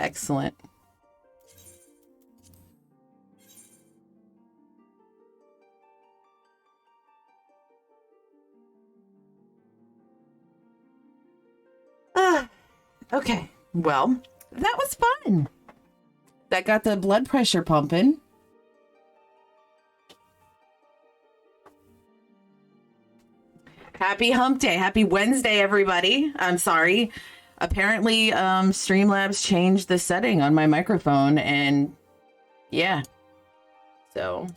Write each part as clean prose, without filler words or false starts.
Excellent. Okay, well, that was fun. That got the blood pressure pumping. Happy hump day. Happy Wednesday, everybody. I'm sorry. Apparently, Streamlabs changed the setting on my microphone, and yeah. So.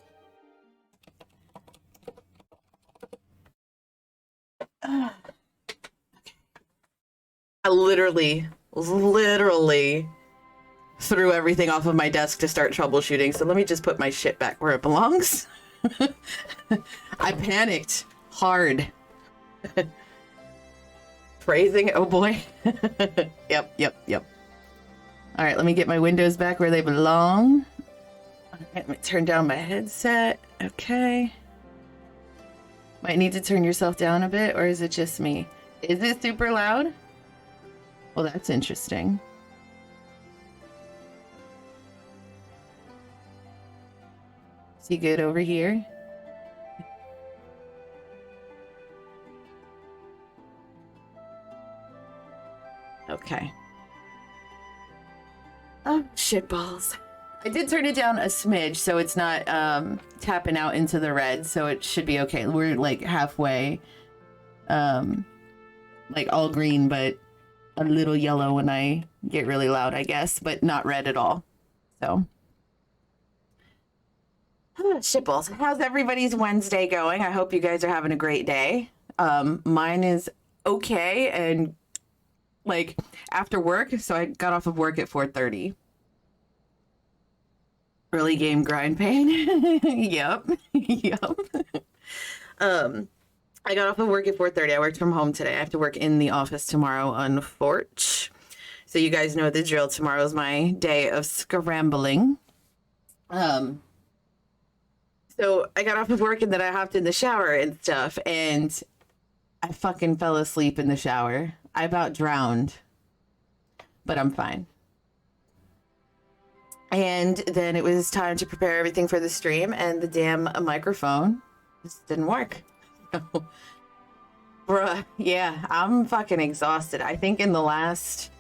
I literally threw everything off of my desk to start troubleshooting. So let me just put my shit back where it belongs. I panicked hard. Phrasing, oh boy. Yep. All right, let me get my windows back where they belong. Let me turn down my headset. Okay. Might need to turn yourself down a bit, or is it just me? Is it super loud? Well, that's interesting. Is he good over here? Okay. Oh, shitballs. I did turn it down a smidge, so it's not tapping out into the red, so it should be okay. We're like halfway, like all green, but a little yellow when I get really loud, I guess, but not red at all. So, shitballs. How's everybody's Wednesday going? I hope you guys are having a great day. Mine is okay, and like after work, so I got off of work at 4:30. Early game grind pain. Yep. I got off of work at 4:30. I worked from home today. I have to work in the office tomorrow, unfortunately. So you guys know the drill. Tomorrow's my day of scrambling. So I got off of work and then I hopped in the shower and stuff, and I fucking fell asleep in the shower. I about drowned, but I'm fine. And then it was time to prepare everything for the stream, and the damn microphone just didn't work. So, bruh, yeah, I'm fucking exhausted. I think in the last,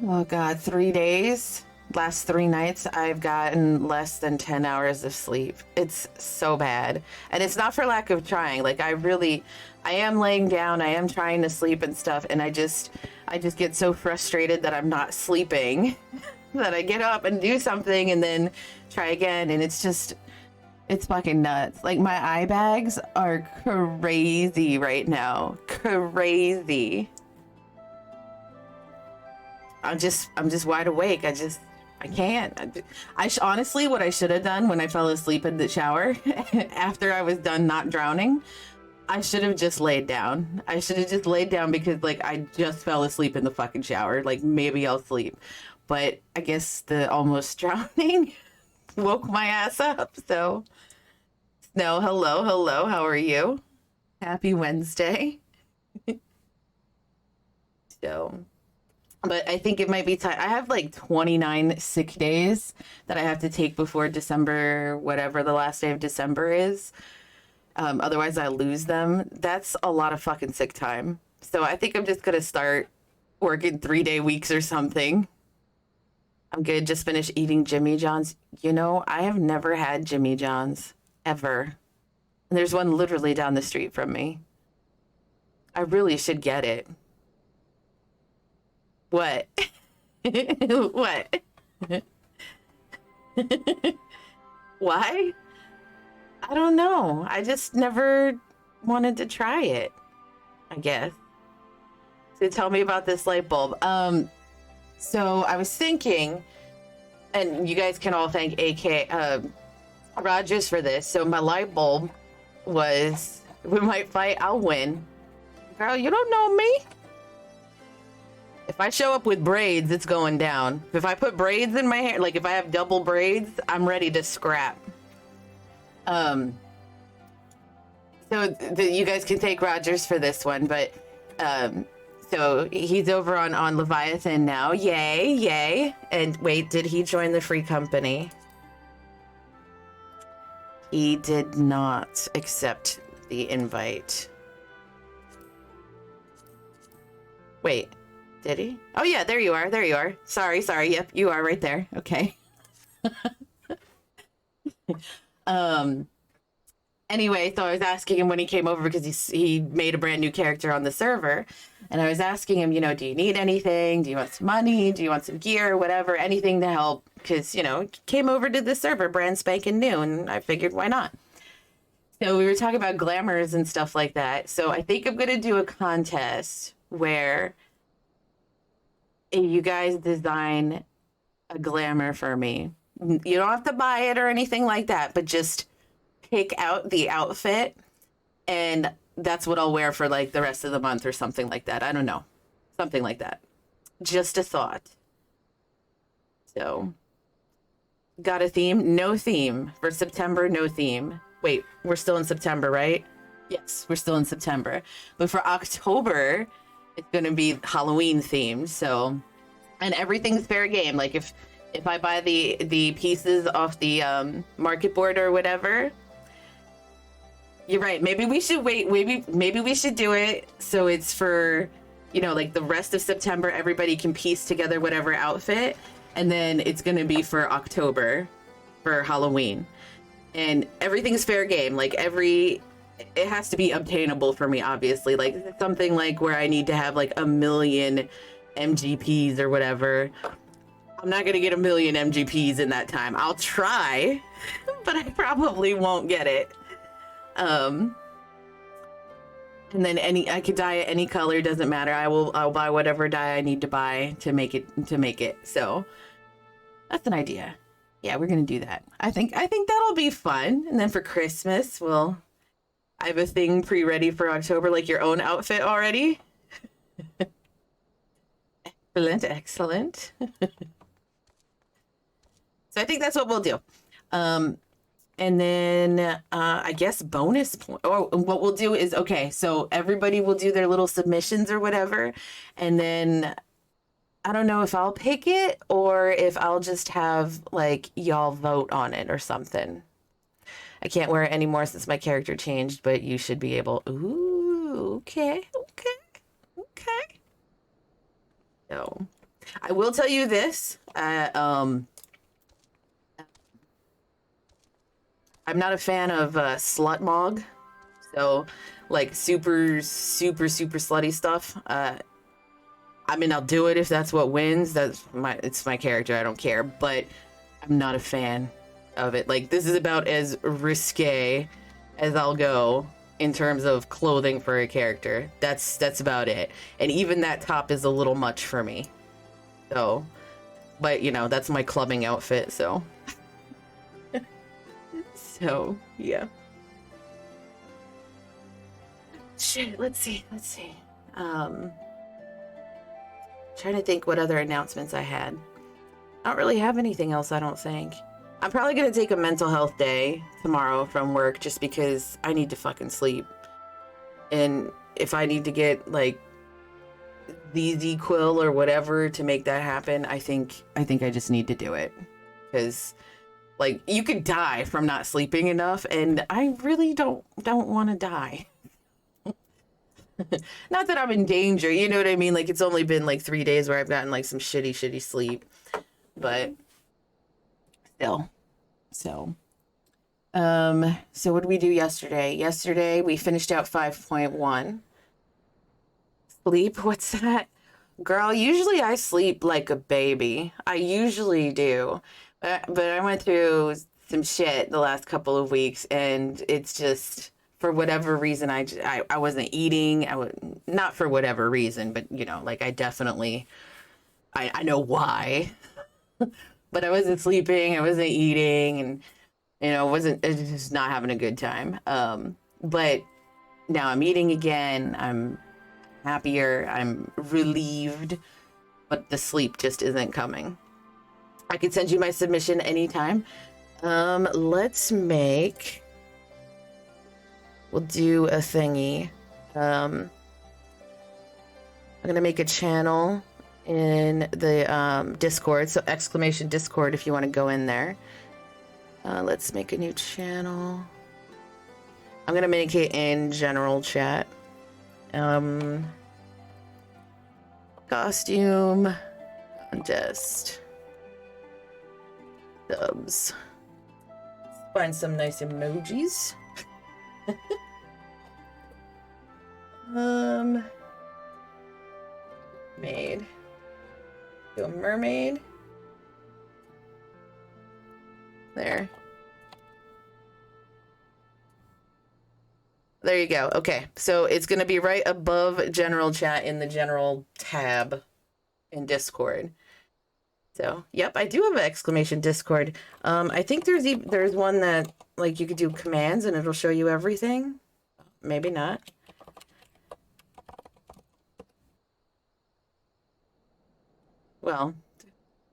oh God, 3 days, last 3 nights, I've gotten less than 10 hours of sleep. It's so bad. And it's not for lack of trying. Like, I am laying down, I am trying to sleep and stuff, and I just get so frustrated that I'm not sleeping that I get up and do something and then try again, and it's fucking nuts. Like, my eye bags are crazy right now. Crazy. I'm just wide awake. I can't. Honestly, what I should have done when I fell asleep in the shower after I was done not drowning, I should have just laid down. I should have just laid down because, like, I just fell asleep in the fucking shower. Like, maybe I'll sleep. But I guess the almost drowning woke my ass up. So, Snow, hello. How are you? Happy Wednesday. So, but I think it might be time. I have like 29 sick days that I have to take before December, whatever the last day of December is. Otherwise, I lose them. That's a lot of fucking sick time. So I think I'm just going to start working 3-day weeks or something. I'm good. Just finished eating Jimmy John's. You know, I have never had Jimmy John's ever. And there's one literally down the street from me. I really should get it. What? What? Why? I don't know. I just never wanted to try it, I guess. So tell me about this light bulb. So I was thinking, and you guys can all thank AK Rogers for this. So my light bulb was, we might fight, I'll win. Girl, you don't know me. If I show up with braids, it's going down. If I put braids in my hair, like if I have double braids, I'm ready to scrap. So you guys can thank Rogers for this one, but So he's over on Leviathan now. Yay, yay. And wait, did he join the free company? He did not accept the invite. Wait, did he? Oh yeah, there you are. There you are. Sorry. Yep, you are right there. Okay. Anyway, so I was asking him when he came over because he made a brand new character on the server. And I was asking him, you know, do you need anything? Do you want some money? Do you want some gear? Whatever, anything to help. Because, you know, came over to the server brand spanking new. And I figured, why not? So we were talking about glamours and stuff like that. So I think I'm going to do a contest where you guys design a glamour for me. You don't have to buy it or anything like that, but just pick out the outfit and that's what I'll wear for like the rest of the month or something like that. I don't know. Something like that. Just a thought. So, got a theme? No theme. For September, no theme. Wait, we're still in September, right? Yes, we're still in September. But for October, it's going to be Halloween themed. So, and everything's fair game. Like if I buy the pieces off the market board or whatever, you're right. Maybe we should wait. Maybe we should do it so it's for, you know, like the rest of September, everybody can piece together whatever outfit, and then it's going to be for October for Halloween. And everything's fair game. Like it has to be obtainable for me, obviously. Like something like where I need to have like 1 million MGPs or whatever. I'm not going to get 1 million MGPs in that time. I'll try, but I probably won't get it. And then I could dye it any color, doesn't matter. I'll buy whatever dye I need to buy to make it. So that's an idea. Yeah, we're gonna do that. I think that'll be fun. And then for Christmas, I have a thing pre-ready for October, like your own outfit already. Excellent. So I think that's what we'll do. And then I guess bonus point. Oh, what we'll do is, okay, so everybody will do their little submissions or whatever. And then I don't know if I'll pick it or if I'll just have like y'all vote on it or something. I can't wear it anymore since my character changed, but you should be able. Ooh, okay. So I will tell you this. I'm not a fan of slut mog, so like super slutty stuff. I mean, I'll do it if that's what wins. It's my character. I don't care, but I'm not a fan of it. Like this is about as risque as I'll go in terms of clothing for a character. That's about it. And even that top is a little much for me. So, but you know, that's my clubbing outfit. So. So, yeah. Shit, let's see. Trying to think what other announcements I had. I don't really have anything else, I don't think. I'm probably gonna take a mental health day tomorrow from work just because I need to fucking sleep. And if I need to get like the quill or whatever to make that happen, I think I just need to do it. Because like, you could die from not sleeping enough, and I really don't want to die. Not that I'm in danger, you know what I mean? Like, it's only been like 3 days where I've gotten like some shitty sleep, but still. So what did we do yesterday? Yesterday, we finished out 5.1. Sleep, what's that? Girl, usually I sleep like a baby. I usually do. But I went through some shit the last couple of weeks, and it's just, for whatever reason, I wasn't eating. Not for whatever reason, but, you know, like I definitely, I know why. But I wasn't sleeping, I wasn't eating, and, you know, I was just not having a good time. But now I'm eating again. I'm happier. I'm relieved, but the sleep just isn't coming. I could send you my submission anytime. We'll do a thingy. I'm gonna make a channel in the Discord, so exclamation Discord if you want to go in there. Let's make a new channel. I'm gonna make it in general chat. Costume contest dubs. Find some nice emojis. Maid. Do a mermaid. There. There you go. Okay, so it's gonna be right above general chat in the general tab in Discord. So, yep, I do have an exclamation Discord. I think there's one that like you could do commands and it'll show you everything. Maybe not. Well,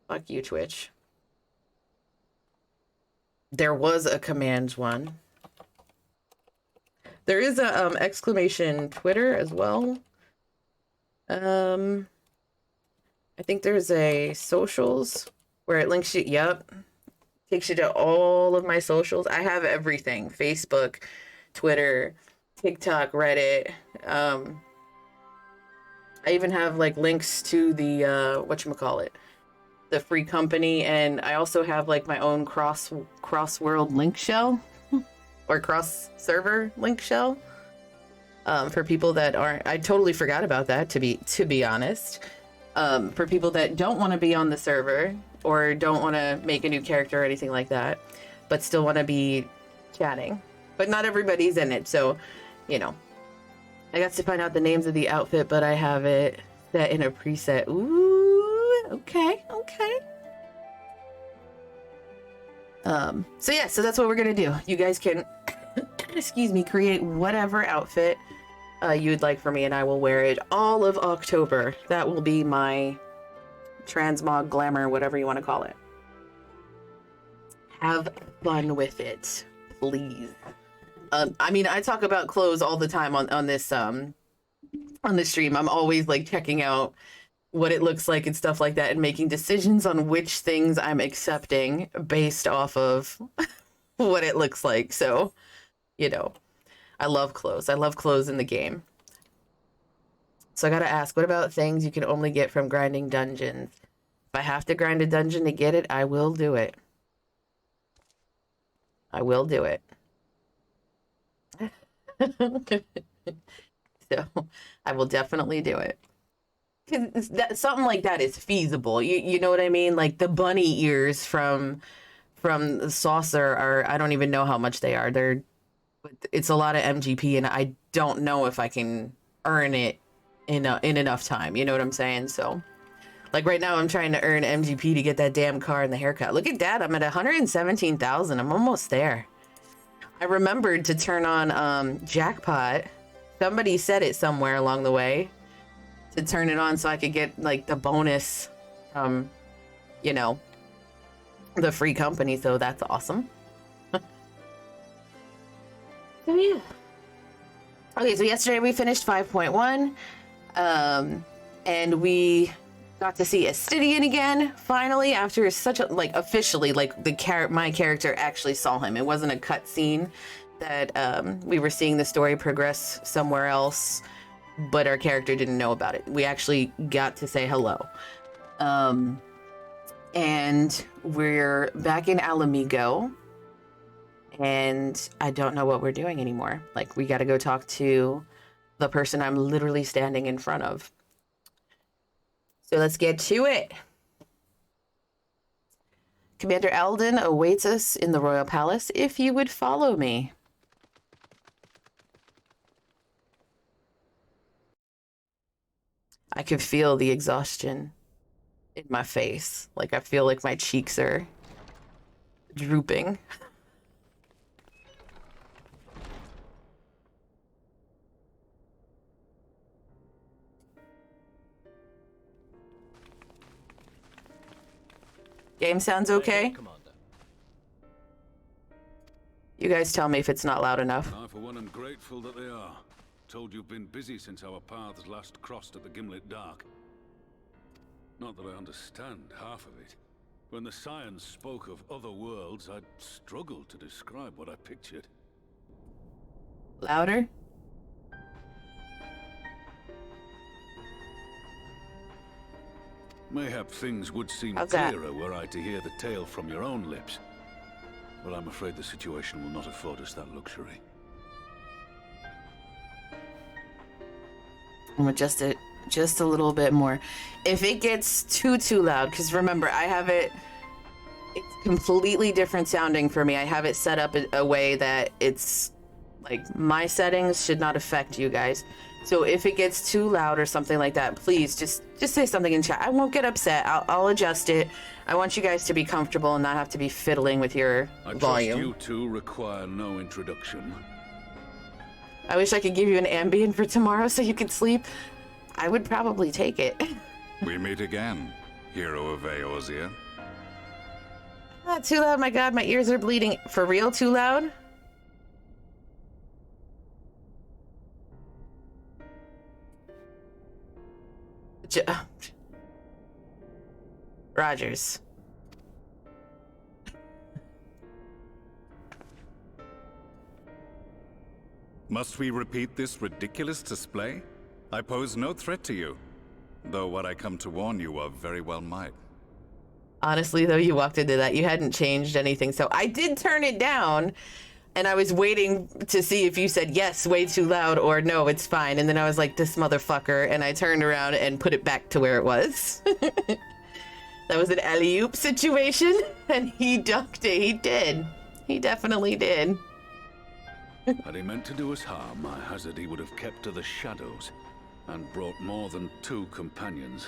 fuck you, Twitch. There was a commands one. There is a exclamation Twitter as well. I think there's a socials where it links you. Yep. Takes you to all of my socials. I have everything. Facebook, Twitter, TikTok, Reddit. I even have like links to the whatchamacallit, the free company, and I also have like my own cross world link shell or cross server link shell for people that aren't. I totally forgot about that, to be honest. For people that don't want to be on the server or don't want to make a new character or anything like that, but still want to be chatting. But not everybody's in it, so, you know. I got to find out the names of the outfit, but I have it set in a preset. Ooh, okay, okay. So yeah, so that's what we're gonna do. You guys can, excuse me, create whatever outfit you'd like for me, and I will wear it all of October. That will be my transmog glamour, whatever you want to call it. Have fun with it, please. I mean, I talk about clothes all the time on this stream. I'm always like checking out what it looks like and stuff like that, and making decisions on which things I'm accepting based off of what it looks like. So, you know, I love clothes. I love clothes in the game. So I gotta ask, what about things you can only get from grinding dungeons? If I have to grind a dungeon to get it, I will do it. I will do it. So I will definitely do it. Cause something like that is feasible. You know what I mean? Like the bunny ears from the saucer are, I don't even know how much they are. It's a lot of MGP, and I don't know if I can earn it in enough time. You know what I'm saying? So like right now I'm trying to earn MGP to get that damn car and the haircut. Look at that. I'm at 117,000. I'm almost there. I remembered to turn on jackpot. Somebody said it somewhere along the way to turn it on so I could get like the bonus from, you know, the free company. So that's awesome. So yeah. Okay, so yesterday we finished 5.1, and we got to see Estinien again, finally, after such a, like, officially, like, my character actually saw him. It wasn't a cut scene that we were seeing the story progress somewhere else, but our character didn't know about it. We actually got to say hello. And we're back in Alamigo, and I don't know what we're doing anymore. Like, we got to go talk to the person I'm literally standing in front of. So let's get to it. Commander Alden awaits us in the Royal Palace if you would follow me. I can feel the exhaustion in my face. Like, I feel like my cheeks are drooping. Game sounds okay? You guys tell me if it's not loud enough. I, for one, am grateful that they are. told you've been busy since our paths last crossed at the Gimlet Dark. Not that I understand half of it. When the Scions spoke of other worlds, I'd struggled to describe what I pictured. Louder? Mayhap things would seem How's that? clearer were I to hear the tale from your own lips. But I'm afraid the situation will not afford us that luxury. I'm gonna adjust it just a little bit more. If it gets too loud, because remember, I have it's completely different sounding for me. I have it set up a way that it's like my settings should not affect you guys. So if it gets too loud or something like that, please just say something in chat. I won't get upset. I'll adjust it. I want you guys to be comfortable and not have to be fiddling with your volume. I trust you two require no introduction. I wish I could give you an Ambien for tomorrow so you could sleep. I would probably take it. We meet again, hero of Eorzea. Not too loud, my god, my ears are bleeding. For real, too loud? Rogers. Must we repeat this ridiculous display? I pose no threat to you, though what I come to warn you of very well might. Honestly, though, you walked into that. You hadn't changed anything, so I did turn it down, and I was waiting to see if you said yes, way too loud, or no, it's fine. And then I was like, this motherfucker, and I turned around and put it back to where it was. That was an alley-oop situation, and he ducked it. He did. He definitely did. Had he meant to do us harm, I hazard he would have kept to the shadows and brought more than 2 companions.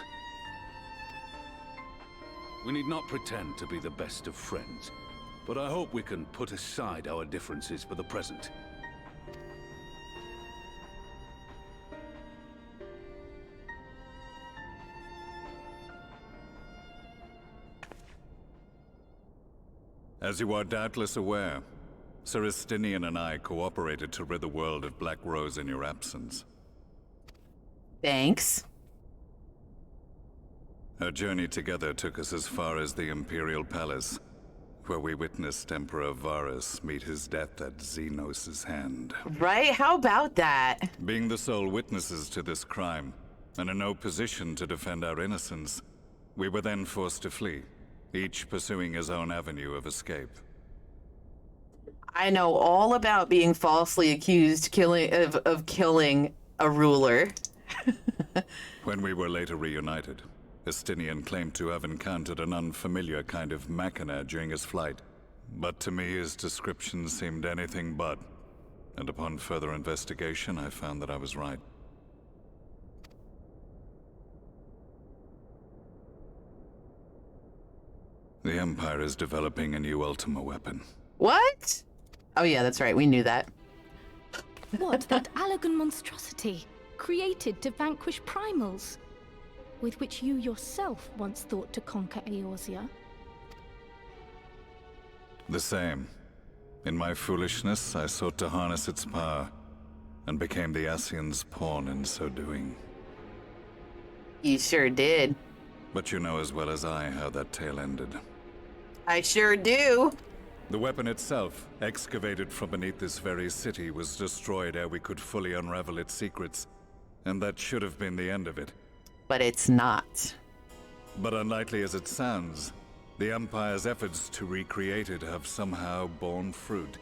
We need not pretend to be the best of friends, but I hope we can put aside our differences for the present. As you are doubtless aware, Sir Estinien and I cooperated to rid the world of Black Rose in your absence. Thanks. Our journey together took us as far as the Imperial Palace, where we witnessed Emperor Varus meet his death at Xenos' hand. Right? How about that? Being the sole witnesses to this crime, and in no position to defend our innocence, we were then forced to flee, each pursuing his own avenue of escape. I know all about being falsely accused of killing a ruler. When we were later reunited, Estinien claimed to have encountered an unfamiliar kind of machina during his flight. But to me, his description seemed anything but. And upon further investigation, I found that I was right. The Empire is developing a new Ultima weapon. What? Oh yeah, that's right. We knew that. What, that Allagan monstrosity, created to vanquish primals, with which you yourself once thought to conquer Eorzea? The same. In my foolishness, I sought to harness its power, and became the Ascian's pawn in so doing. You sure did. But you know as well as I how that tale ended. I sure do. The weapon itself, excavated from beneath this very city, was destroyed ere we could fully unravel its secrets. And that should have been the end of it. But it's not. But unlikely as it sounds, the Empire's efforts to recreate it have somehow borne fruit.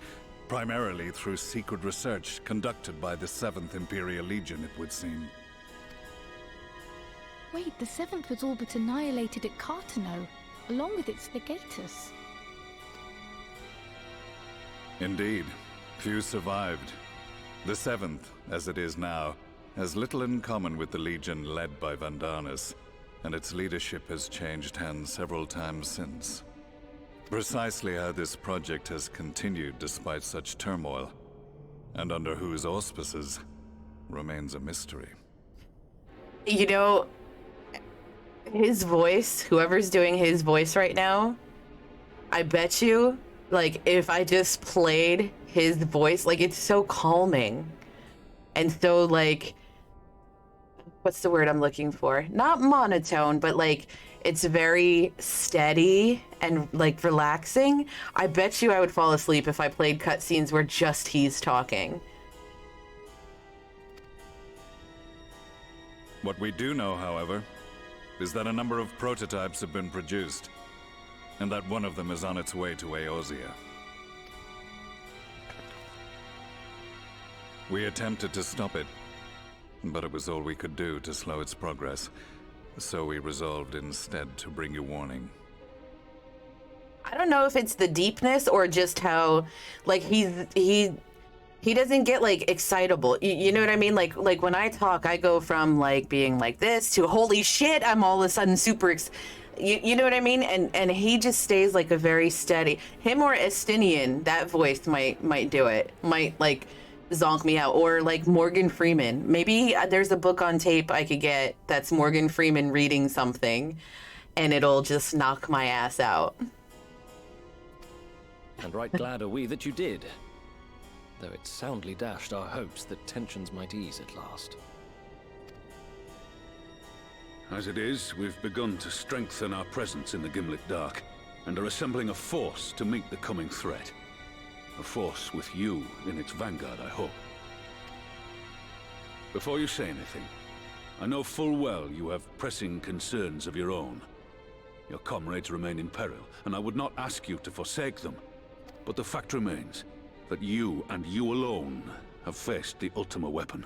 Primarily through secret research conducted by the 7th Imperial Legion, it would seem. Wait, the 7th was all but annihilated at Cartano, along with its legatus. Indeed, few survived. The 7th, as it is now, has little in common with the Legion led by Vandarnus, and its leadership has changed hands several times since. Precisely how this project has continued despite such turmoil, and under whose auspices, remains a mystery. You know, his voice, whoever's doing his voice right now, I bet you, like, if I just played his voice, like, it's so calming. and so like, what's the word I'm looking for? Not monotone, but like it's very steady and like relaxing. I bet you I would fall asleep if I played cutscenes where just he's talking. What we do know, however, is that a number of prototypes have been produced, and that one of them is on its way to Eorzea. We attempted to stop it, but it was all we could do to slow its progress, so we resolved instead to bring you warning. I don't know if it's the deepness or just how, like, he doesn't get like excitable. You know what I mean? Like when I talk, I go from like being like this to holy shit, I'm all of a sudden super you know what I mean? And he just stays like a very steady. Him or Estinien, that voice might do it. Might like zonk me out. Or like Morgan Freeman. Maybe there's a book on tape I could get that's Morgan Freeman reading something, and it'll just knock my ass out. And right glad are we that you did. Though it soundly dashed our hopes that tensions might ease at last. As it is, we've begun to strengthen our presence in the Gimlet Dark, and are assembling a force to meet the coming threat. A force with you in its vanguard, I hope. Before you say anything, I know full well you have pressing concerns of your own. Your comrades remain in peril, and I would not ask you to forsake them. But the fact remains that you and you alone have faced the Ultima weapon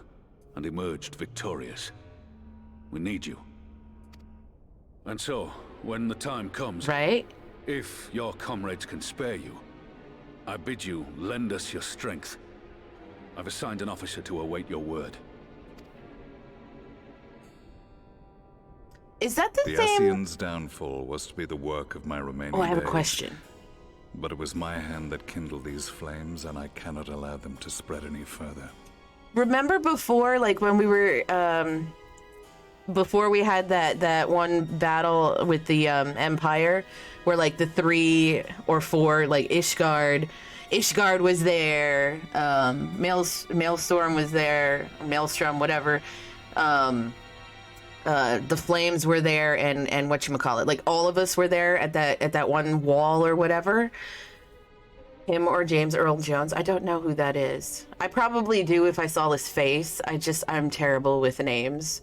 and emerged victorious. We need you. And so, when the time comes, Right? if your comrades can spare you, I bid you lend us your strength. I've assigned an officer to await your word. Is that the The same? Ascian's downfall was to be the work of my remaining Oh, I have a days. question. But it was my hand that kindled these flames, and I cannot allow them to spread any further. Remember before, like when we were, before we had that one battle with the Empire, where like the 3 or 4, like Ishgard was there, Maelstrom was there, Maelstrom, whatever. The flames were there, and whatchamacallit, like all of us were there at that one wall or whatever. Him or James Earl Jones, I don't know who that is. I probably do if I saw his face. I'm terrible with names.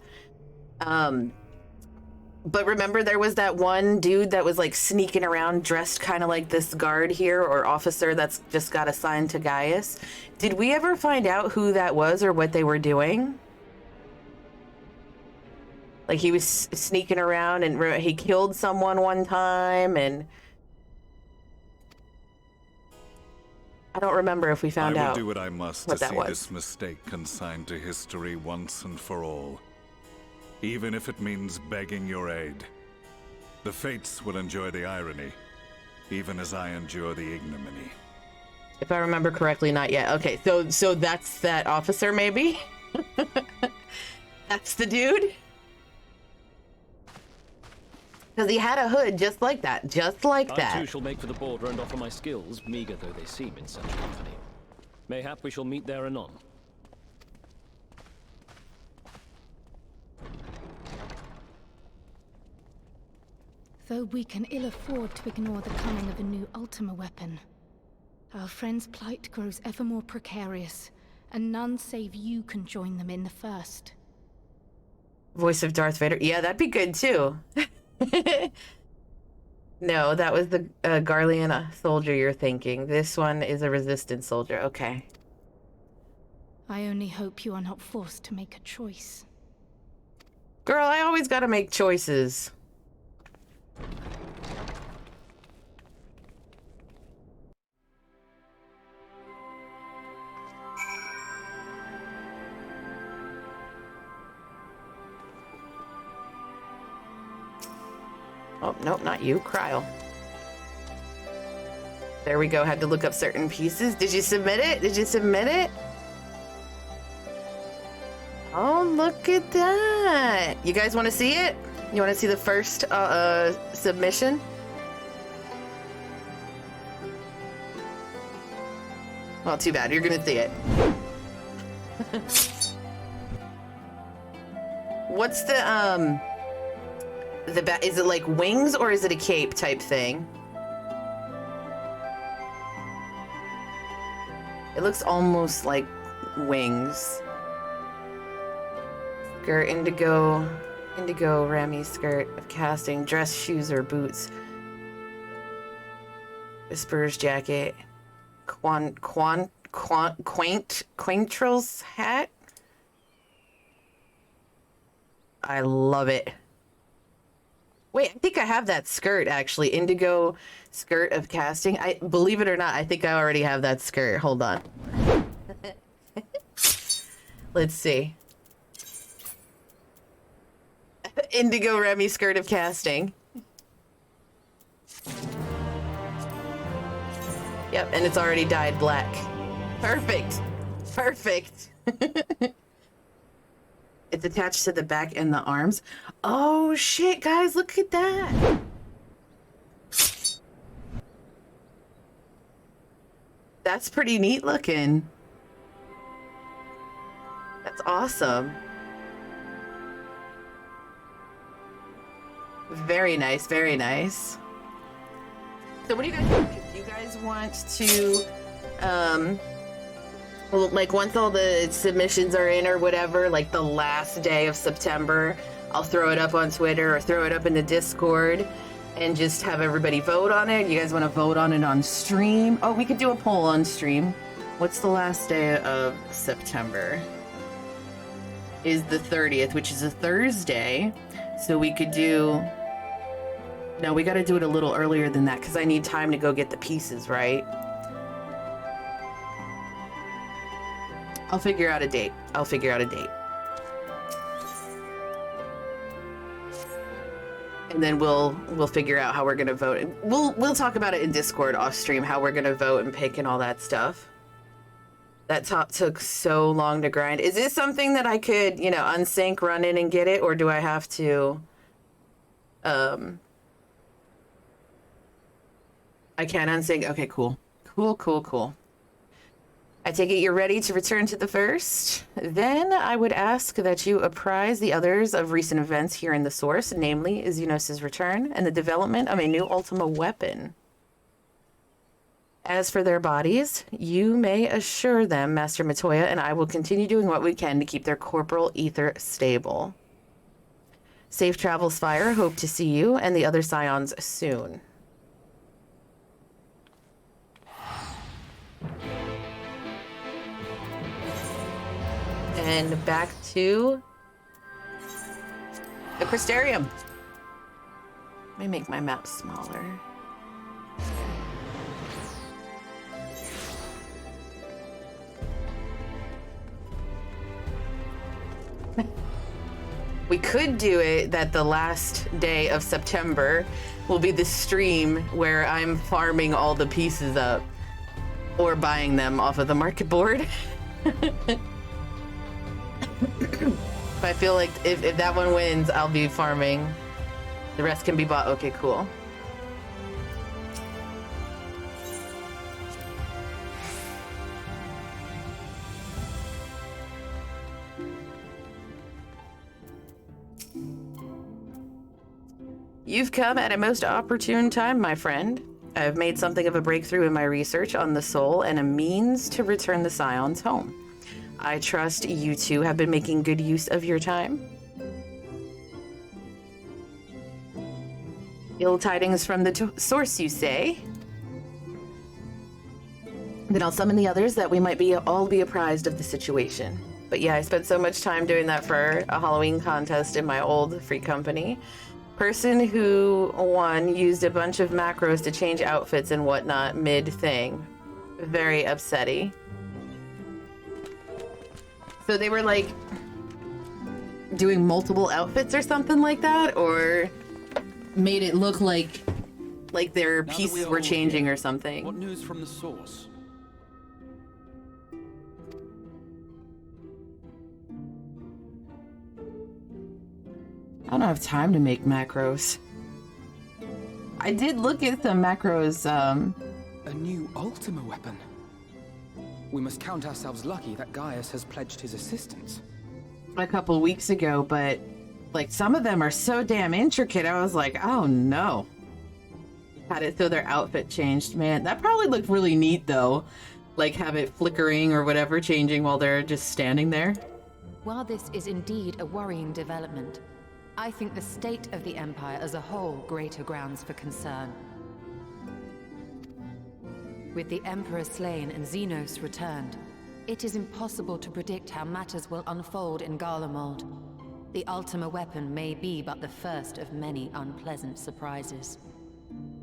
But remember there was that one dude that was like sneaking around dressed kind of like this guard here or officer that's just got assigned to Gaius. Did we ever find out who that was or what they were doing? Like he was sneaking around and he killed someone one time, and I don't remember if we found out. I will do what I must to see this mistake consigned to history once and for all. Even if it means begging your aid. The fates will enjoy the irony, even as I endure the ignominy. If I remember correctly, not yet. Okay, so that's that officer, maybe? That's the dude? Because he had a hood just like that, I too shall make for the border and offer my skills, meager though they seem in such company. Mayhap we shall meet there anon. Though we can ill afford to ignore the coming of a new Ultima weapon, our friend's plight grows ever more precarious, and none save you can join them in the first. Voice of Darth Vader. Yeah, that'd be good too. No, that was the Garlean soldier you're thinking. This one is a resistance soldier. Okay. I only hope you are not forced to make a choice. Girl, I always gotta make choices. Oh, nope, not you. Cryle. There we go. Had to look up certain pieces. Did you submit it? Did you submit it? Oh, look at that. You guys want to see it? You want to see the first submission? Well, too bad. You're going to see it. What's the is it like wings or is it a cape type thing? It looks almost like wings. Skirt, indigo Remy skirt of casting, dress, shoes, or boots. Whisper's jacket. Quaintrill's hat. I love it. Wait, I think I have that skirt actually. Indigo skirt of casting. I believe it or not, I think I already have that skirt. Hold on. Let's see. Indigo Remy skirt of casting. Yep, and it's already dyed black. Perfect. Perfect. It's attached to the back and the arms. Oh shit, guys, look at that. That's pretty neat looking. That's awesome. Very nice, very nice. So what do you guys think? Do you guys want to, well, like once all the submissions are in or whatever, like the last day of September, I'll throw it up on Twitter or throw it up in the Discord and just have everybody vote on it. You guys want to vote on it on stream? Oh, we could do a poll on stream. What's the last day of September? Is the 30th, which is a Thursday. So we could do... No, we got to do it a little earlier than that because I need time to go get the pieces, right? I'll figure out a date. I'll figure out a date. And then we'll figure out how we're going to vote. We'll talk about it in Discord off stream, how we're going to vote and pick and all that stuff. That took so long to grind. Is this something that I could, you know, unsync, run in and get it? Or do I have to... I can't unsync. Okay, cool. Cool. I take it you're ready to return to the first? Then I would ask that you apprise the others of recent events here in the source, namely Xenos' return and the development of a new Ultima weapon. As for their bodies, you may assure them, Master Matoya and I will continue doing what we can to keep their corporal ether stable. Safe travels, Fire. Hope to see you and the other Scions soon. And back to the Crystarium. Let me make my map smaller. We could do it that the last day of September will be the stream where I'm farming all the pieces up or buying them off of the market board. If I feel like if that one wins, I'll be farming. The rest can be bought. Okay, cool. You've come at a most opportune time, my friend. I've made something of a breakthrough in my research on the soul and a means to return the Scions home. I trust you two have been making good use of your time. Ill tidings from the source, you say? Then I'll summon the others that we might all be apprised of the situation. But yeah, I spent so much time doing that for a Halloween contest in my old free company. Person who won used a bunch of macros to change outfits and whatnot mid-thing. Very upsetty. So they were like doing multiple outfits or something like that, or made it look like their pieces were changing or something. What news from the source? I don't have time to make macros. I did look at some macros. A new Ultima weapon. We must count ourselves lucky that Gaius has pledged his assistance. A couple weeks ago, but Like, some of them are so damn intricate. I was like, oh no. Had it so their outfit changed. Man, that probably looked really neat though. Like, have it flickering or whatever changing while they're just standing there. While this is indeed a worrying development, I think the state of the Empire as a whole greater grounds for concern. With the Emperor slain and Xenos returned, it is impossible to predict how matters will unfold in Garlemald. The Ultima weapon may be but the first of many unpleasant surprises.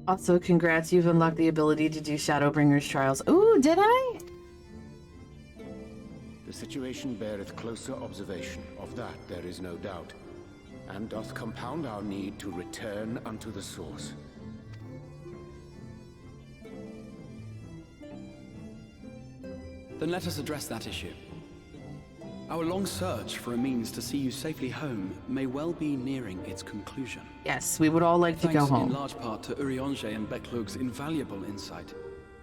Also, congrats, you've unlocked the ability to do Shadowbringer's trials. Ooh, did I? The situation beareth closer observation, of that there is no doubt, and doth compound our need to return unto the source. Then let us address that issue. Our long search for a means to see you safely home may well be nearing its conclusion. Yes, we would all like to go Thanks home. in large part to Urianger and Beklug's invaluable insight,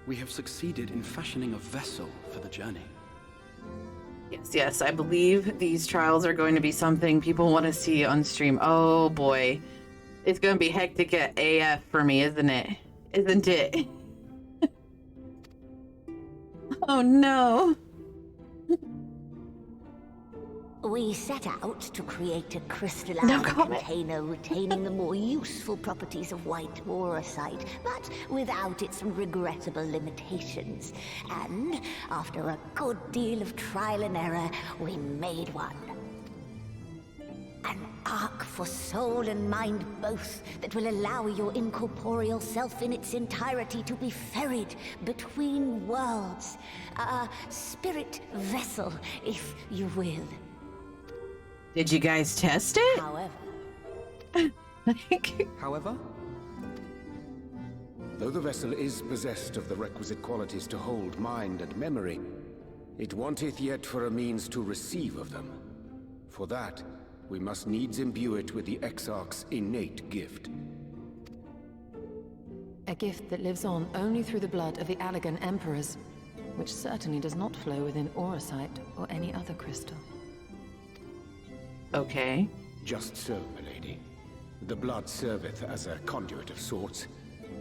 we have succeeded in fashioning a vessel for the journey. Yes, yes, I believe these trials are going to be something people want to see on stream. Oh boy. It's going to be hectic at AF for me, isn't it? Isn't it? Oh no. We set out to create a crystalline container retaining the more useful properties of white aurosite, but without its regrettable limitations. And after a good deal of trial and error, we made one. An ark for soul and mind both that will allow your incorporeal self in its entirety to be ferried between worlds. A spirit vessel, if you will. Did you guys test it? However? Though the vessel is possessed of the requisite qualities to hold mind and memory, it wanteth yet for a means to receive of them. For that, we must needs imbue it with the Exarch's innate gift. A gift that lives on only through the blood of the Allagan Emperors, which certainly does not flow within aurosite or any other crystal. Okay. Just so, milady. The blood serveth as a conduit of sorts.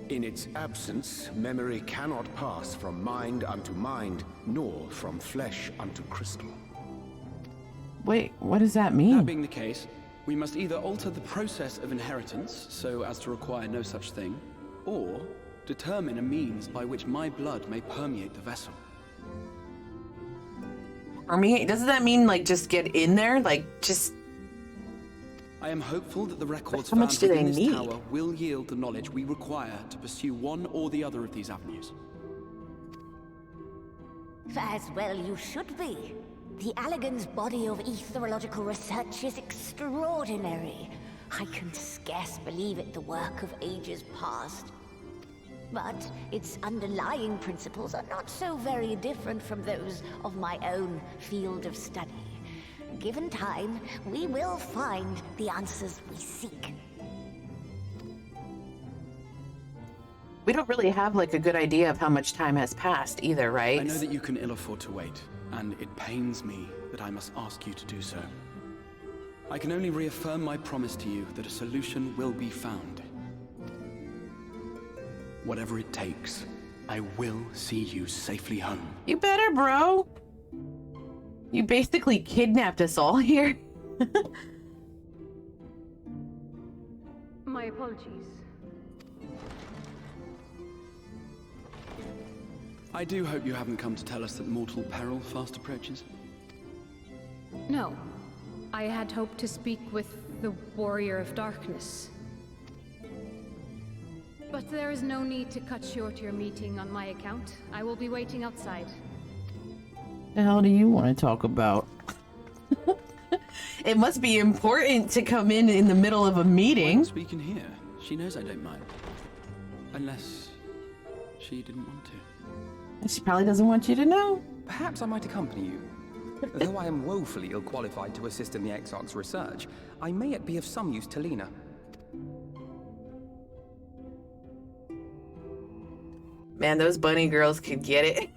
In its absence, memory cannot pass from mind unto mind, nor from flesh unto crystal. Wait, what does that mean? That being the case, we must either alter the process of inheritance so as to require no such thing, or determine a means by which my blood may permeate the vessel. Permeate? Doesn't that mean, like, just get in there? Like, just... I am hopeful that the records How much found do they within this need? tower will yield the knowledge we require to pursue one or the other of these avenues. As well you should be. The Allagan's body of etherological research is extraordinary. I can scarce believe it the work of ages past. But its underlying principles are not so very different from those of my own field of study. Given time, we will find the answers we seek. We don't really have, like, a good idea of how much time has passed either, right? I know that you can ill afford to wait, and it pains me that I must ask you to do so. I can only reaffirm my promise to you that a solution will be found. Whatever it takes, I will see you safely home. You better, bro. You basically kidnapped us all here. My apologies. I do hope you haven't come to tell us that mortal peril fast approaches. No. I had hoped to speak with the Warrior of Darkness. But there is no need to cut short your meeting on my account. I will be waiting outside. The hell do you want to talk about? It must be important to come in the middle of a meeting. Speaking here, she knows I don't mind. Unless she didn't want to. She probably doesn't want you to know. Perhaps I might accompany you. Though I am woefully ill-qualified to assist in the Exarch's research, I may yet be of some use to Lena. Man, those bunny girls could get it.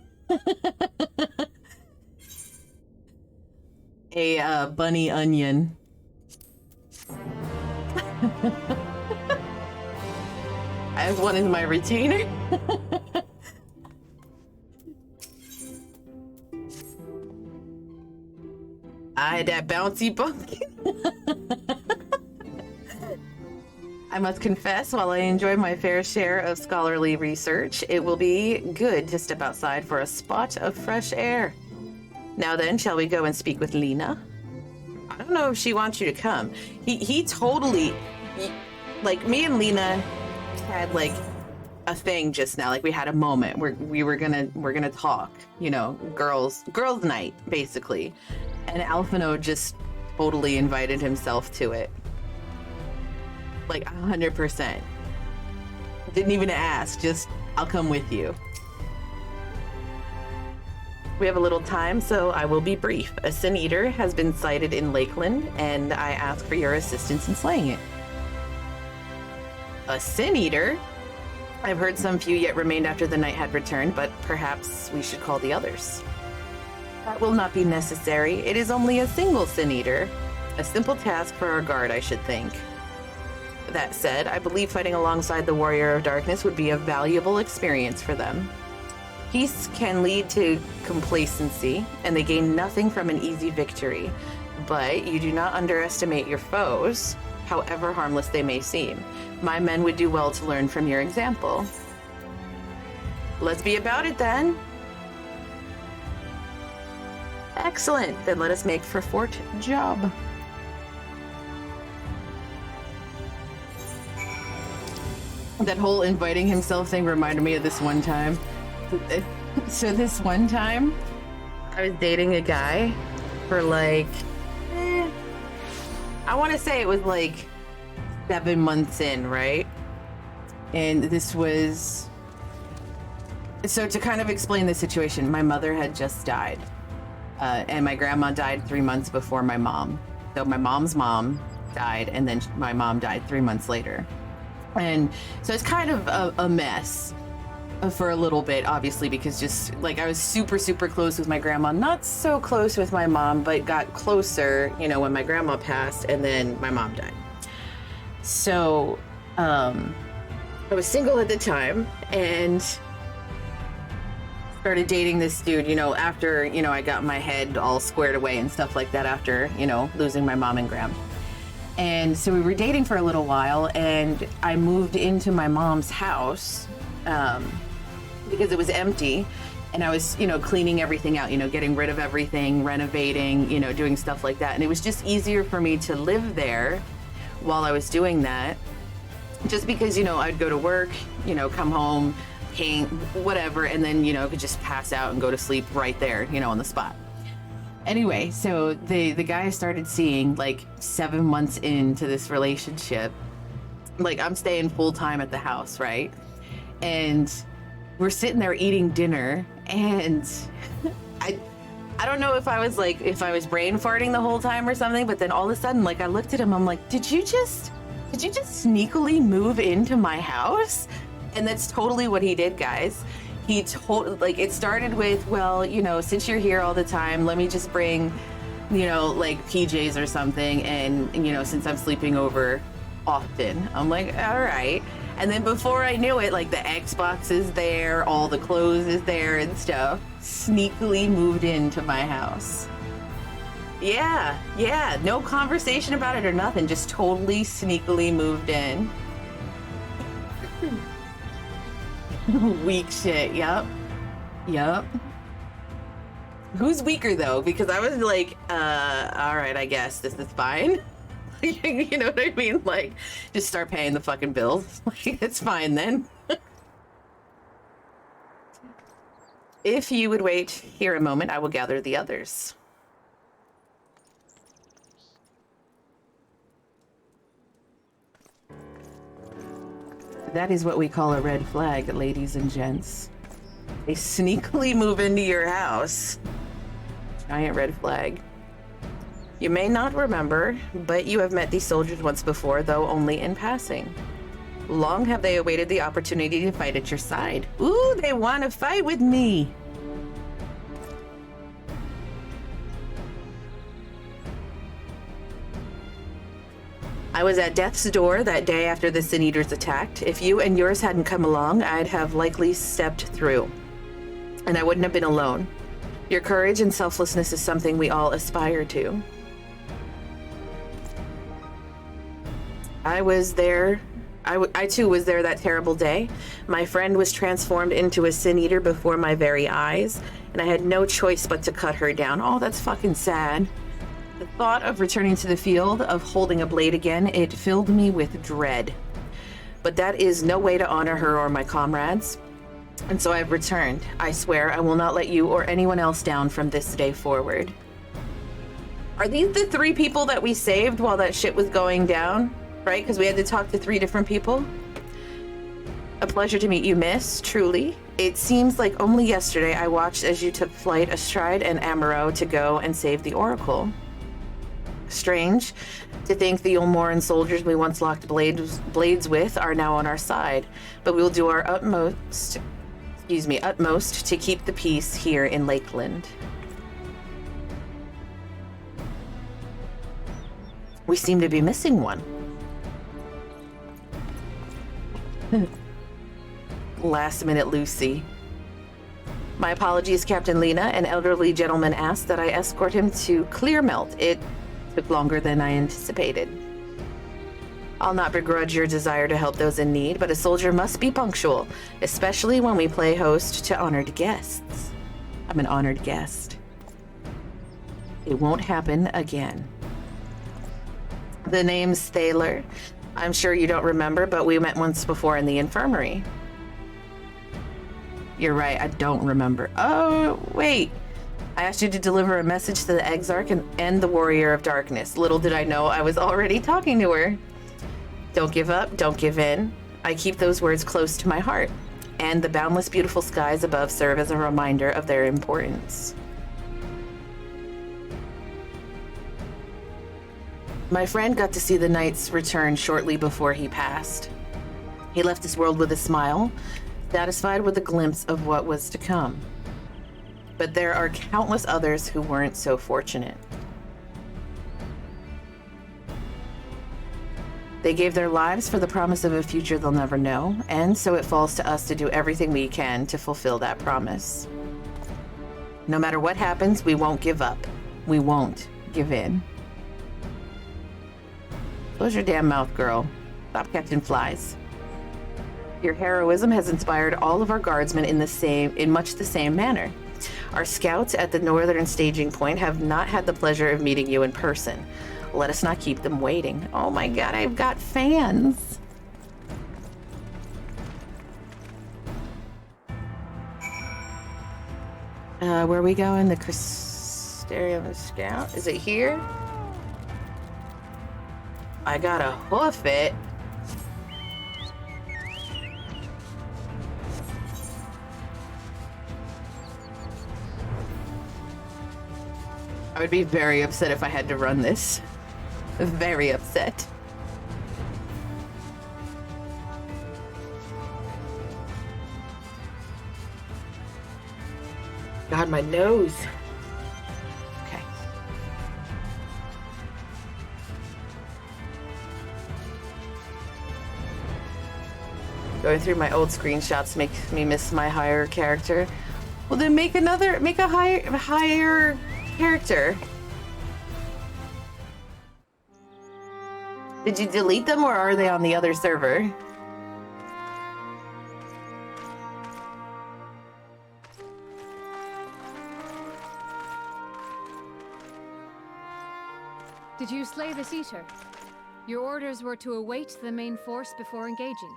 A bunny onion. I have one as my retainer. I that bouncy pumpkin. I must confess, while I enjoy my fair share of scholarly research, it will be good to step outside for a spot of fresh air. Now then, shall we go and speak with Lena? I don't know if she wants you to come. He totally, like, me and Lena had like a thing just now. Like, we had a moment where we're gonna talk, you know, girls night basically, and Alphino just totally invited himself to it, like 100%. Didn't even ask, just I'll come with you. We have a little time, so I will be brief. A Sin Eater has been sighted in Lakeland, and I ask for your assistance in slaying it. A Sin Eater? I've heard some few yet remained after the night had returned, but perhaps we should call the others. That will not be necessary. It is only a single Sin Eater. A simple task for our guard, I should think. That said, I believe fighting alongside the Warrior of Darkness would be a valuable experience for them. Peace can lead to complacency, and they gain nothing from an easy victory. But you do not underestimate your foes, however harmless they may seem. My men would do well to learn from your example. Let's be about it then. Excellent. Then let us make for Fort Job. That whole inviting himself thing reminded me of this one time. So this one time, I was dating a guy for like, I want to say it was like 7 months in, right? And this was, so to kind of explain the situation, my mother had just died. And my grandma died 3 months before my mom. So my mom's mom died, and then my mom died 3 months later. And so it's kind of a mess for a little bit, obviously, because just like I was super, super close with my grandma, not so close with my mom, but got closer, you know, when my grandma passed and then my mom died. So I was single at the time and started dating this dude, you know, after, you know, I got my head all squared away and stuff like that after, you know, losing my mom and grandma. And so we were dating for a little while, and I moved into my mom's house because it was empty, and I was, you know, cleaning everything out, you know, getting rid of everything, renovating, you know, doing stuff like that. And it was just easier for me to live there while I was doing that, just because, you know, I'd go to work, you know, come home, paint, whatever, and then, you know, could just pass out and go to sleep right there, you know, on the spot. Anyway, so the guy I started seeing like 7 months into this relationship, like I'm staying full time at the house, right? And we're sitting there eating dinner, and I don't know if I was brain farting the whole time or something, but then all of a sudden, like I looked at him, I'm like, did you just sneakily move into my house? And that's totally what he did, guys. He told, like, it started with, well, you know, since you're here all the time, let me just bring, you know, like PJs or something. And, you know, since I'm sleeping over often, I'm like, all right. And then before I knew it, like the Xbox is there, all the clothes is there and stuff. Sneakily moved into my house. Yeah. No conversation about it or nothing. Just totally sneakily moved in. Weak shit, yep. Who's weaker though? Because I was like, all right, I guess this is fine. You know what I mean? Like, just start paying the fucking bills. Like, it's fine then. If you would wait here a moment, I will gather the others. That is what we call a red flag, ladies and gents. They sneakily move into your house. Giant red flag. You may not remember, but you have met these soldiers once before, though only in passing. Long have they awaited the opportunity to fight at your side. Ooh, they want to fight with me. I was at death's door that day after the Sin Eaters attacked. If you and yours hadn't come along, I'd have likely stepped through. And I wouldn't have been alone. Your courage and selflessness is something we all aspire to. I was there. I too was there that terrible day. My friend was transformed into a Sin Eater before my very eyes, and I had no choice but to cut her down. Oh, that's fucking sad. The thought of returning to the field, of holding a blade again, it filled me with dread. But that is no way to honor her or my comrades. And so I've returned. I swear I will not let you or anyone else down from this day forward. Are these the 3 people that we saved while that shit was going down? Right? Because we had to talk to 3 different people? A pleasure to meet you, miss, truly. It seems like only yesterday I watched as you took flight astride an Amaro to go and save the Oracle. Strange to think the Ulmoran soldiers we once locked blades with are now on our side, but we will do our utmost to keep the peace here in Lakeland. We seem to be missing one. Last minute Lucy. My apologies, Captain Lena. An elderly gentleman asked that I escort him to Clearmelt. It took longer than I anticipated. I'll not begrudge your desire to help those in need, but a soldier must be punctual, especially when we play host to honored guests. I'm an honored guest. It won't happen again. The name's Thaler. I'm sure you don't remember, but we met once before in the infirmary. You're right, I don't remember. Oh, wait. I asked you to deliver a message to the Exarch and the Warrior of Darkness. Little did I know I was already talking to her. Don't give up, don't give in. I keep those words close to my heart, and the boundless beautiful skies above serve as a reminder of their importance. My friend got to see the knight's return shortly before he passed. He left this world with a smile, satisfied with a glimpse of what was to come. But there are countless others who weren't so fortunate. They gave their lives for the promise of a future they'll never know, and so it falls to us to do everything we can to fulfill that promise. No matter what happens, we won't give up. We won't give in. Close your damn mouth, girl. Stop catching flies. Your heroism has inspired all of our guardsmen in much the same manner. Our scouts at the northern staging point have not had the pleasure of meeting you in person. Let us not keep them waiting. Oh my god, I've got fans. Where are we going? The Crystarium Scout? Is it here? I gotta hoof it. I would be very upset if I had to run this. Very upset. God, my nose. Okay. Going through my old screenshots makes me miss my higher character. Well, then make a higher character. Did you delete them or are they on the other server? Did you slay this eater? Your orders were to await the main force before engaging.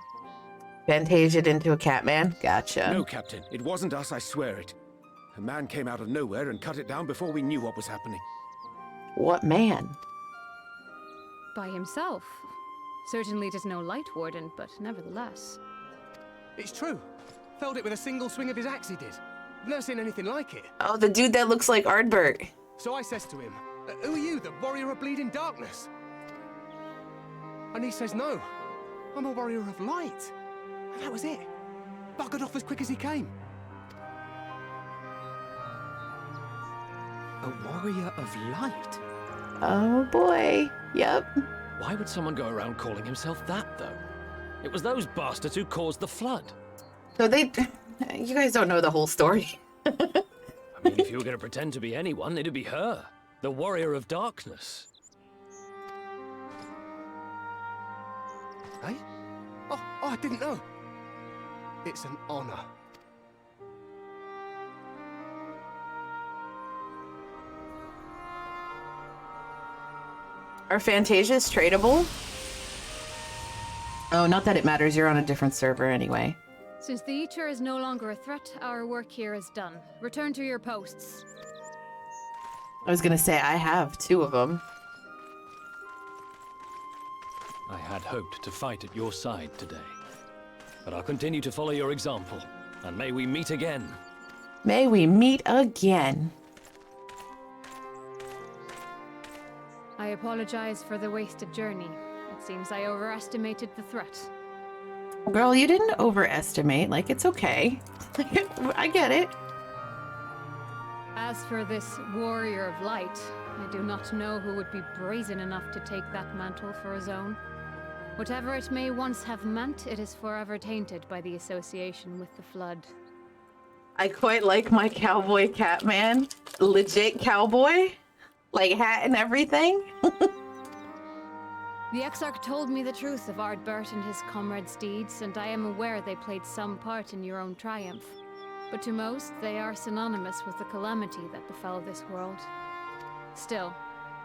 Fantasia it into a catman? Gotcha. No, Captain. It wasn't us, I swear it. A man came out of nowhere and cut it down before we knew what was happening. What man? By himself. Certainly it is no light warden, but nevertheless. It's true. Felled it with a single swing of his axe, he did. I've never seen anything like it. Oh, the dude that looks like Ardbert. So I says to him, who are you, the warrior of bleeding darkness? And he says, no, I'm a warrior of light. And that was it. Buggered off as quick as he came. A warrior of light? Oh boy. Yep. Why would someone go around calling himself that, though? It was those bastards who caused the flood. So you guys don't know the whole story. I mean, if you were going to pretend to be anyone, it'd be her. The Warrior of Darkness. Hey? Oh, I didn't know. It's an honor. Are Fantasias tradable? Oh, not that it matters. You're on a different server anyway. Since the Eater is no longer a threat, our work here is done. Return to your posts. I was gonna say, I have 2 of them. I had hoped to fight at your side today. But I'll continue to follow your example, and may we meet again. May we meet again. I apologize for the wasted journey. It seems I overestimated the threat. Girl, you didn't overestimate. Like, it's okay. I get it. As for this Warrior of Light, I do not know who would be brazen enough to take that mantle for his own. Whatever it may once have meant, it is forever tainted by the association with the Flood. I quite like my cowboy cat, man. Legit cowboy. Like, hat and everything. The Exarch told me the truth of Ardbert and his comrades' deeds, and I am aware they played some part in your own triumph. But to most, they are synonymous with the calamity that befell this world. Still,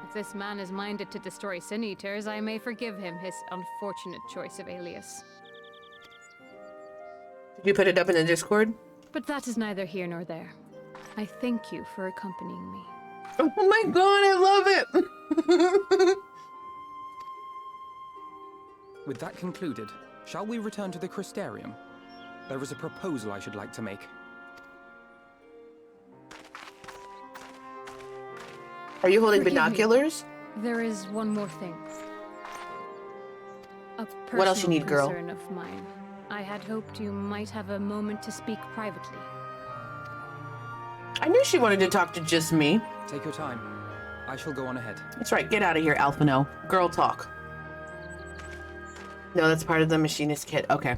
if this man is minded to destroy Sin Eaters, I may forgive him his unfortunate choice of alias. Did you put it up in the Discord? But that is neither here nor there. I thank you for accompanying me. Oh my god, I love it! With that concluded, shall we return to the Crystarium? There is a proposal I should like to make. Are you holding Forgive binoculars? me. There is one more thing. A What else you personal need, girl? concern of mine. I had hoped you might have a moment to speak privately. I knew she wanted to talk to just me. Take your time. I shall go on ahead. That's right, get out of here, Alphino. Girl talk. No, that's part of the machinist kit. Okay.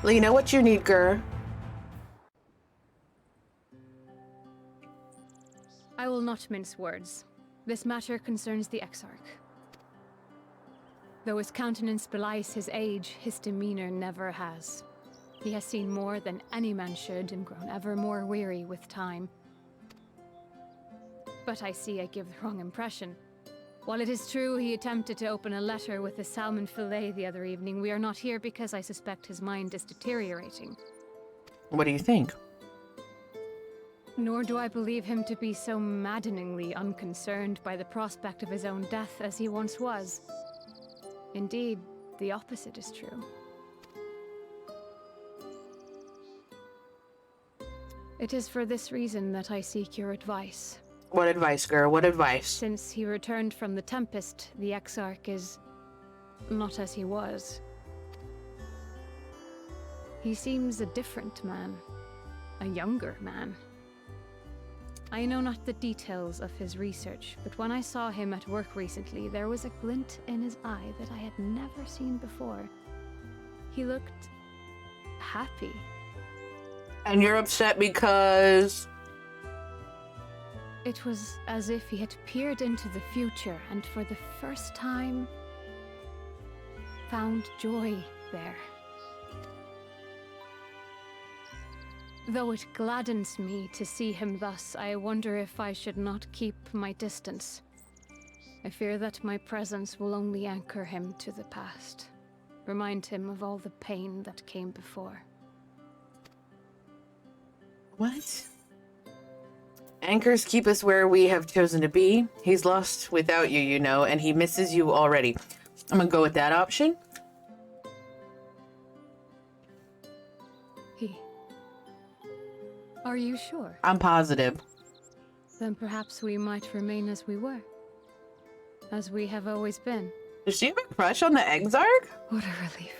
Well, you know what you need, girl. I will not mince words. This matter concerns the Exarch. Though his countenance belies his age, his demeanor never has. He has seen more than any man should and grown ever more weary with time. But I see I give the wrong impression. While it is true he attempted to open a letter with a salmon fillet the other evening, we are not here because I suspect his mind is deteriorating. What do you think? Nor do I believe him to be so maddeningly unconcerned by the prospect of his own death as he once was. Indeed, the opposite is true. It is for this reason that I seek your advice. What advice, girl? What advice? Since he returned from the Tempest, the Exarch is not as he was. He seems a different man. A younger man. I know not the details of his research, but when I saw him at work recently, there was a glint in his eye that I had never seen before. He looked happy. And you're upset because... It was as if he had peered into the future and for the first time found joy there. Though it gladdens me to see him thus, I wonder if I should not keep my distance. I fear that my presence will only anchor him to the past, remind him of all the pain that came before. What? Anchors keep us where we have chosen to be. He's lost without you, you know, and he misses you already. I'm gonna go with that option. Are you sure? I'm positive. Then perhaps we might remain as we were. As we have always been. Does she have a crush on the Exarch? What a relief.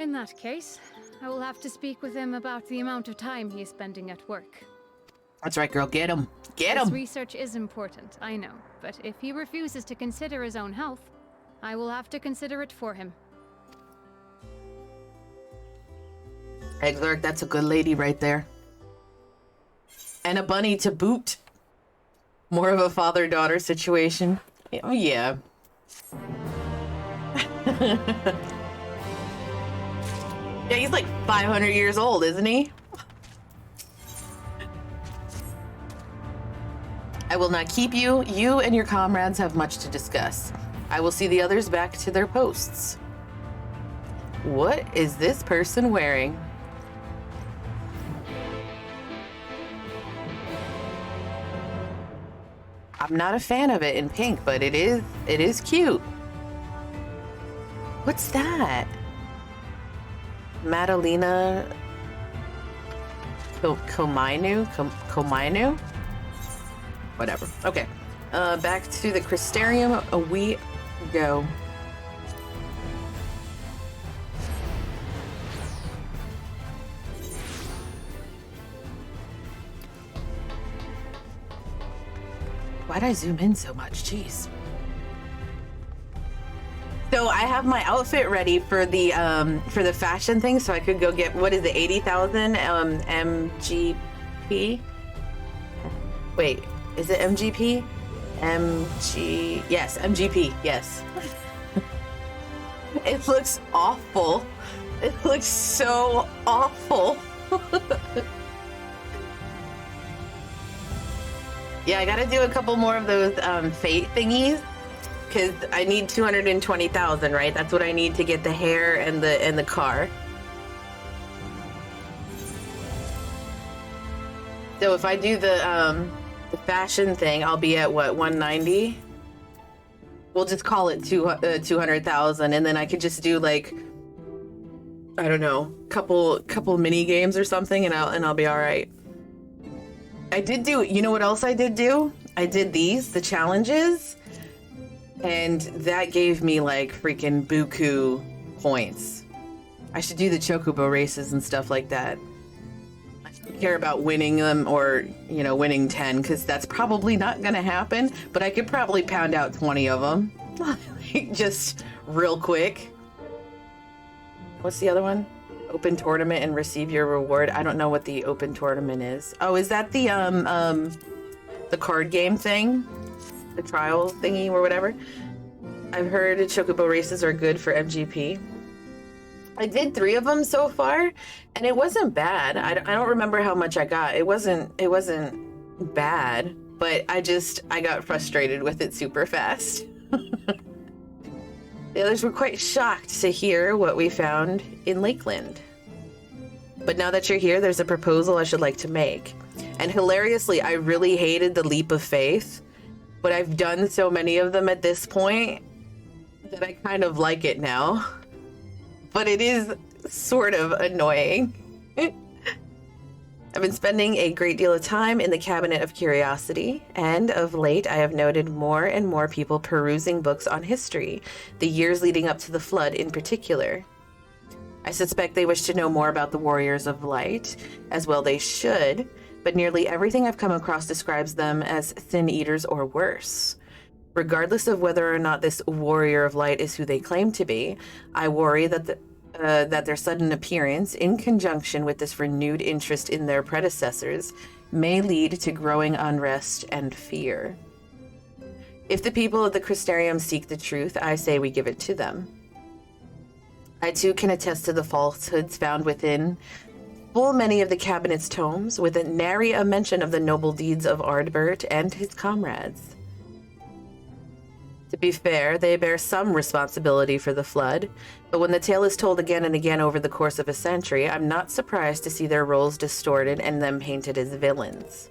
In that case, I will have to speak with him about the amount of time he is spending at work. That's right, girl. Get him. Get This him. research is important, I know. But if he refuses to consider his own health, I will have to consider it for him. Egglurk, that's a good lady right there. And a bunny to boot. More of a father-daughter situation. Oh, yeah. Yeah, he's like 500 years old, isn't he? I will not keep you. You and your comrades have much to discuss. I will see the others back to their posts. What is this person wearing? I'm not a fan of it in pink, but it is cute. What's that? Madalena Komainu? Whatever. Okay. Back to the Crystarium we go. Why'd I zoom in so much? Jeez. So I have my outfit ready for the fashion thing, so I could go get, what is it, 80,000 MGP? Wait, is it MGP? Yes, MGP, yes. It looks awful. It looks so awful. Yeah, I gotta do a couple more of those fate thingies. Because I need 220,000, right? That's what I need to get the hair and the car. So if I do the fashion thing, I'll be at what, 190? We'll just call it 200,000, and then I could just do like, I don't know, couple mini games or something, and I'll be all right. I did do, you know what else I did do? I did the challenges. And that gave me like freaking buku points. I should do the chocobo races and stuff like that. I don't care about winning them or, you know, winning 10, because that's probably not going to happen. But I could probably pound out 20 of them. Just real quick. What's the other one? Open tournament and receive your reward. I don't know what the open tournament is. Oh, is that the card game thing? The trial thingy or whatever. I've heard chocobo races are good for MGP. I did 3 of them so far, and it wasn't bad. I don't remember how much I got. It wasn't bad, but I got frustrated with it super fast. The others were quite shocked to hear what we found in Lakeland. But now that you're here, there's a proposal I should like to make. And hilariously, I really hated the leap of faith. But I've done so many of them at this point that I kind of like it now. But it is sort of annoying. I've been spending a great deal of time in the Cabinet of Curiosity, and of late I have noted more and more people perusing books on history, the years leading up to the Flood in particular. I suspect they wish to know more about the Warriors of Light, as well they should, but nearly everything I've come across describes them as Sin Eaters or worse. Regardless of whether or not this Warrior of Light is who they claim to be, I worry that their sudden appearance, in conjunction with this renewed interest in their predecessors, may lead to growing unrest and fear. If the people of the Crystarium seek the truth, I say we give it to them. I too can attest to the falsehoods found within full many of the cabinet's tomes, with nary a mention of the noble deeds of Ardbert and his comrades. To be fair, they bear some responsibility for the Flood, but when the tale is told again and again over the course of a century, I'm not surprised to see their roles distorted and them painted as villains.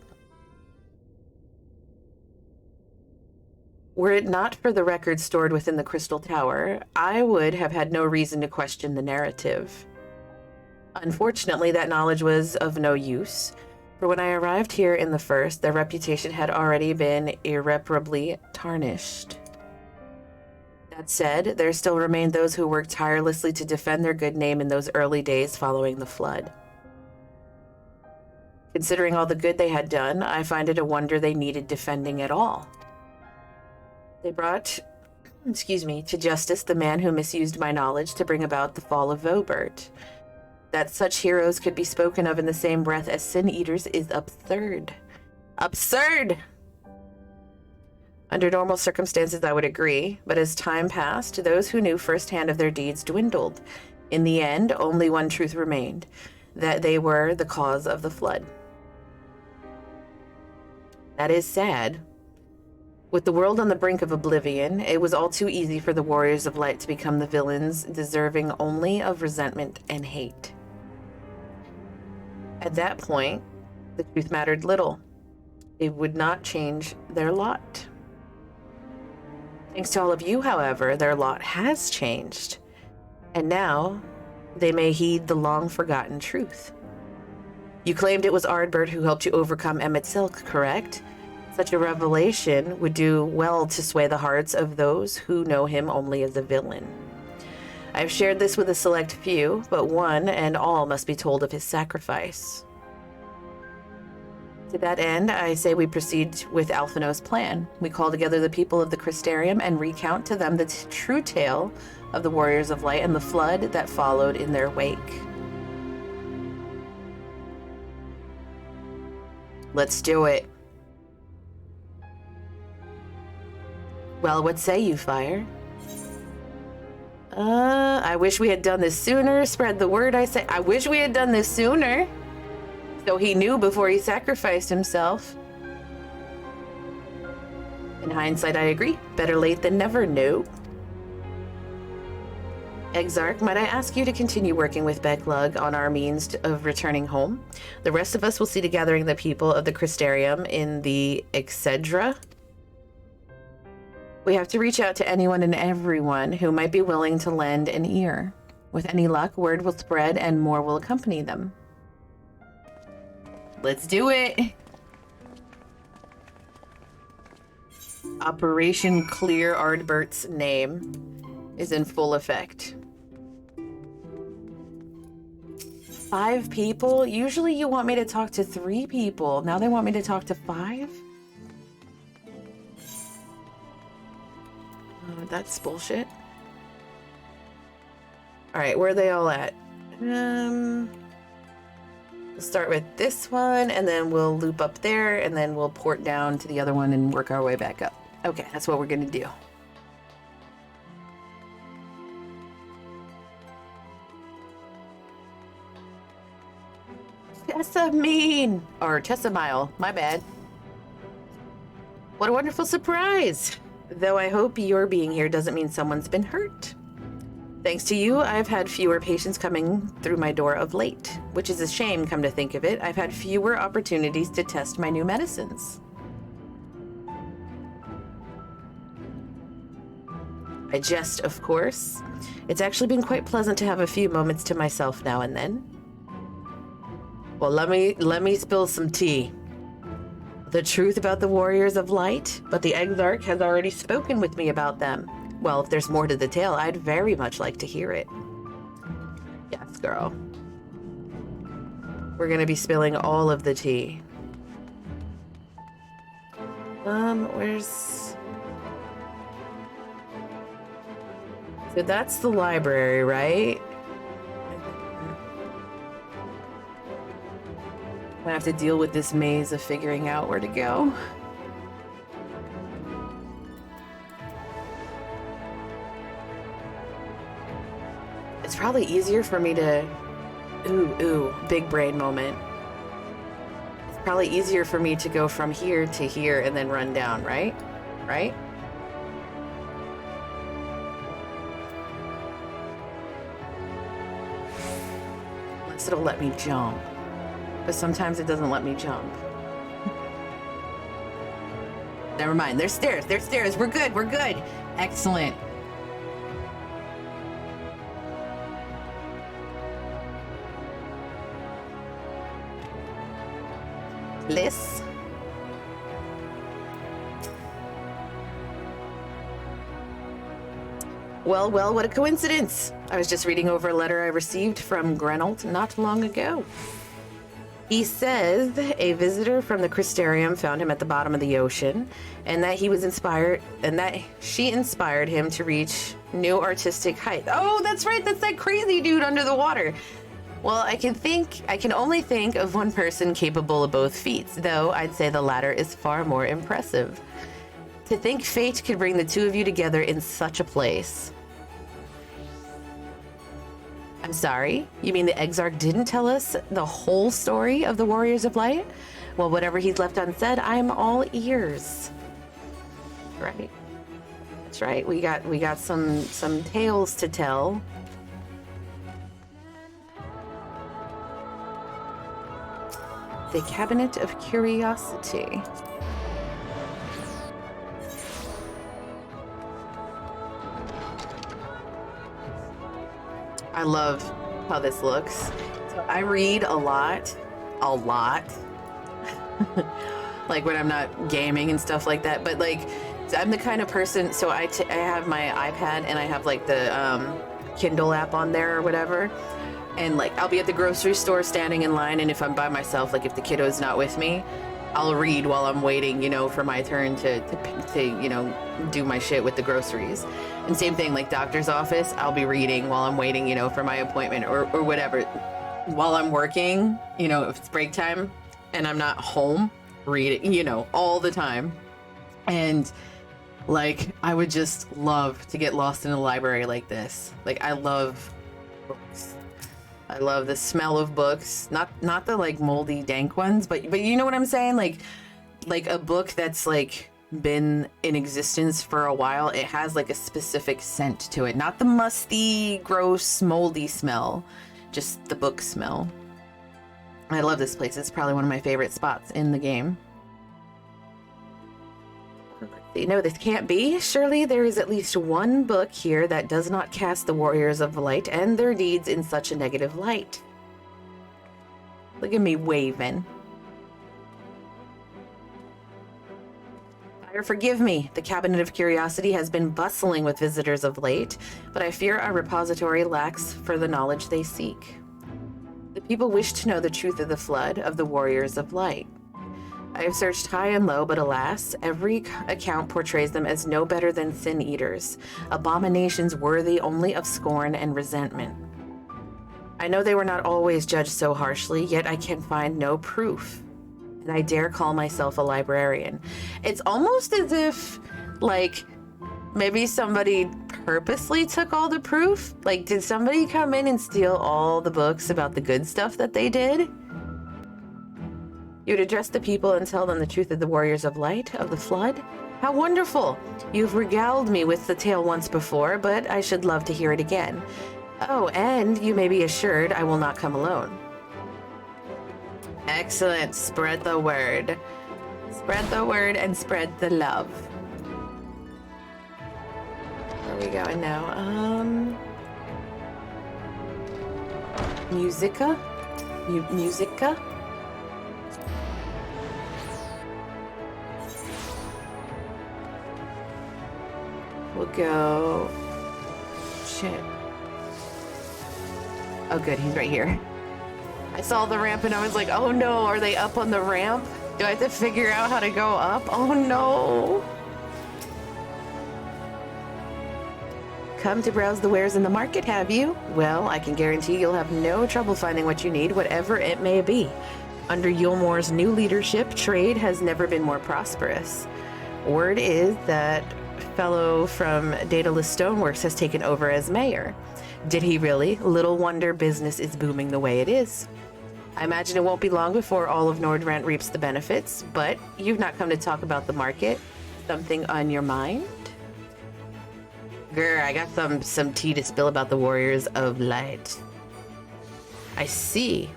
Were it not for the records stored within the Crystal Tower, I would have had no reason to question the narrative. Unfortunately, that knowledge was of no use, for when I arrived here in the first, their reputation had already been irreparably tarnished. That said, there still remain those who worked tirelessly to defend their good name in those early days following the flood. Considering all the good they had done, I find it a wonder they needed defending at all. They brought, to justice the man who misused my knowledge to bring about the fall of Vobert. That such heroes could be spoken of in the same breath as sin-eaters is absurd. Absurd! Under normal circumstances, I would agree, but as time passed, those who knew firsthand of their deeds dwindled. In the end, only one truth remained, that they were the cause of the flood. That is sad. With the world on the brink of oblivion, it was all too easy for the Warriors of Light to become the villains, deserving only of resentment and hate. At that point, the truth mattered little. It would not change their lot. Thanks to all of you, however, their lot has changed. And now, they may heed the long-forgotten truth. You claimed it was Ardbert who helped you overcome Emmett Silk, correct? Such a revelation would do well to sway the hearts of those who know him only as a villain. I've shared this with a select few, but one and all must be told of his sacrifice. To that end, I say we proceed with Alphino's plan. We call together the people of the Crystarium and recount to them the true tale of the Warriors of Light and the flood that followed in their wake. Let's do it. Well, what say you, Fire? I wish we had done this sooner. Spread the word, I say. I wish we had done this sooner. So he knew before he sacrificed himself. In hindsight, I agree. Better late than never, no. Exarch, might I ask you to continue working with Becklug on our means of returning home? The rest of us will see to gathering the people of the Crystarium in the Excedra. We have to reach out to anyone and everyone who might be willing to lend an ear. With any luck, word will spread and more will accompany them. Let's do it! Operation Clear Ardbert's name is in full effect. 5 people? Usually you want me to talk to 3 people. Now they want me to talk to 5? That's bullshit. Alright, where are they all at? We'll start with this one, and then we'll loop up there, and then we'll port down to the other one and work our way back up. Okay, that's what we're gonna do. Tessamine! Or Tessamile, my bad. What a wonderful surprise! Though I hope your being here doesn't mean someone's been hurt. Thanks to you, I've had fewer patients coming through my door of late, which is a shame, come to think of it. I've had fewer opportunities to test my new medicines. I jest, of course. It's actually been quite pleasant to have a few moments to myself now and then. Well, let me spill some tea. The truth about the Warriors of Light, but the Exarch has already spoken with me about them. Well, if there's more to the tale, I'd very much like to hear it. Yes, girl. We're gonna be spilling all of the tea. Where's... So that's the library, right? I have to deal with this maze of figuring out where to go. It's probably easier for me to... Ooh, big brain moment. It's probably easier for me to go from here to here and then run down, right? Right? Unless it'll let me jump. But sometimes it doesn't let me jump. Never mind. There's stairs. There's stairs. We're good. We're good. Excellent. Liz. Well, what a coincidence. I was just reading over a letter I received from Grenold not long ago. He says a visitor from the Crystarium found him at the bottom of the ocean, and that he was inspired, and that she inspired him to reach new artistic heights. Oh, that's right, that's that crazy dude under the water. Well, I can only think of one person capable of both feats, though I'd say the latter is far more impressive. To think fate could bring the two of you together in such a place. I'm sorry? You mean the Exarch didn't tell us the whole story of the Warriors of Light? Well, whatever he's left unsaid, I'm all ears. Right. That's right. We got some tales to tell. The Cabinet of Curiosity. I love how this looks. So I read a lot. Like when I'm not gaming and stuff like that. But like, I'm the kind of person, so I have my iPad and I have like the Kindle app on there or whatever. And like, I'll be at the grocery store standing in line, and if I'm by myself, like if the kiddo's not with me, I'll read while I'm waiting, you know, for my turn to you know, do my shit with the groceries. And same thing, like doctor's office, I'll be reading while I'm waiting, you know, for my appointment or whatever. While I'm working, you know, if it's break time and I'm not home, reading, you know, all the time. And like, I would just love to get lost in a library like this. Like, I love books. I love the smell of books, not the like moldy dank ones, but you know what I'm saying? Like a book that's like been in existence for a while. It has like a specific scent to it, not the musty, gross, moldy smell, just the book smell. I love this place. It's probably one of my favorite spots in the game. No, this can't be. Surely there is at least one book here that does not cast the Warriors of Light and their deeds in such a negative light. Look at me waving. Forgive me, the Cabinet of Curiosity has been bustling with visitors of late, but I fear our repository lacks for the knowledge they seek. The people wish to know the truth of the flood of the Warriors of Light. I have searched high and low, but alas, every account portrays them as no better than sin eaters, abominations worthy only of scorn and resentment. I know they were not always judged so harshly, yet I can find no proof. And I dare call myself a librarian. It's almost as if, like, maybe somebody purposely took all the proof. Like, did somebody come in and steal all the books about the good stuff that they did? You'd address the people and tell them the truth of the Warriors of Light, of the Flood? How wonderful! You've regaled me with the tale once before, but I should love to hear it again. Oh, and you may be assured I will not come alone. Excellent. Spread the word. Spread the word and spread the love. Where are we going now? Musica? Musica? We'll go... Shit. Oh good, he's right here. I saw the ramp and I was like, oh no, are they up on the ramp? Do I have to figure out how to go up? Oh no. Come to browse the wares in the market, have you? Well, I can guarantee you'll have no trouble finding what you need, whatever it may be. Under Yulmore's new leadership, trade has never been more prosperous. Word is that fellow from Daedalus Stoneworks has taken over as mayor. Did he really? Little wonder business is booming the way it is. I imagine it won't be long before all of Nordrand reaps the benefits, but you've not come to talk about the market. Something on your mind? Grr, I got some tea to spill about the Warriors of Light. I see.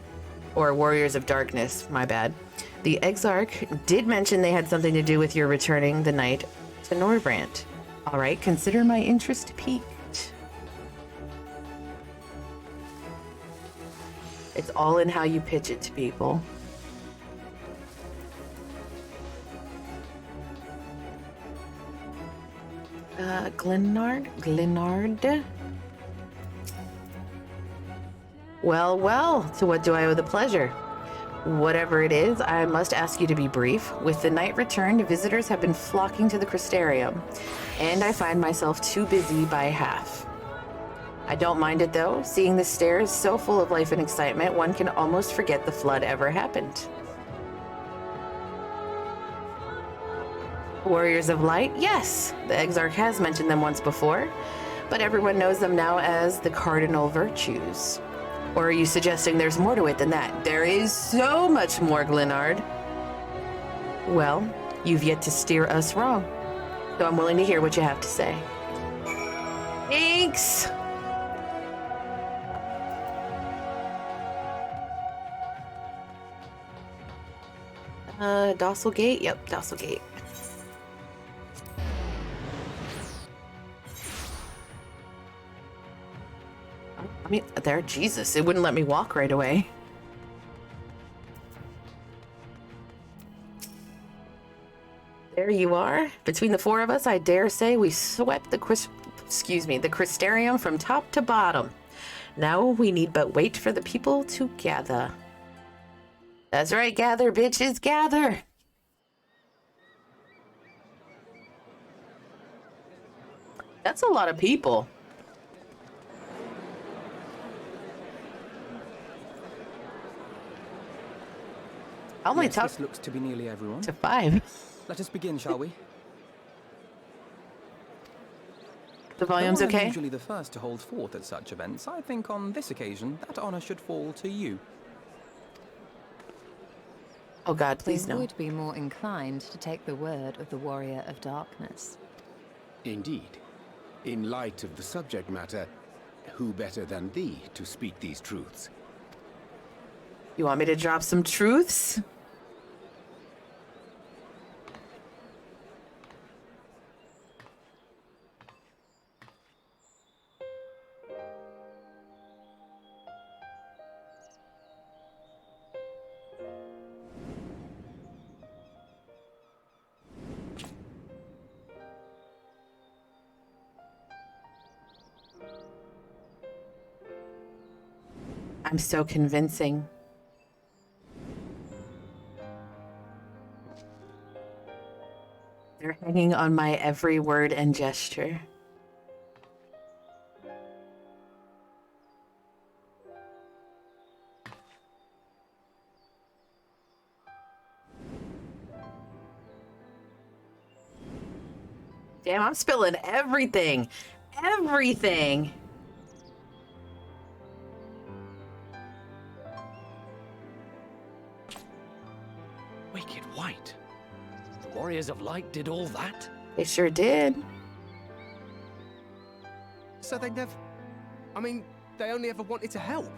Or Warriors of Darkness, my bad. The Exarch did mention they had something to do with your returning the night to Norbrand. All right, consider my interest piqued. It's all in how you pitch it to people. Glenard? Well, well, to what do I owe the pleasure? Whatever it is, I must ask you to be brief. With the night returned, visitors have been flocking to the Crystarium, and I find myself too busy by half. I don't mind it though. Seeing the stairs so full of life and excitement, one can almost forget the flood ever happened. Warriors of Light? Yes, the Exarch has mentioned them once before, but everyone knows them now as the Cardinal Virtues. Or are you suggesting there's more to it than that? There is so much more, Glenard. Well, you've yet to steer us wrong, so I'm willing to hear what you have to say. Thanks! Docile Gate? Yep, Docile Gate. I mean, there, Jesus, it wouldn't let me walk right away. There you are. Between the four of us, I dare say we swept the Crystarium from top to bottom. Now we need but wait for the people to gather. That's right, gather, bitches, gather! That's a lot of people. I'll only talk. This looks to be nearly everyone. To 5. Let us begin, shall we? The volume's Though I'm okay? usually the first to hold forth at such events, I think on this occasion that honor should fall to you. Oh God, please no. You would be more inclined to take the word of the Warrior of Darkness. Indeed. In light of the subject matter, who better than thee to speak these truths? You want me to drop some truths? I'm so convincing. They're hanging on my every word and gesture. Damn, I'm spilling everything. Everything. Wicked White. The Warriors of Light did all that? They sure did. So they never... I mean, they only ever wanted to help.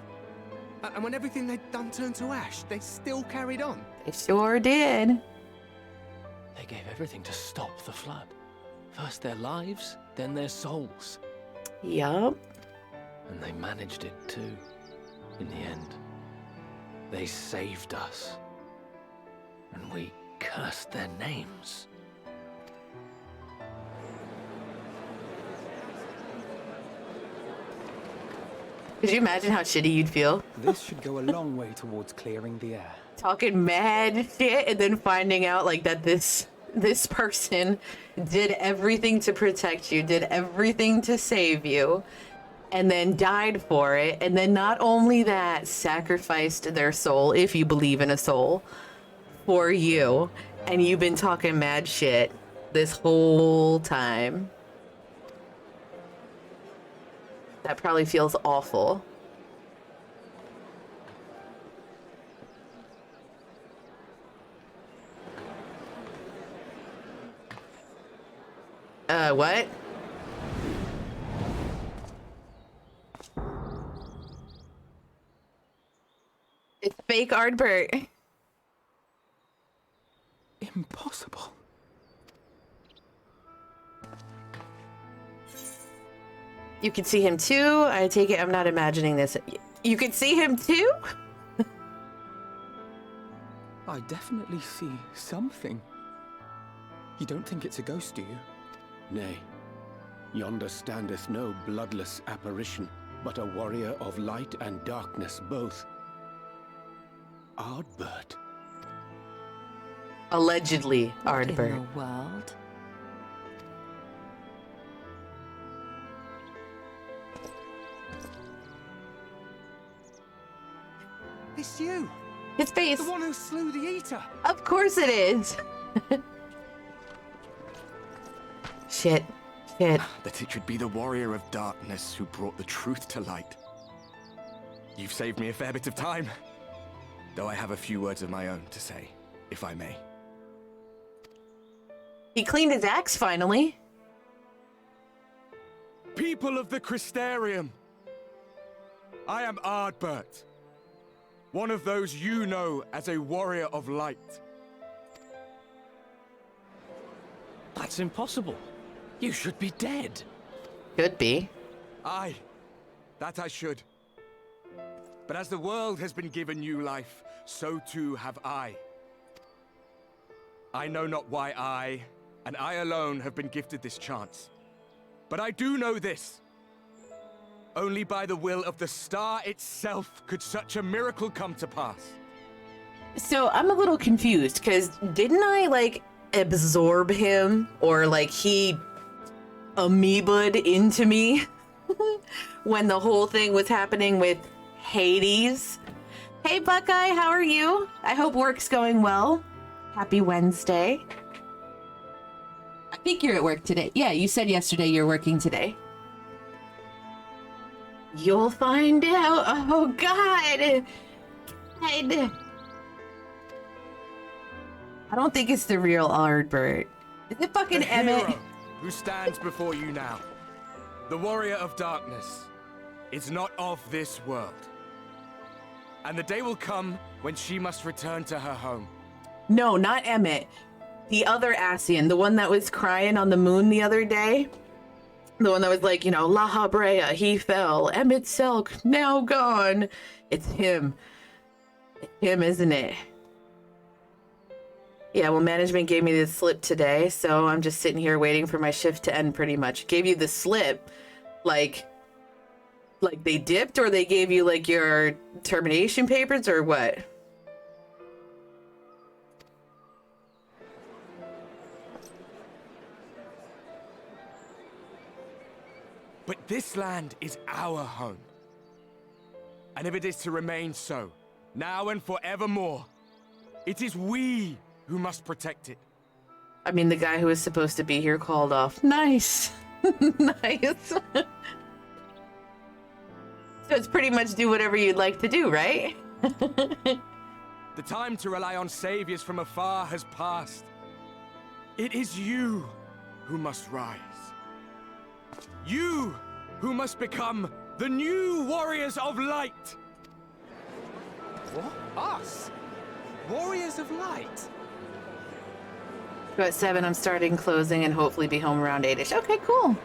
And when everything they'd done turned to ash, they still carried on. They sure did. They gave everything to stop the flood. First their lives, then their souls. Yup. And they managed it too, in the end. They saved us. And we cursed their names. Could you imagine how shitty you'd feel? This should go a long way towards clearing the air. Talking mad shit and then finding out like that this person did everything to protect you, did everything to save you, and then died for it. And then not only that, sacrificed their soul, if you believe in a soul, for you. And you've been talking mad shit this whole time. That probably feels awful. What? It's fake Ardbert. Impossible. You can see him too? I take it I'm not imagining this. You can see him too? I definitely see something. You don't think it's a ghost, do you? Nay, Yonder standeth no bloodless apparition, but a warrior of light and darkness both. Ardbert. Allegedly, Ardbert. In the world? It's you! His face! The one who slew the Eater! Of course it is! Shit. Shit. That it should be the warrior of darkness who brought the truth to light. You've saved me a fair bit of time, though I have a few words of my own to say, if I may. He cleaned his axe finally. People of the Crystarium, I am Ardbert, one of those you know as a warrior of light. That's impossible. You should be dead. Could be. Aye, that I should. But as the world has been given new life, so too have I. I know not why I, and I alone, have been gifted this chance. But I do know this. Only by the will of the star itself could such a miracle come to pass. So I'm a little confused, because didn't I, like, absorb him? Or, like, he amoeba'd into me when the whole thing was happening with Hades? Hey, Buckeye, how are you? I hope work's going well. Happy Wednesday. I think you're at work today. Yeah, you said yesterday you're working today. You'll find out. Oh, God. I don't think it's the real Ardbert. Is it fucking the Emmett? hero who stands before you now, the warrior of darkness, is not of this world. And the day will come when she must return to her home. No, not Emmett. The other Ascian, the one that was crying on the moon the other day. The one that was like, you know, La Habrea, he fell. Emmett Selk, now gone. It's him. It's him, isn't it? Yeah, well, management gave me this slip today, so I'm just sitting here waiting for my shift to end pretty much. Gave you the slip, like they dipped, or they gave you like your termination papers, or what? But this land is our home. And if it is to remain so, now and forevermore, it is we who must protect it. I mean, the guy who was supposed to be here called off. Nice. Nice. So it's pretty much do whatever you'd like to do, right? The time to rely on saviors from afar has passed. It is you who must rise. You who must become the new warriors of light. What? Us? Warriors of light? So at 7, I'm starting closing and hopefully be home around 8-ish. Okay, cool.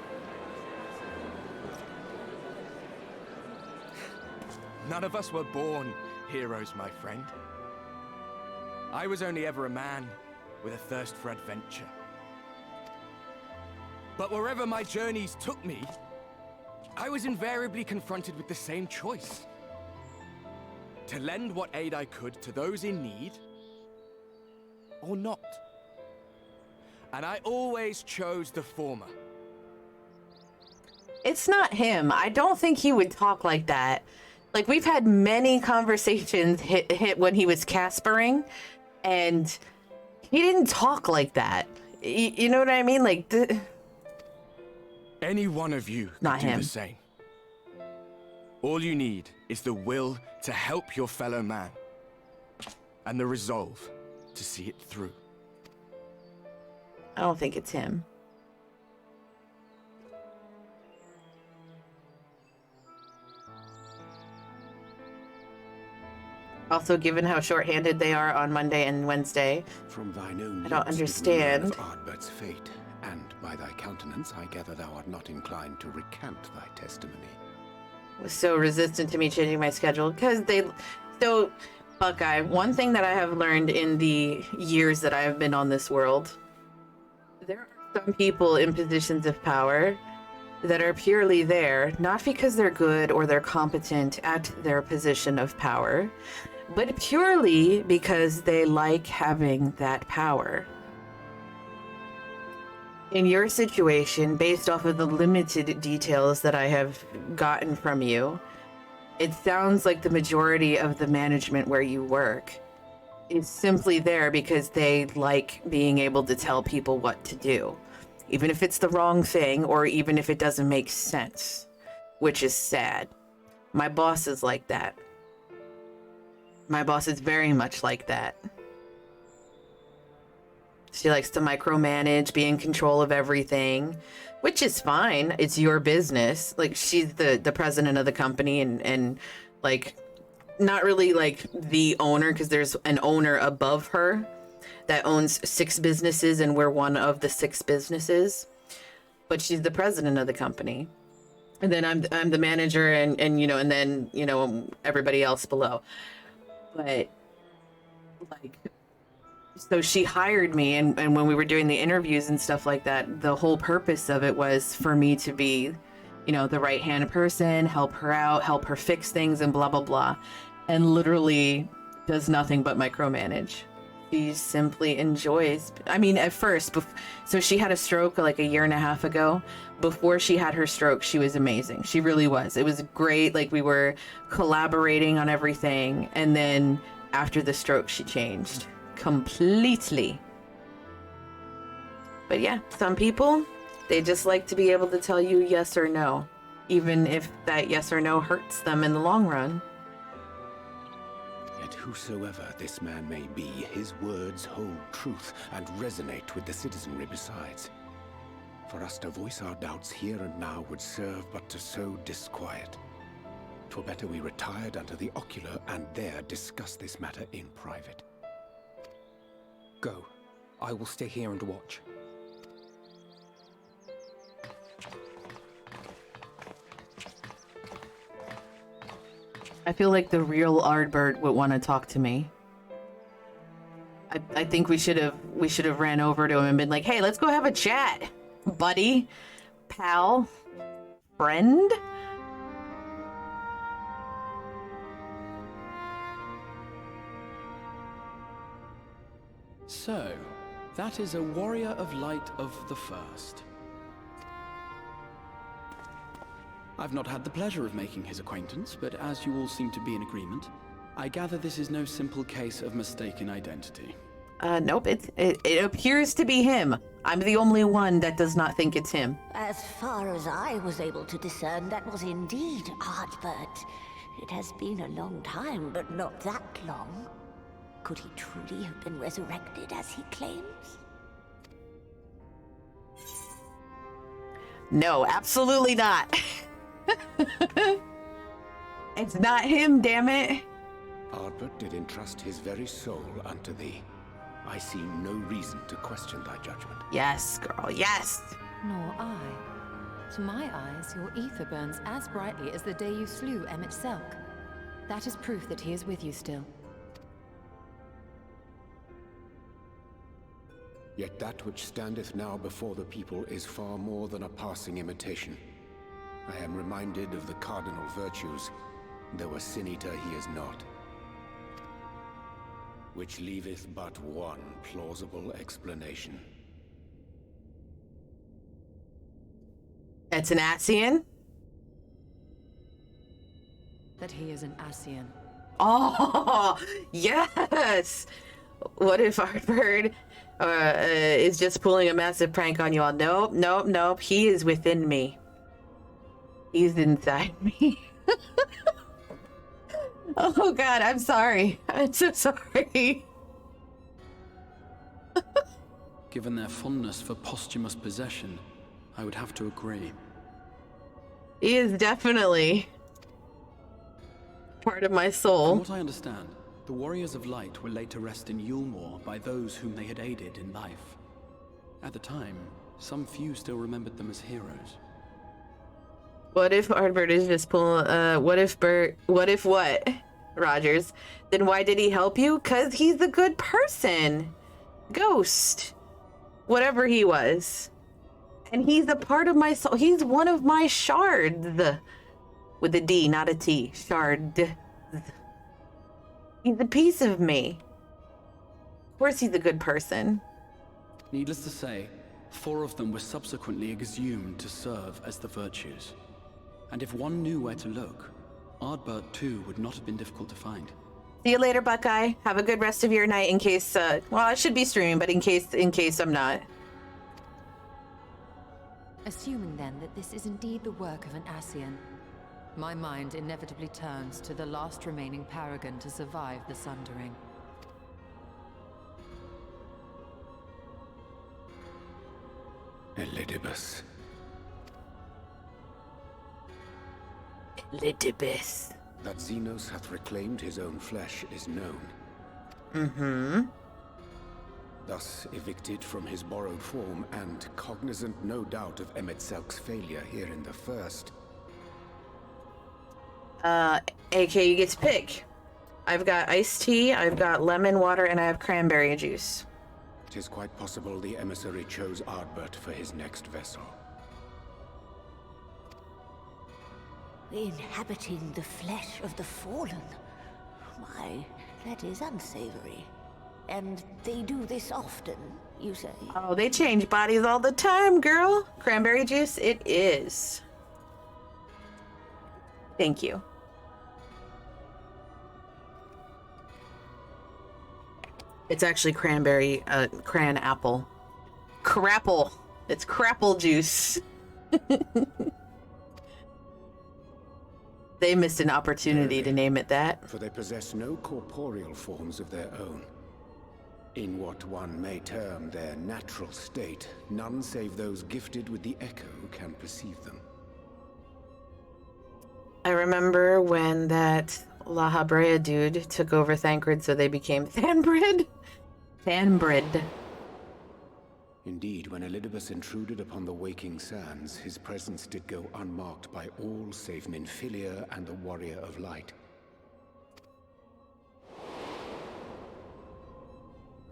None of us were born heroes, my friend. I was only ever a man with a thirst for adventure. But wherever my journeys took me, I was invariably confronted with the same choice. To lend what aid I could to those in need, or not. And I always chose the former. It's not him. I don't think he would talk like that. Like, we've had many conversations hit when he was Caspering, and he didn't talk like that. You know what I mean? Like, any one of you could do the same. All you need is the will to help your fellow man, and the resolve to see it through. I don't think it's him. Also, given how short-handed they are on Monday and Wednesday, from thine own I don't lips did we understand. learn of Ardbert's fate, and by thy countenance I gather thou art not inclined to recant thy testimony. Was so resistant to me changing my schedule because so Buckeye, one thing that I have learned in the years that I have been on this world, there are some people in positions of power that are purely there, not because they're good or they're competent at their position of power, but purely because they like having that power. In your situation, based off of the limited details that I have gotten from you, it sounds like the majority of the management where you work is simply there because they like being able to tell people what to do, even if it's the wrong thing or even if it doesn't make sense, which is sad. My boss is like that. My boss is very much like that. She likes to micromanage, be in control of everything, which is fine. It's your business. Like, she's the president of the company and like, not really like the owner, because there's an owner above her that owns 6 businesses and we're one of the 6 businesses. But she's the president of the company. And then I'm the manager and you know, and then, you know, everybody else below. But like, so she hired me, and when we were doing the interviews and stuff like that, the whole purpose of it was for me to be, you know, the right hand person, help her out, help her fix things and blah, blah, blah. And literally does nothing but micromanage. She simply enjoys, I mean, at first, so she had a stroke like a year and a half ago. Before she had her stroke, she was amazing. She really was. It was great. Like, we were collaborating on everything. And then after the stroke, she changed completely. But yeah, some people, they just like to be able to tell you yes or no, even if that yes or no hurts them in the long run. Yet whosoever this man may be, his words hold truth and resonate with the citizenry besides. For us to voice our doubts here and now would serve but to sow disquiet. 'Twere better we retired unto the ocular and there discuss this matter in private. Go. I will stay here and watch. I feel like the real Ardbert would want to talk to me. I think we should have ran over to him and been like, hey, let's go have a chat, buddy, pal, friend. So, that is a warrior of light of the first. I've not had the pleasure of making his acquaintance, but as you all seem to be in agreement, I gather this is no simple case of mistaken identity. Nope, it appears to be him. I'm the only one that does not think it's him. As far as I was able to discern, that was indeed Ardbert. It has been a long time, but not that long. Could he truly have been resurrected as he claims? No, absolutely not. It's not him, damn it. Ardbert did entrust his very soul unto thee. I see no reason to question thy judgment. Yes, girl, yes. Nor I. To my eyes, your ether burns as brightly as the day you slew Emmett Selk. That is proof that he is with you still. Yet that which standeth now before the people is far more than a passing imitation. I am reminded of the cardinal virtues, though a sin-eater he is not. Which leaveth but one plausible explanation. It's an Ascian? That he is an Ascian. Oh, yes! What if Ardbert is just pulling a massive prank on you all? Nope, nope, nope. He is within me. He's inside me. Oh god, I'm sorry. I'm so sorry. Given their fondness for posthumous possession, I would have to agree. He is definitely part of my soul. From what I understand, the Warriors of Light were laid to rest in Yulmore by those whom they had aided in life. At the time, some few still remembered them as heroes. What if Ardbert is just pulling, what if what, Rogers? Then why did he help you? 'Cause he's a good person. Ghost. Whatever he was. And he's a part of my soul. He's one of my shards. With a D, not a T. Shard. He's a piece of me. Of course he's a good person. Needless to say, 4 of them were subsequently exhumed to serve as the virtues. And if one knew where to look, Ardbert too would not have been difficult to find. See you later, Buckeye. Have a good rest of your night in case, well, I should be streaming, but in case I'm not. Assuming then that this is indeed the work of an Ascian, my mind inevitably turns to the last remaining paragon to survive the Sundering. Elidibus. Elidibus. That Xenos hath reclaimed his own flesh is known. Mm-hmm. Thus evicted from his borrowed form and cognizant no doubt of Emet-Selk's failure here in the first. AK, you get to pick. I've got iced tea, I've got lemon water, and I have cranberry juice. It is quite possible the emissary chose Ardbert for his next vessel. Inhabiting the flesh of the fallen. Why, that is unsavory. And they do this often, you say? Oh, they change bodies all the time, girl. Cranberry juice, it is. Thank you. It's actually cranberry, cran apple. Crapple. It's crapple juice. They missed an opportunity to name it that. For they possess no corporeal forms of their own. In what one may term their natural state, none save those gifted with the echo can perceive them. I remember when that La Habrea dude took over Thancred, so they became Thanbred. Thanbred. Indeed, when Elidibus intruded upon the waking sands, his presence did go unmarked by all save Minfilia and the Warrior of Light.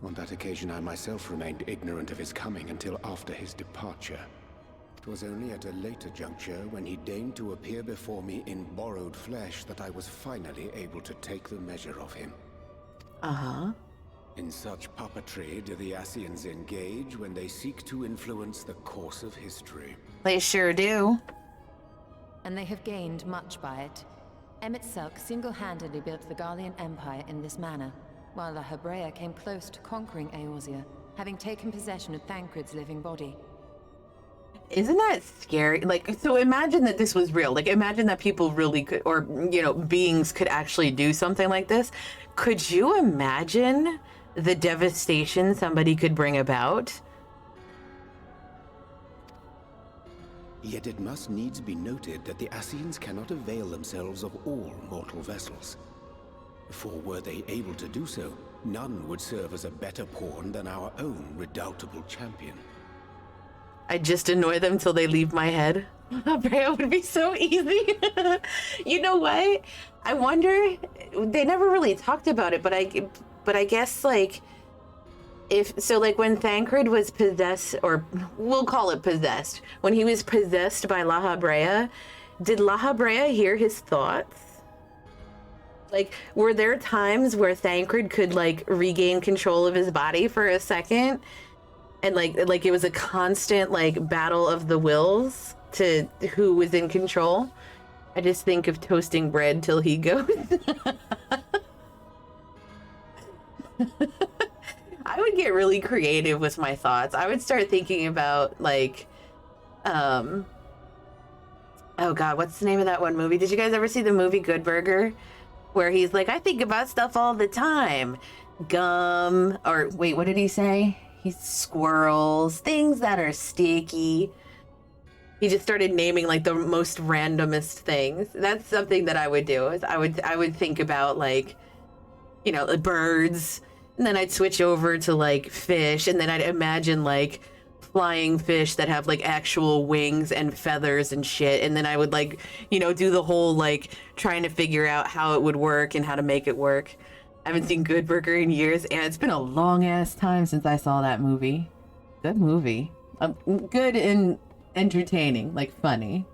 On that occasion, I myself remained ignorant of his coming until after his departure. It was only at a later juncture, when he deigned to appear before me in borrowed flesh, that I was finally able to take the measure of him. Uh-huh. In such puppetry do the Ascians engage when they seek to influence the course of history. They sure do. And they have gained much by it. Emet-Selk single-handedly built the Garlean Empire in this manner, while La Habrea came close to conquering Eorzea, having taken possession of Thancred's living body. Isn't that scary? Like, so imagine that this was real. Like, imagine that people really could, or, you know, beings could actually do something like this. Could you imagine the devastation somebody could bring about? Yet it must needs be noted that the Ascians cannot avail themselves of all mortal vessels. For were they able to do so, none would serve as a better pawn than our own redoubtable champion. I just annoy them till they leave my head. Brea would be so easy. You know what? I wonder, they never really talked about it, but I guess, like, if, so, like, when Thancred was possessed, or we'll call it possessed, when he was possessed by La Habrea, did La Habrea hear his thoughts? Like, were there times where Thancred could, like, regain control of his body for a second? And, like it was a constant, like, battle of the wills to who was in control? I just think of toasting bread till he goes. I would get really creative with my thoughts. I would start thinking about, like, oh God, what's the name of that one movie? Did you guys ever see the movie Good Burger? Where he's like, I think about stuff all the time. Gum, or wait, what did he say? He's squirrels, things that are sticky. He just started naming, like, the most randomest things. That's something that I would do. Is I would think about, like, you know, the birds, and then I'd switch over to, like, fish, and then I'd imagine, like, flying fish that have, like, actual wings and feathers and shit, and then I would, like, you know, do the whole, like, trying to figure out how it would work and how to make it work. I haven't seen Good Burger in years, and it's been a long ass time since I saw that movie. Good movie. Good and entertaining, like funny.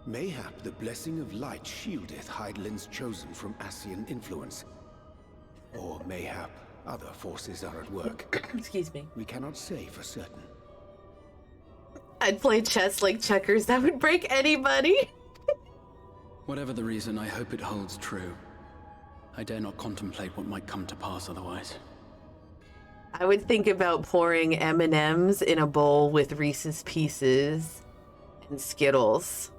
Mayhap the blessing of light shieldeth Hydaelyn's chosen from Ascian influence. Or mayhap other forces are at work. Excuse me. We cannot say for certain. I'd play chess like checkers. That would break anybody. Whatever the reason, I hope it holds true. I dare not contemplate what might come to pass otherwise. I would think about pouring M&Ms in a bowl with Reese's Pieces and Skittles.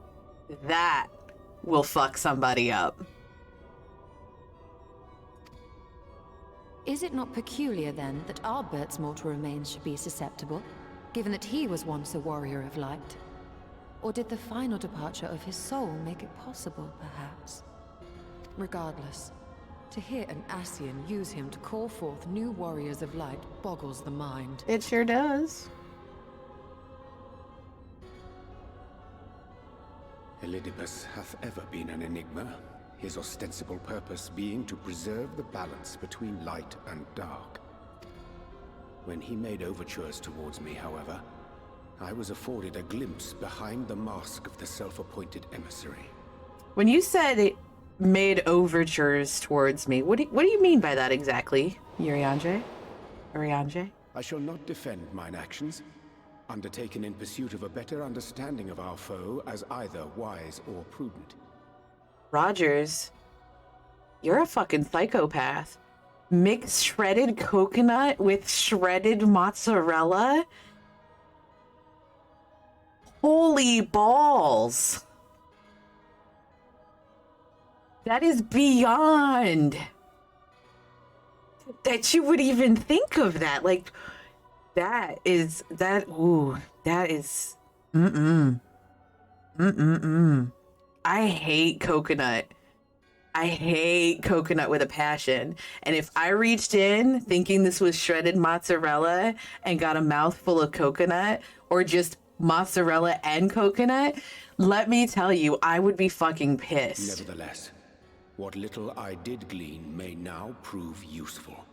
That will fuck somebody up. Is it not peculiar, then, that Ardbert's mortal remains should be susceptible, given that he was once a warrior of light? Or did the final departure of his soul make it possible, perhaps? Regardless, to hear an Ascian use him to call forth new warriors of light boggles the mind. It sure does. Elidibus hath ever been an enigma, his ostensible purpose being to preserve the balance between light and dark. When he made overtures towards me, however, I was afforded a glimpse behind the mask of the self-appointed emissary. When you said it made overtures towards me, what do you mean by that exactly, Urianger? I shall not defend mine actions, undertaken in pursuit of a better understanding of our foe as either wise or prudent. Rogers, you're a fucking psychopath. Mix shredded coconut with shredded mozzarella? Holy balls. That is beyond that you would even think of that. Like, I hate coconut. I hate coconut with a passion. And if I reached in thinking this was shredded mozzarella and got a mouthful of coconut, or just mozzarella and coconut, let me tell you, I would be fucking pissed. Nevertheless, what little I did glean may now prove useful.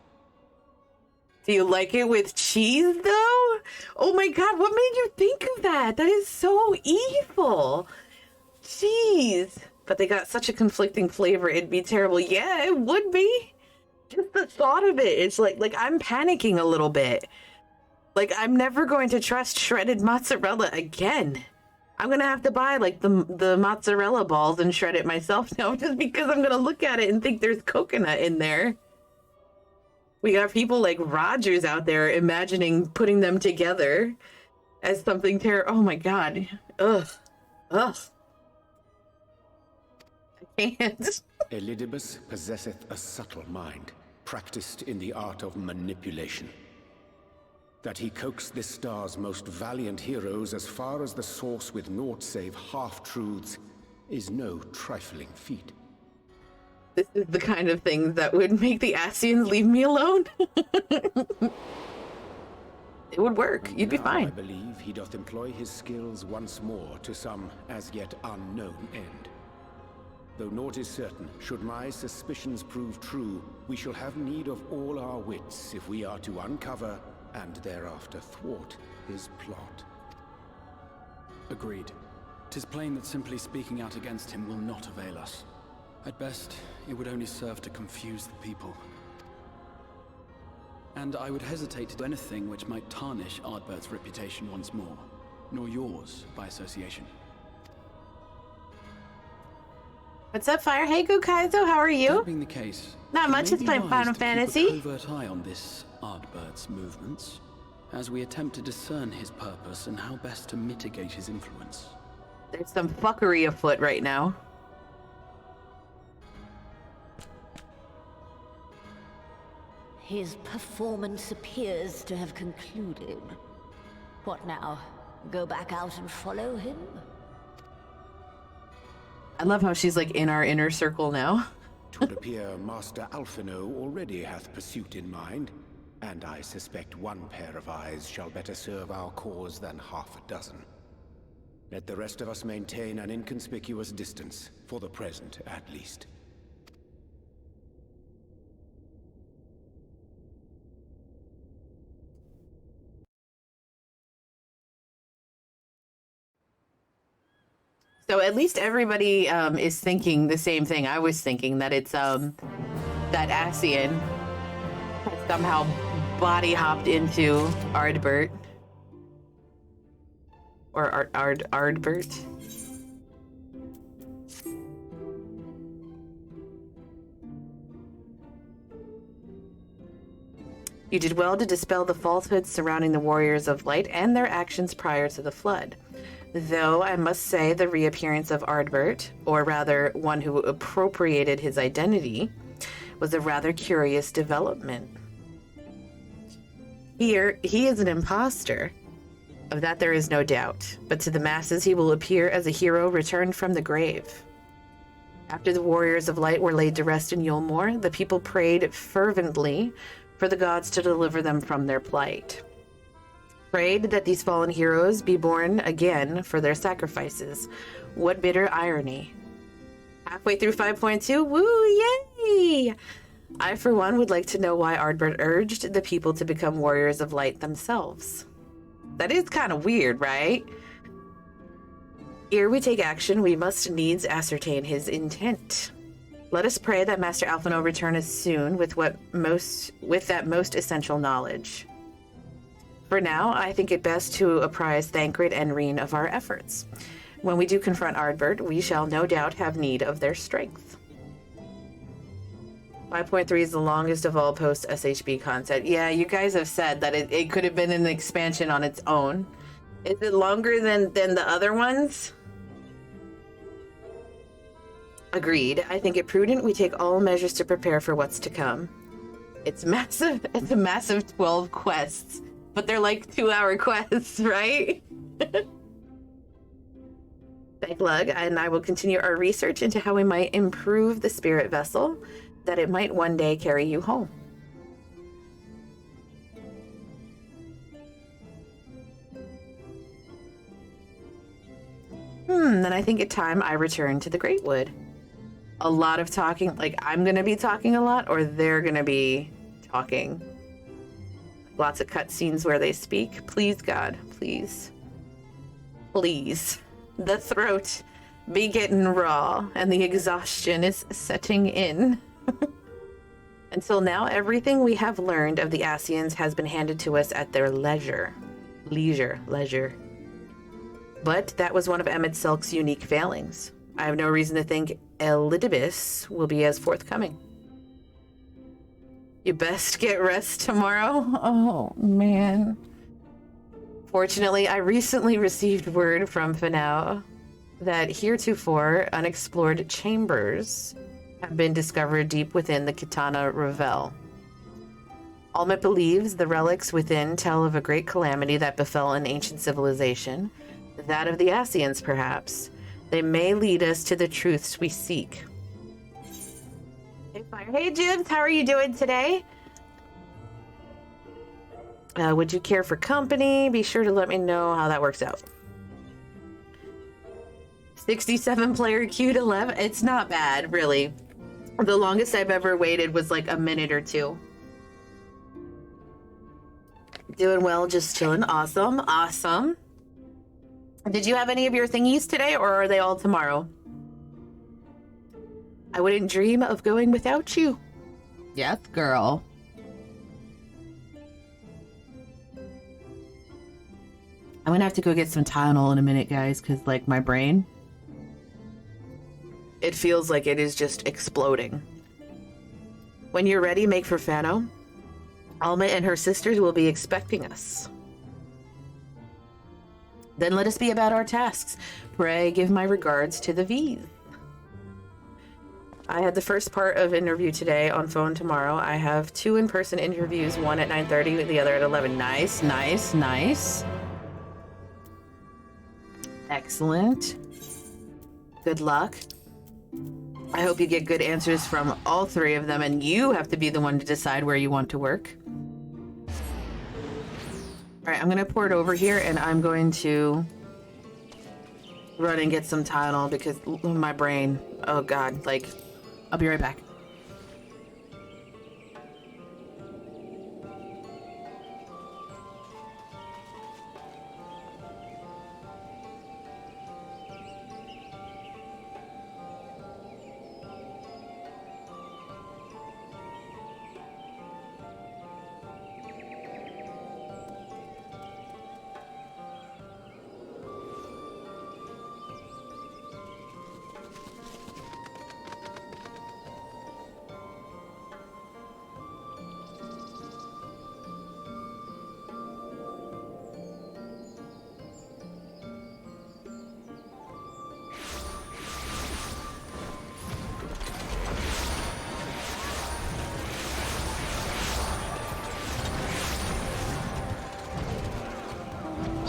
Do you like it with cheese, though? Oh my god, what made you think of that? That is so evil. Jeez. But they got such a conflicting flavor, it'd be terrible. Yeah, it would be. Just the thought of it, it's like I'm panicking a little bit. Like, I'm never going to trust shredded mozzarella again. I'm gonna have to buy, like, the mozzarella balls and shred it myself now, just because I'm gonna look at it and think there's coconut in there. We got people like Rogers out there imagining putting them together as something terrible. Oh my god. Ugh. I can't. Elidibus possesseth a subtle mind, practiced in the art of manipulation. That he coaxed this star's most valiant heroes as far as the source with naught save half-truths is no trifling feat. This is the kind of thing that would make the Ascians leave me alone. It would work. You'd be fine. I believe he doth employ his skills once more to some as yet unknown end. Though naught is certain, should my suspicions prove true, we shall have need of all our wits if we are to uncover and thereafter thwart his plot. Agreed. 'Tis plain that simply speaking out against him will not avail us. At best, it would only serve to confuse the people. And I would hesitate to do anything which might tarnish Ardbert's reputation once more, nor yours by association. What's up, Fire? Hey, Gokaizo, how are you? That being the case, not much, it's playing Final Fantasy. Keep a covert eye on this Ardbert's movements, as we attempt to discern his purpose and how best to mitigate his influence. There's some fuckery afoot right now. His performance appears to have concluded. What now? Go back out and follow him? I love how she's like in our inner circle now. 'Twould appear Master Alphino already hath pursuit in mind, and I suspect one pair of eyes shall better serve our cause than half a dozen. Let the rest of us maintain an inconspicuous distance, for the present at least. So at least everybody is thinking the same thing. I was thinking that it's that Ascian has somehow body hopped into Ardbert. Or Ardbert. You did well to dispel the falsehoods surrounding the Warriors of Light and their actions prior to the Flood. Though I must say the reappearance of Ardbert, or rather one who appropriated his identity, was a rather curious development. Here, he is an imposter. Of that there is no doubt, but to the masses he will appear as a hero returned from the grave. After the Warriors of Light were laid to rest in Yulmore, the people prayed fervently for the gods to deliver them from their plight. Prayed that these fallen heroes be born again for their sacrifices. What bitter irony. Halfway through 5.2, woo, yay! I, for one, would like to know why Ardbert urged the people to become Warriors of Light themselves. That is kind of weird, right? Ere we take action, we must needs ascertain his intent. Let us pray that Master Alphino return us soon with that most essential knowledge. For now, I think it best to apprise Thancred and Reen of our efforts. When we do confront Ardbert, we shall no doubt have need of their strength. 5.3 is the longest of all post-SHB content. Yeah, you guys have said that it could have been an expansion on its own. Is it longer than the other ones? Agreed. I think it prudent we take all measures to prepare for what's to come. It's massive. It's a massive 12 quests, but they're like 2-hour quests, right? Beglug and I will continue our research into how we might improve the spirit vessel, that it might one day carry you home. Then I think it's time I return to the Greatwood. A lot of talking, like I'm gonna be talking a lot, or they're gonna be talking. Lots of cutscenes where they speak. Please, God, please. Please. The throat be getting raw, and the exhaustion is setting in. Until now, everything we have learned of the Ascians has been handed to us at their leisure. Leisure. But that was one of Emmett Silk's unique failings. I have no reason to think Elidibus will be as forthcoming. You best get rest tomorrow? Oh, man. Fortunately, I recently received word from Finau that heretofore unexplored chambers have been discovered deep within the Kitana Revel. Almet believes the relics within tell of a great calamity that befell an ancient civilization, that of the Ascians, perhaps. They may lead us to the truths we seek. Hey, Fire. Hey, Jibs, how are you doing today? Would you care for company? Be sure to let me know how that works out. 67 player queued 11. It's not bad, really. The longest I've ever waited was like a minute or two. Doing well, just chilling. Awesome. Did you have any of your thingies today, or are they all tomorrow? I wouldn't dream of going without you. Yes, girl. I'm gonna have to go get some Tylenol in a minute, guys, because, like, my brain, it feels like it is just exploding. When you're ready, make for Fano. Alma and her sisters will be expecting us. Then let us be about our tasks. Pray, give my regards to the V's. I had the first part of interview today, on phone tomorrow. I have 2 in-person interviews, one at 9:30, the other at 11. Nice. Excellent. Good luck. I hope you get good answers from all 3 of them, and you have to be the one to decide where you want to work. All right, I'm gonna pour it over here, and I'm going to run and get some Tylenol because my brain, oh God, like, I'll be right back.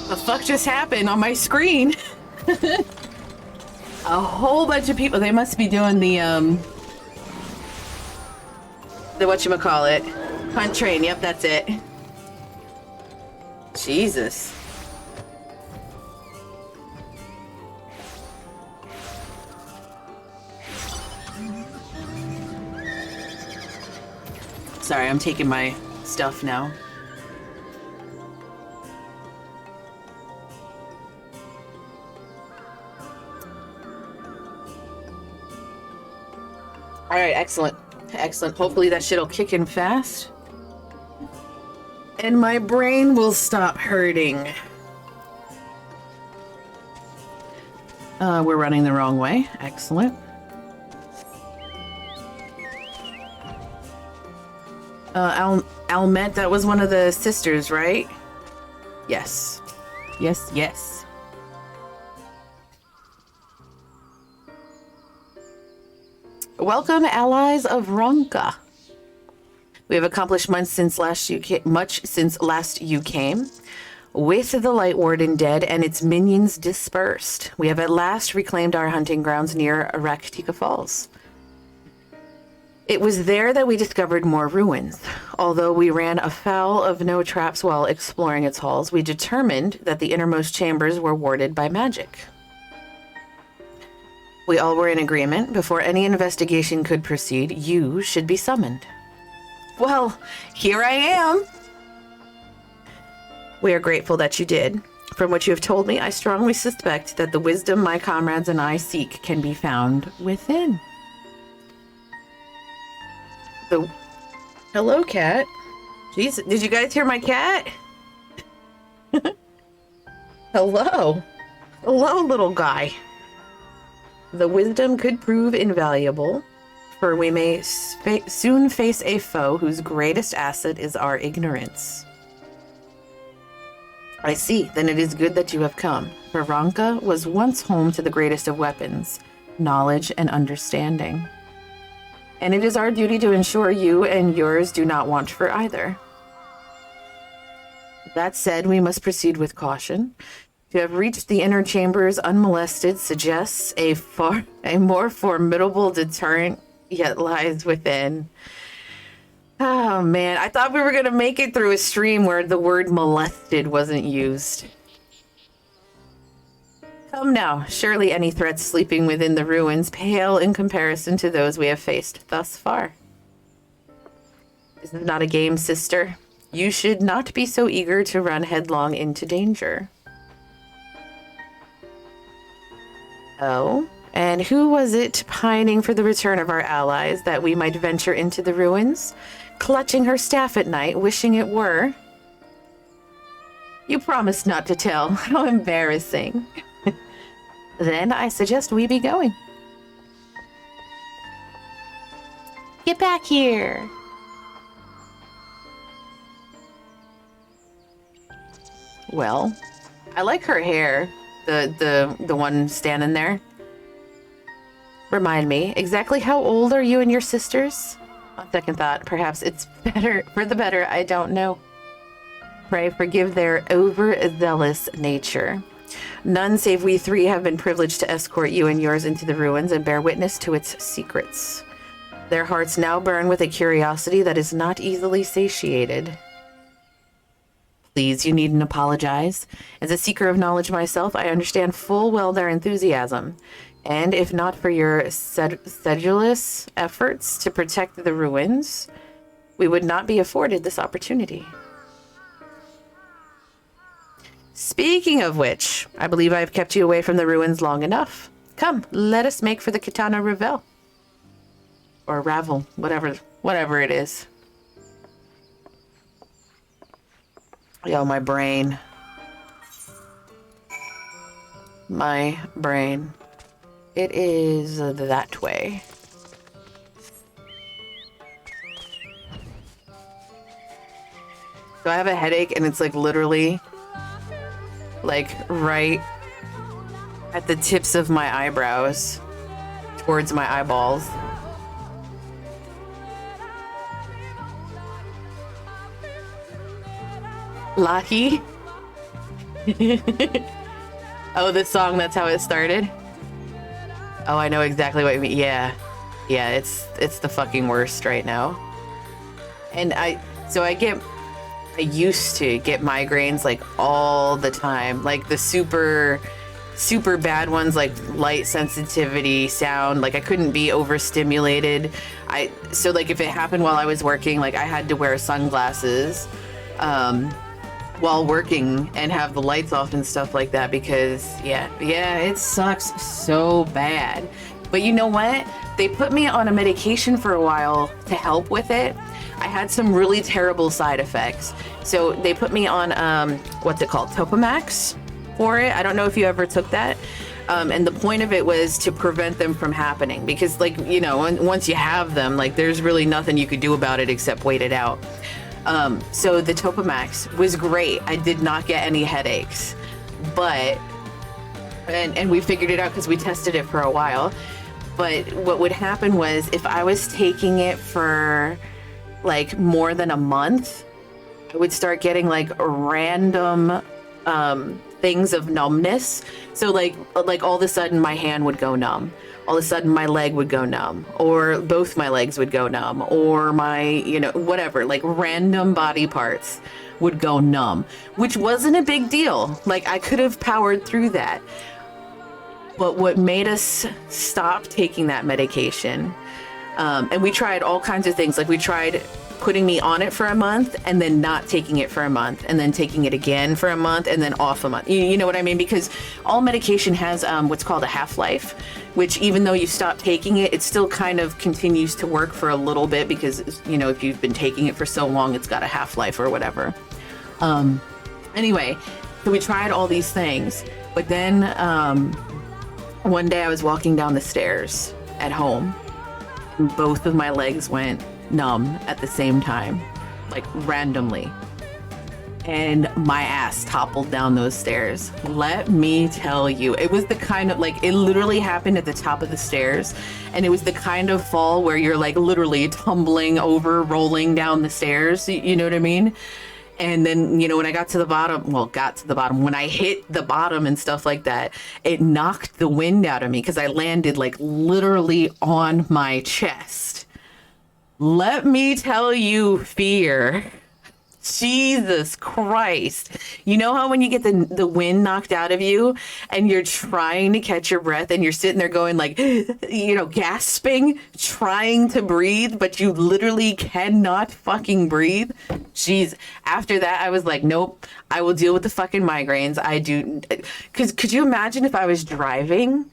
The fuck just happened on my screen? A whole bunch of people. They must be doing the whatchamacallit. Hunt train. Yep, that's it. Jesus. Sorry, I'm taking my stuff now. All right, excellent. Excellent. Hopefully that shit'll kick in fast. And my brain will stop hurting. We're running the wrong way. Excellent. Almet, that was one of the sisters, right? Yes. Yes, yes. Welcome, allies of Ronka. We have accomplished much since last you came. With the Light Warden dead and its minions dispersed, we have at last reclaimed our hunting grounds near Raktika Falls. It was there that we discovered more ruins. Although we ran afoul of no traps while exploring its halls, we determined that the innermost chambers were warded by magic. We all were in agreement. Before any investigation could proceed, you should be summoned. Well, here I am. We are grateful that you did. From what you have told me, I strongly suspect that the wisdom my comrades and I seek can be found within. Hello, cat. Jeez, did you guys hear my cat? Hello. Hello, little guy. The wisdom could prove invaluable, for we may soon face a foe whose greatest asset is our ignorance. I see. Then it is good that you have come, for Ronka was once home to the greatest of weapons, knowledge and understanding. And it is our duty to ensure you and yours do not want for either. That said, we must proceed with caution. To have reached the inner chambers unmolested suggests a more formidable deterrent yet lies within. Oh man, I thought we were gonna make it through a stream where the word molested wasn't used. Come now, surely any threats sleeping within the ruins pale in comparison to those we have faced thus far. This is not a game, sister. You should not be so eager to run headlong into danger. Oh, and who was it pining for the return of our allies that we might venture into the ruins, clutching her staff at night, wishing it were? You promised not to tell. How embarrassing. Then I suggest we be going. Get back here. Well, I like her hair. The one standing there. Remind me, exactly how old are you and your sisters? On second thought, perhaps it's better for the better, I don't know. Pray forgive their overzealous nature. None save we three have been privileged to escort you and yours into the ruins and bear witness to its secrets. Their hearts now burn with a curiosity that is not easily satiated. Please, you needn't apologize. As a seeker of knowledge myself, I understand full well their enthusiasm. And if not for your sedulous efforts to protect the ruins, we would not be afforded this opportunity. Speaking of which, I believe I have kept you away from the ruins long enough. Come, let us make for the Katana Revel. Or Ravel, whatever it is. Yo, my brain. My brain. It is that way. So I have a headache and it's like literally like right at the tips of my eyebrows towards my eyeballs. Lahi? Oh, this song, that's how it started? Oh, I know exactly what you mean. Yeah. Yeah, it's the fucking worst right now. And I used to get migraines like all the time. Like the super bad ones, like light sensitivity, sound. Like I couldn't be overstimulated. So like if it happened while I was working, like I had to wear sunglasses while working and have the lights off and stuff like that because yeah, it sucks so bad. But you know what? They put me on a medication for a while to help with it. I had some really terrible side effects. So they put me on, what's it called? Topamax for it. I don't know if you ever took that. And the point of it was to prevent them from happening because like, you know, once you have them, like there's really nothing you could do about it except wait it out. So the Topamax was great. I did not get any headaches, but, and we figured it out because we tested it for a while. But what would happen was if I was taking it for like more than a month, I would start getting like random things of numbness. So like all of a sudden my hand would go numb. All of a sudden my leg would go numb, or both my legs would go numb, or my, you know, whatever, like random body parts would go numb, which wasn't a big deal. Like I could have powered through that. But what made us stop taking that medication, and we tried all kinds of things. Like we tried putting me on it for a month and then not taking it for a month and then taking it again for a month and then off a month. You know what I mean? Because all medication has what's called a half-life, which even though you stop taking it, it still kind of continues to work for a little bit because, you know, if you've been taking it for so long, it's got a half-life or whatever. Anyway, so we tried all these things, but then one day I was walking down the stairs at home and both of my legs went numb at the same time, like randomly. And my ass toppled down those stairs. Let me tell you, it was the kind of like, it literally happened at the top of the stairs. And it was the kind of fall where you're like literally tumbling over, rolling down the stairs. You know what I mean? And then, you know, when I got to the bottom, when I hit the bottom and stuff like that, it knocked the wind out of me because I landed like literally on my chest. Let me tell you, fear. Jesus Christ. You know how when you get the wind knocked out of you and you're trying to catch your breath and you're sitting there going like, you know, gasping, trying to breathe, but you literally cannot fucking breathe? Jeez. After that, I was like, nope, I will deal with the fucking migraines. I do. Because could you imagine if I was driving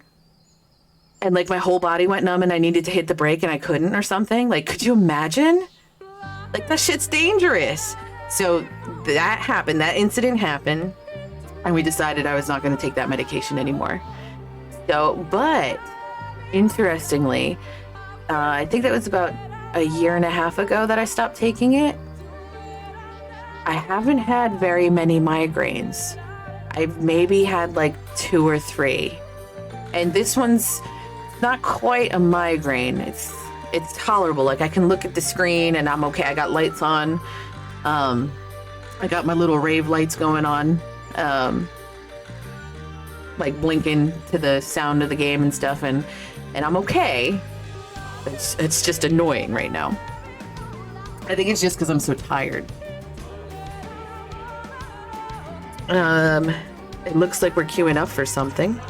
and like my whole body went numb and I needed to hit the brake and I couldn't or something? Like, could you imagine? Like, that shit's dangerous. So that happened, that incident happened, and we decided I was not going to take that medication anymore. So, but interestingly, I think that was about a year and a half ago that I stopped taking it. I haven't had very many migraines. I've maybe had like 2 or 3. And this one's not quite a migraine. It's tolerable. Like I can look at the screen and I'm okay. I got lights on. I got my little rave lights going on, like blinking to the sound of the game and stuff, and I'm okay. It's just annoying right now. I think it's just because I'm so tired. It looks like we're queuing up for something.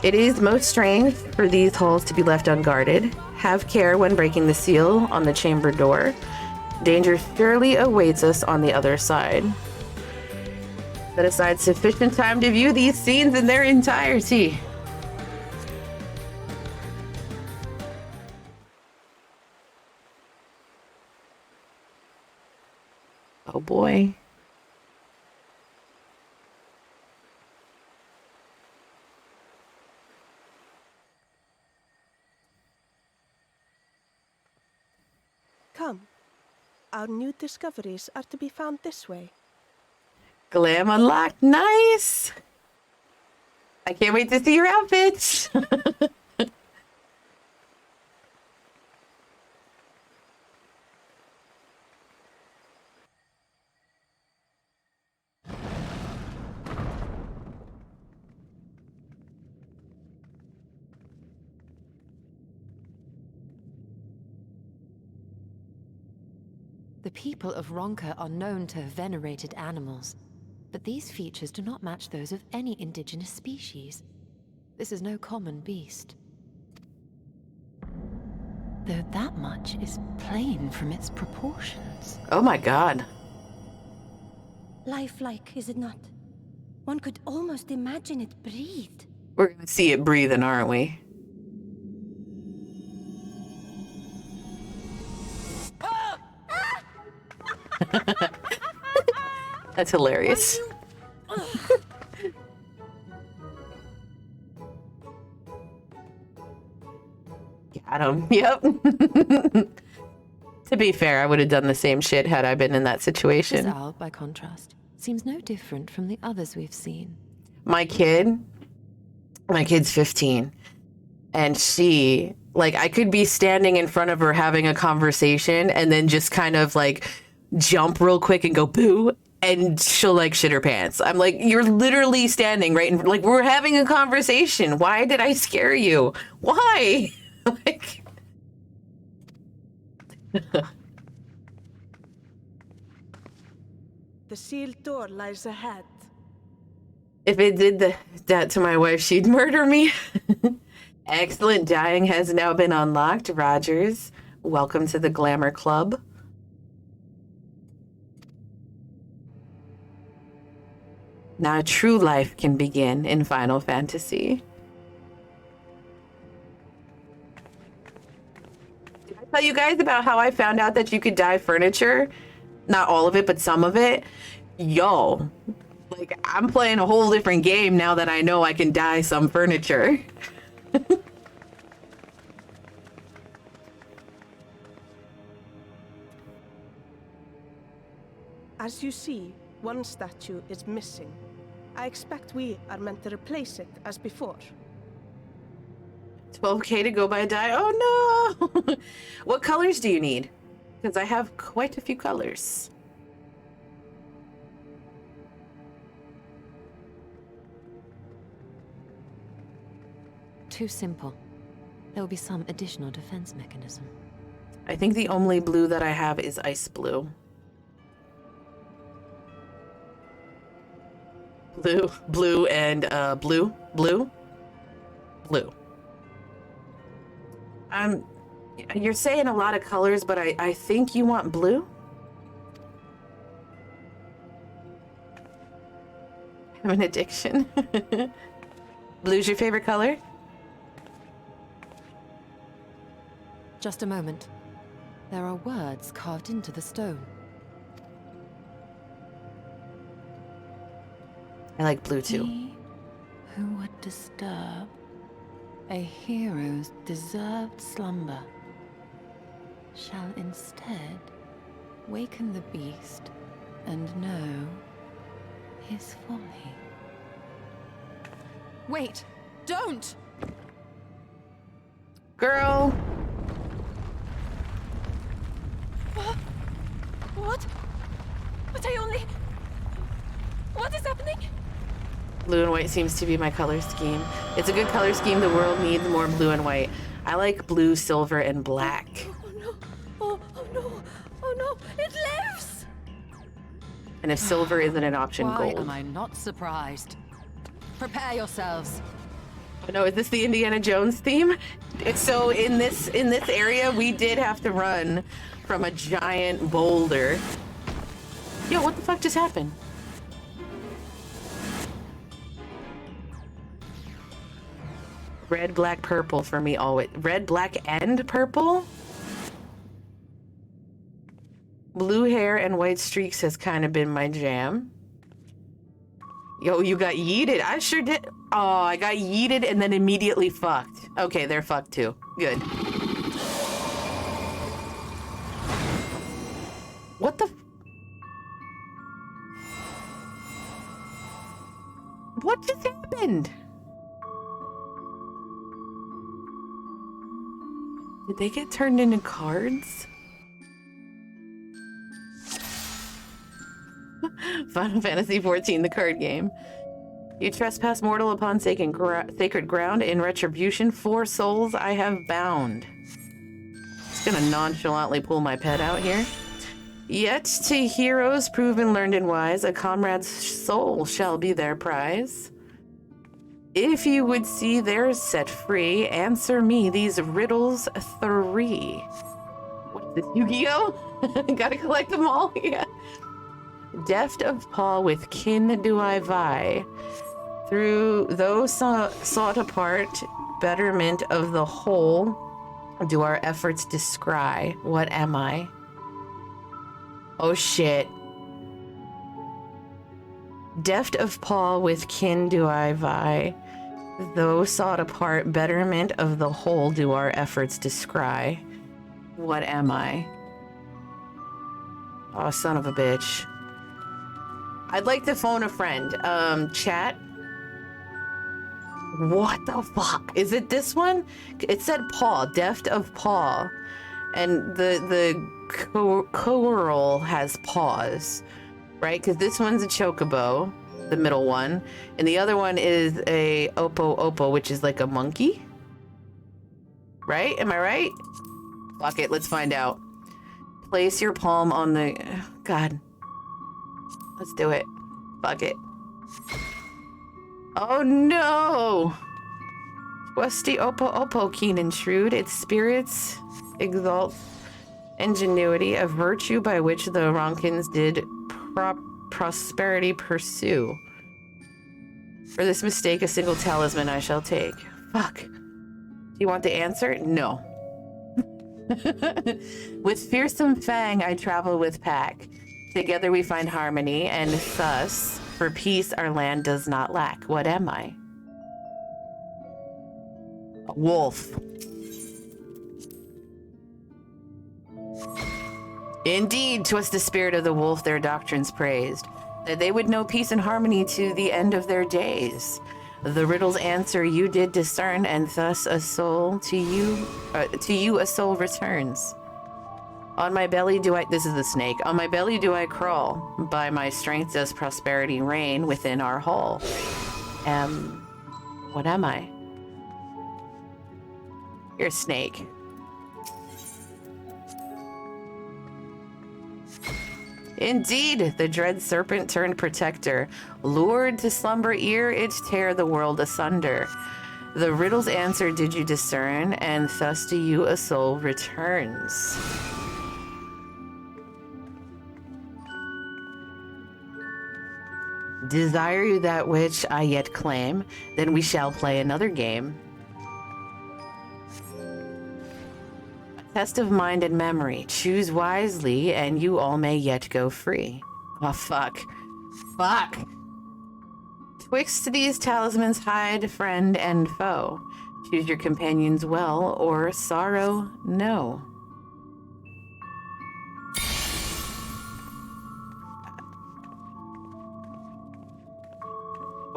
It is most strange for these halls to be left unguarded. Have care when breaking the seal on the chamber door. Danger surely awaits us on the other side. Set aside sufficient time to view these scenes in their entirety. Oh boy. Come. Our new discoveries are to be found this way. Glam unlocked. Nice. I can't wait to see your outfits. The people of Ronka are known to have venerated animals, but these features do not match those of any indigenous species. This is no common beast. Though that much is plain from its proportions. Oh my god. Lifelike, is it not? One could almost imagine it breathed. We're gonna see it breathing, aren't we? That's hilarious. Got him. Yep. To be fair, I would have done the same shit had I been in that situation. This owl, by contrast, seems no different from the others we've seen. My kid's 15, and she, like, I could be standing in front of her having a conversation and then just kind of like jump real quick and go boo, and she'll like shit her pants. I'm like, you're literally standing right in, like, we're having a conversation. Why did I scare you? Why? Like, The sealed door lies ahead. if it did that to my wife, she'd murder me. Excellent. Dying has now been unlocked. Rogers, welcome to the Glamour Club. Now true life can begin in Final Fantasy. Did I tell you guys about how I found out that you could dye furniture? Not all of it, but some of it. Yo, like, I'm playing a whole different game now that I know I can dye some furniture. As you see, one statue is missing. I expect we are meant to replace it as before. 12K to go buy a dye? Oh no! What colors do you need? Because I have quite a few colors. Too simple. There will be some additional defense mechanism. I think the only blue that I have is ice blue. Blue, and blue. You're saying a lot of colors, but I think you want blue? I have an addiction. Blue's your favorite color? Just a moment. There are words carved into the stone. I like blue too. He who would disturb a hero's deserved slumber shall instead waken the beast and know his folly. Wait! Don't! Girl! What? But I only... What is happening? Blue and white seems to be my color scheme. It's a good color scheme. The world needs more blue and white. I like blue, silver, and black. Oh no! Oh no! Oh no! It lives! And if silver isn't an option, Why gold. am I not surprised? Prepare yourselves. Oh no, is this the Indiana Jones theme? So in this area, we did have to run from a giant boulder. Yo, what the fuck just happened? Red, black, purple for me always. Red, black, and purple? Blue hair and white streaks has kind of been my jam. Yo, you got yeeted. I sure did. Oh, I got yeeted and then immediately fucked. Okay, they're fucked too. Good. What the? What just happened? Did they get turned into cards? Final Fantasy XIV, the card game. You trespass mortal upon sacred ground. In retribution, 4 souls I have bound. Just gonna nonchalantly pull my pet out here. Yet to heroes proven learned and wise, a comrade's soul shall be their prize. If you would see theirs set free, answer me these riddles 3. What is this, Yu-Gi-Oh? Gotta collect them all? Yeah. Deft of paw with kin do I vie. Through those sought apart, betterment of the whole, do our efforts descry. What am I? Oh shit. Deft of paw with kin do I vie. Though sought apart, betterment of the whole do our efforts descry. What am I? Oh, son of a bitch. I'd like to phone a friend. Chat. What the fuck? Is it this one? It said paw, deft of paw. And the coral has paws, right? Because this one's a chocobo, the middle one. And the other one is a opo, which is like a monkey. Right? Am I right? Fuck it, let's find out. Place your palm on the... God. Let's do it. Fuck it. Oh no! Trusty opo, keen and shrewd, its spirits exalt ingenuity, a virtue by which the Ronkins did prosperity pursue. For this mistake, a single talisman I shall take. Fuck. Do you want the answer? No. With fearsome fang I travel with pack. Together we find harmony, and thus, for peace our land does not lack. What am I? A wolf. Indeed, 'twas the spirit of the wolf their doctrines praised, that they would know peace and harmony to the end of their days. The riddle's answer you did discern, and thus a soul to you a soul returns. On my belly do I, this is the snake, on my belly do I crawl, by my strength does prosperity reign within our hall. What am I? You're a snake. Indeed, the dread serpent turned protector, lured to slumber ere it tear the world asunder. The riddle's answer did you discern, and thus to you a soul returns. Desire you that which I yet claim, then we shall play another game. A test of mind and memory. Choose wisely, and you all may yet go free. Oh, fuck. Fuck! Twixt these talismans hide friend and foe. Choose your companions well, or sorrow no.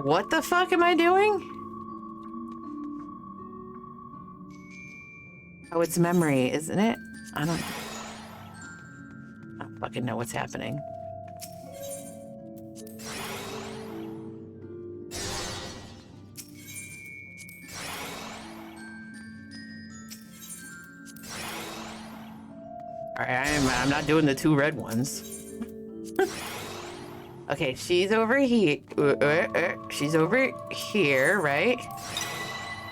What the fuck am I doing? Oh, it's memory, isn't it? I don't fucking know what's happening. Alright, I'm not doing the 2 red ones. Okay, she's over here. She's over here, right?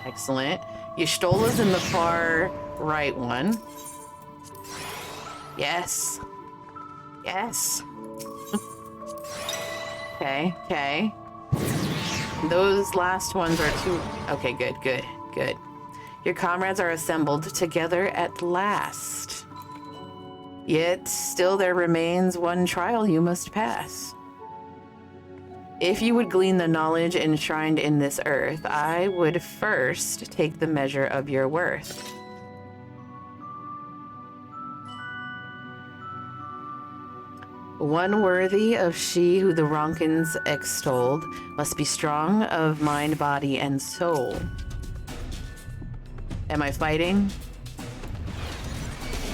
Excellent. Y'shtola's in the far right one. Yes. Yes. Okay. Those last ones are 2. Okay, good. Your comrades are assembled together at last. Yet still there remains one trial you must pass. If you would glean the knowledge enshrined in this earth, I would first take the measure of your worth. One worthy of she who the Ronkins extolled must be strong of mind, body, and soul. Am I fighting?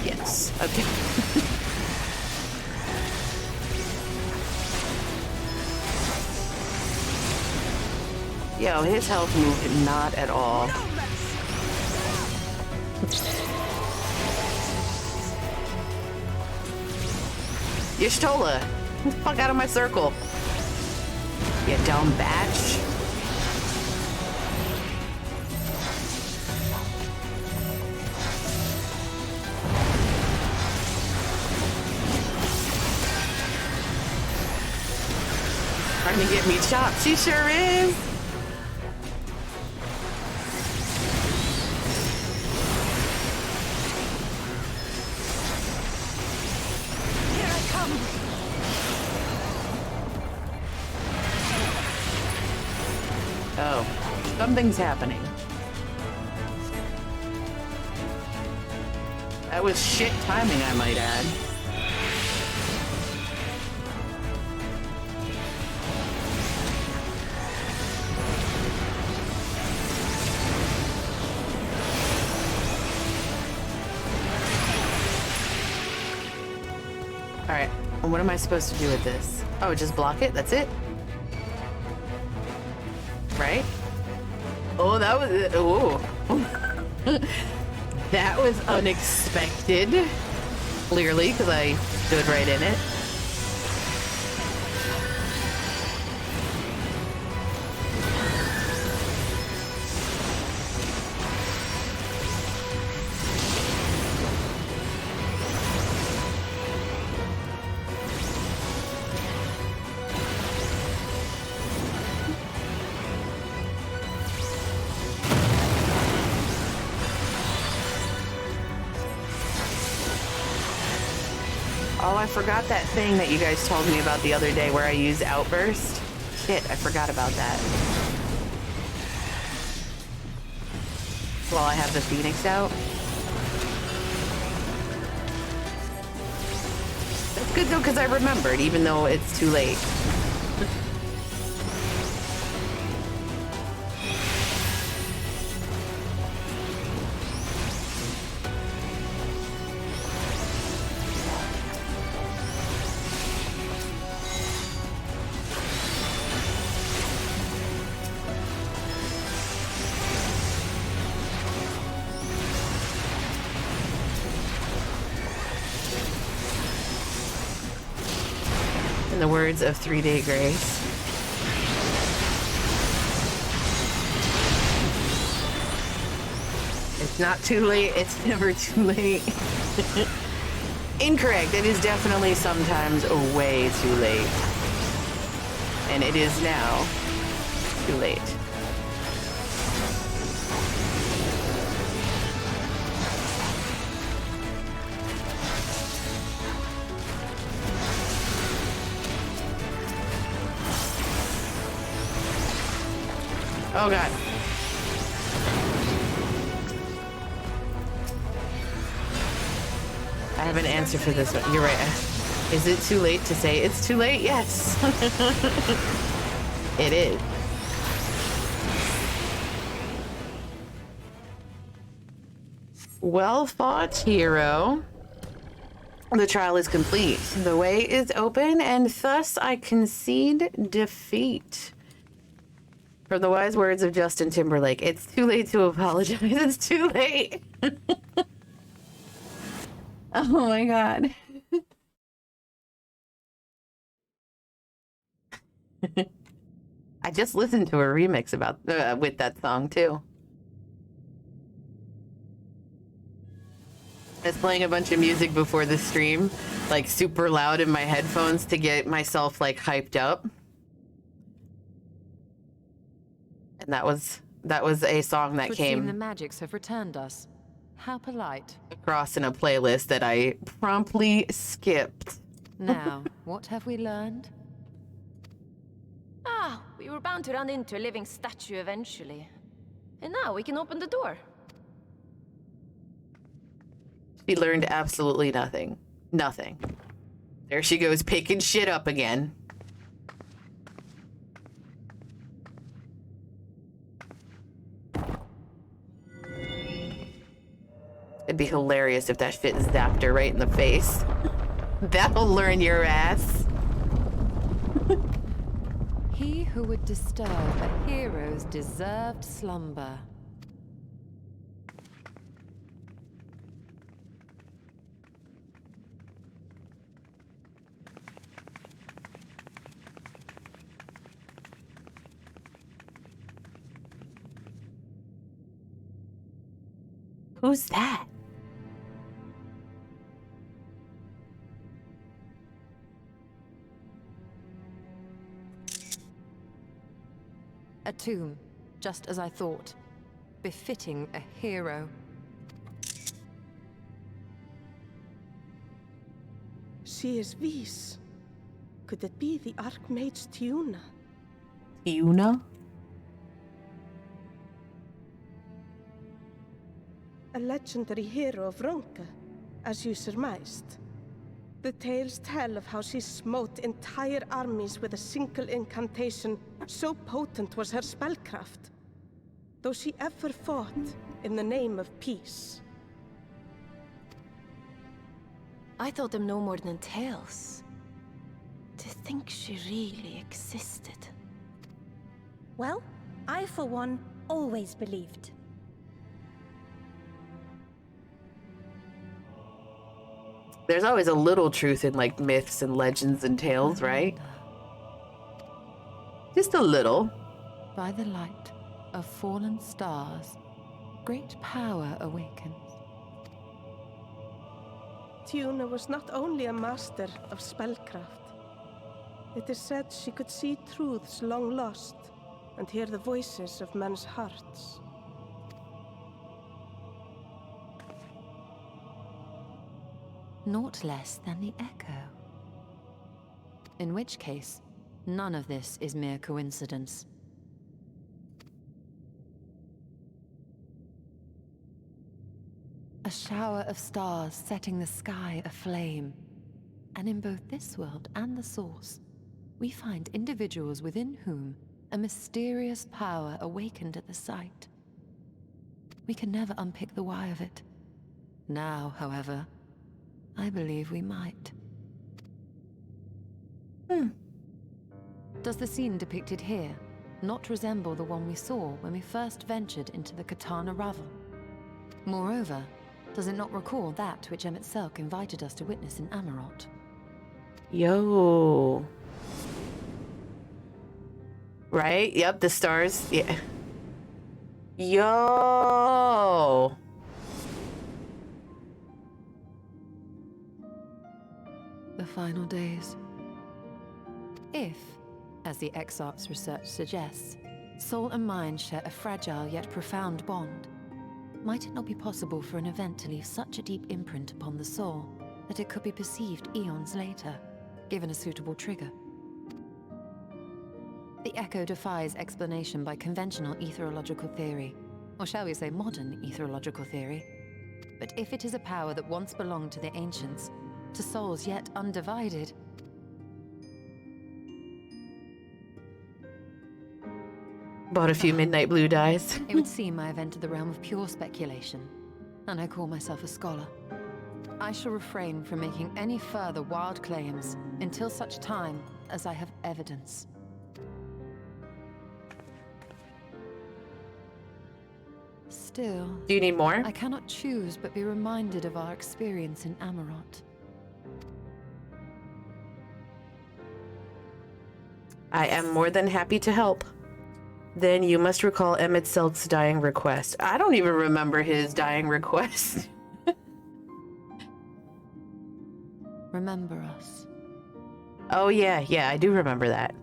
Yes. Okay. Yo, his health moved not at all. Y'shtola, get the fuck out of my circle. You dumb batch. Trying to get me chopped. She sure is. Here I come. Oh, something's happening. That was shit timing, I might add. Alright, what am I supposed to do with this? Oh, just block it? That's it? Right? Oh, that was... Oh. That was unexpected. Clearly, because I stood right in it. Oh, I forgot that thing that you guys told me about the other day where I use Outburst. Shit, I forgot about that. While I have the Phoenix out. That's good though, because I remembered, even though it's too late. In the words of 3-Day Grace. It's not too late, it's never too late. Incorrect, it is definitely sometimes way too late. And it is now too late. Oh god. I have an answer for this one. You're right. Is it too late to say it's too late? Yes. It is. Well fought, hero. The trial is complete. The way is open, and thus I concede defeat. For the wise words of Justin Timberlake, it's too late to apologize. It's too late. Oh my god. I just listened to a remix about with that song too. I was playing a bunch of music before the stream, like super loud in my headphones to get myself like hyped up. And that was a song that came. The magics have returned us. How polite. Across in a playlist that I promptly skipped. Now, what have we learned? Ah, we were bound to run into a living statue eventually. And now we can open the door. She learned absolutely nothing. Nothing. There she goes, picking shit up again. It'd be hilarious if that shit zapped her right in the face. That'll learn your ass. He who would disturb a hero's deserved slumber. Who's that? A tomb, just as I thought. Befitting a hero. She is Vis. Could it be the Archmage Tiuna? Tiuna? A legendary hero of Ronka, as you surmised. The tales tell of how she smote entire armies with a single incantation, so potent was her spellcraft. Though she ever fought in the name of peace. I thought them no more than tales. To think she really existed. Well, I for one always believed. There's always a little truth in like myths and legends and tales, right? Just a little. By the light of fallen stars, great power awakens. Tiuna was not only a master of spellcraft. It is said she could see truths long lost and hear the voices of men's hearts. Naught less than the echo. In which case, none of this is mere coincidence. A shower of stars setting the sky aflame. And in both this world and the Source, we find individuals within whom a mysterious power awakened at the sight. We can never unpick the why of it. Now, however, I believe we might. Does the scene depicted here not resemble the one we saw when we first ventured into the Katana Ravel? Moreover, does it not recall that which Emmett Selk invited us to witness in Amarot? Yo. Right? Yep, the stars. Yeah. Yo. The final days. If, as the Exarch's research suggests, soul and mind share a fragile yet profound bond, might it not be possible for an event to leave such a deep imprint upon the soul that it could be perceived eons later, given a suitable trigger? The echo defies explanation by conventional etherological theory, or shall we say modern etherological theory. But if it is a power that once belonged to the ancients, to souls yet undivided, bought a few midnight blue dyes. it would seem I have entered the realm of pure speculation, and I call myself a scholar. I shall refrain from making any further wild claims until such time as I have evidence. Still, do you need more? I cannot choose but be reminded of our experience in Amarot. I am more than happy to help. Then you must recall Emmett Selk's dying request. I don't even remember his dying request. Remember us. Oh yeah, I do remember that.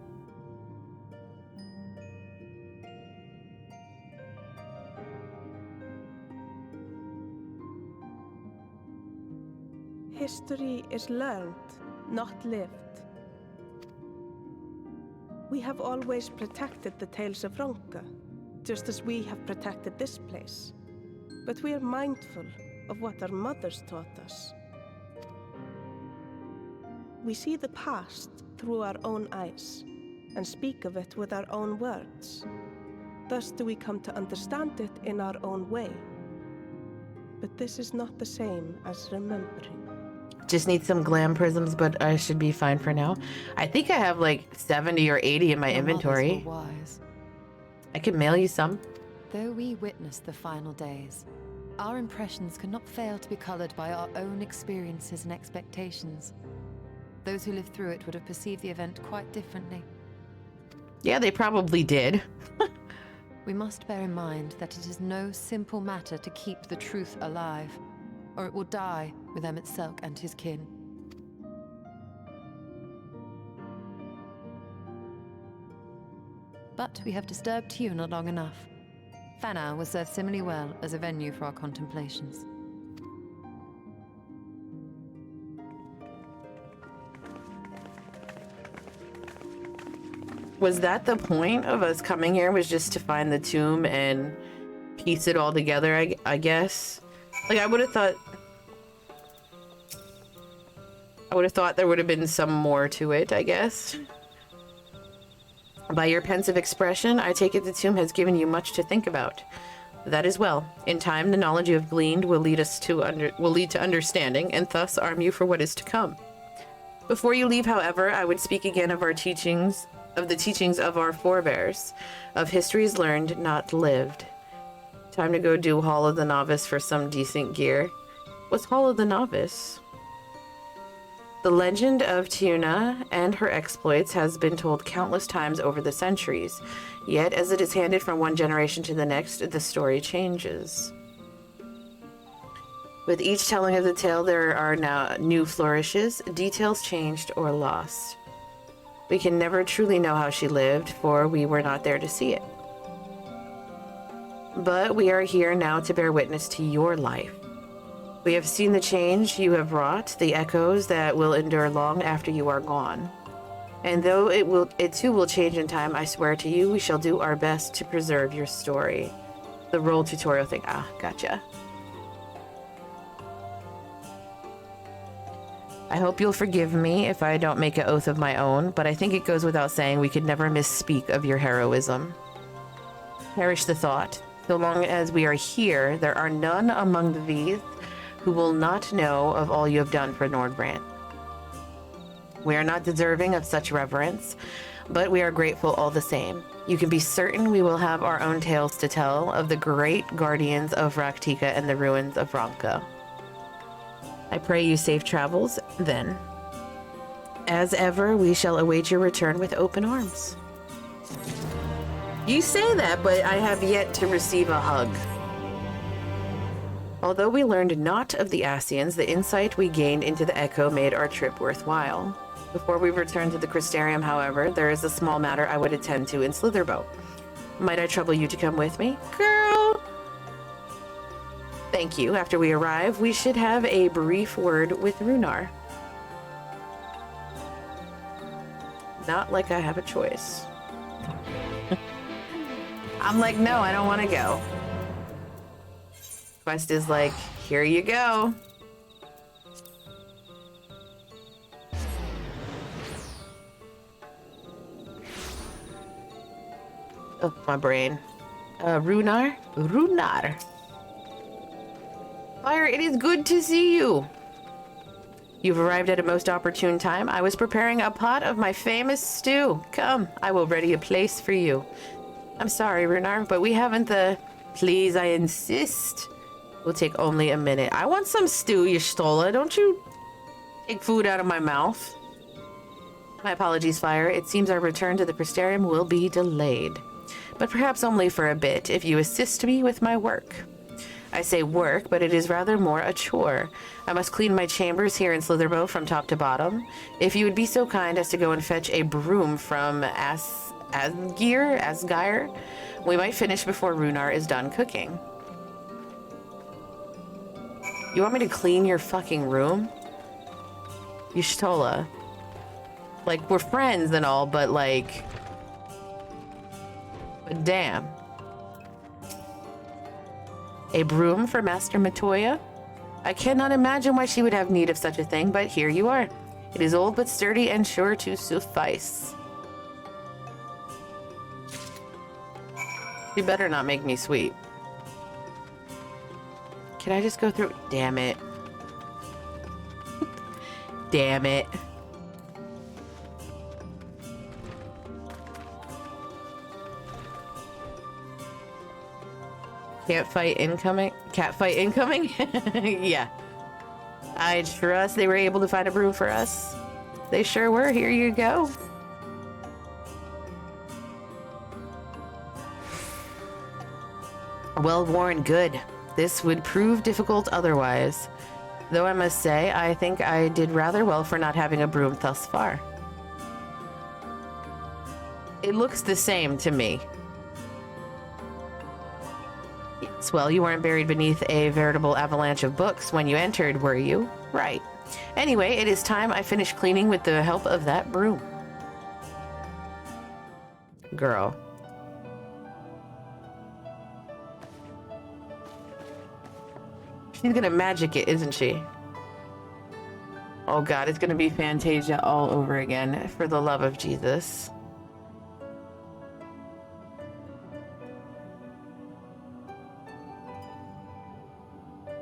History is learned, not lived. We have always protected the tales of Ronka, just as we have protected this place. But we are mindful of what our mothers taught us. We see the past through our own eyes, and speak of it with our own words. Thus do we come to understand it in our own way. But this is not the same as remembering. Just need some glam prisms, but I should be fine for now. I think I have like 70 or 80 in my inventory. I can mail you some. Though we witnessed the final days, our impressions cannot fail to be colored by our own experiences and expectations. Those who lived through it would have perceived the event quite differently. Yeah, they probably did. We must bear in mind that it is no simple matter to keep the truth alive, or it will die with Emmett Selk and his kin. But we have disturbed Tiuna long enough. Fanau will serve similarly well as a venue for our contemplations. Was that the point of us coming here, was just to find the tomb and piece it all together, I guess? Like, I would have thought there would have been some more to it, I guess. By your pensive expression, I take it the tomb has given you much to think about. That is well. In time, the knowledge you have gleaned will lead to understanding, and thus arm you for what is to come. Before you leave, however, I would speak again of our teachings, of the teachings of our forebears, of histories learned, not lived. Time to go do Hall of the Novice for some decent gear. What's Hall of the Novice? The legend of Tiuna and her exploits has been told countless times over the centuries, yet as it is handed from one generation to the next, the story changes. With each telling of the tale, there are now new flourishes, details changed or lost. We can never truly know how she lived, for we were not there to see it. But we are here now to bear witness to your life. We have seen the change you have wrought, the echoes that will endure long after you are gone. And though it too will change in time, I swear to you, we shall do our best to preserve your story. The role tutorial thing. Ah, gotcha. I hope you'll forgive me if I don't make an oath of my own, but I think it goes without saying we could never misspeak of your heroism. Perish the thought. So long as we are here, there are none among the Vith who will not know of all you have done for Nordbrand. We are not deserving of such reverence, but we are grateful all the same. You can be certain we will have our own tales to tell of the great guardians of Raktika and the ruins of Ranka. I pray you safe travels, then. As ever, we shall await your return with open arms. You say that, but I have yet to receive a hug. Although we learned not of the Ascians, the insight we gained into the Echo made our trip worthwhile. Before we return to the Crystarium, however, there is a small matter I would attend to in Slitherbow. Might I trouble you to come with me? Girl! Thank you. After we arrive, we should have a brief word with Runar. Not like I have a choice. I'm like, no, I don't want to go. Quest is like, here you go. Oh, my brain. Runar? Runar. Fire, it is good to see you. You've arrived at a most opportune time. I was preparing a pot of my famous stew. Come, I will ready a place for you. I'm sorry, Runar, but we haven't the... Please, I insist. Will take only a minute. I want some stew, Y'shtola. Don't you take food out of my mouth. My apologies, Fire. It seems our return to the Crystarium will be delayed. But perhaps only for a bit, if you assist me with my work. I say work, but it is rather more a chore. I must clean my chambers here in Slitherbow from top to bottom. If you would be so kind as to go and fetch a broom from Asgeir, we might finish before Runar is done cooking. You want me to clean your fucking room? Y'shtola. Like, we're friends and all, but like... But damn. A broom for Master Matoya? I cannot imagine why she would have need of such a thing, but here you are. It is old but sturdy and sure to suffice. You better not make me sweet. Can I just go through? Damn it. Damn it. Can't fight incoming? Cat fight incoming? Yeah. I trust they were able to find a broom for us. They sure were. Here you go. Well worn, good. This would prove difficult otherwise. Though I must say, I think I did rather well for not having a broom thus far. It looks the same to me. Yes, well, you weren't buried beneath a veritable avalanche of books when you entered, were you? Right. Anyway, it is time I finish cleaning with the help of that broom. Girl. She's gonna magic it, isn't she? Oh god, it's gonna be Fantasia all over again, for the love of Jesus.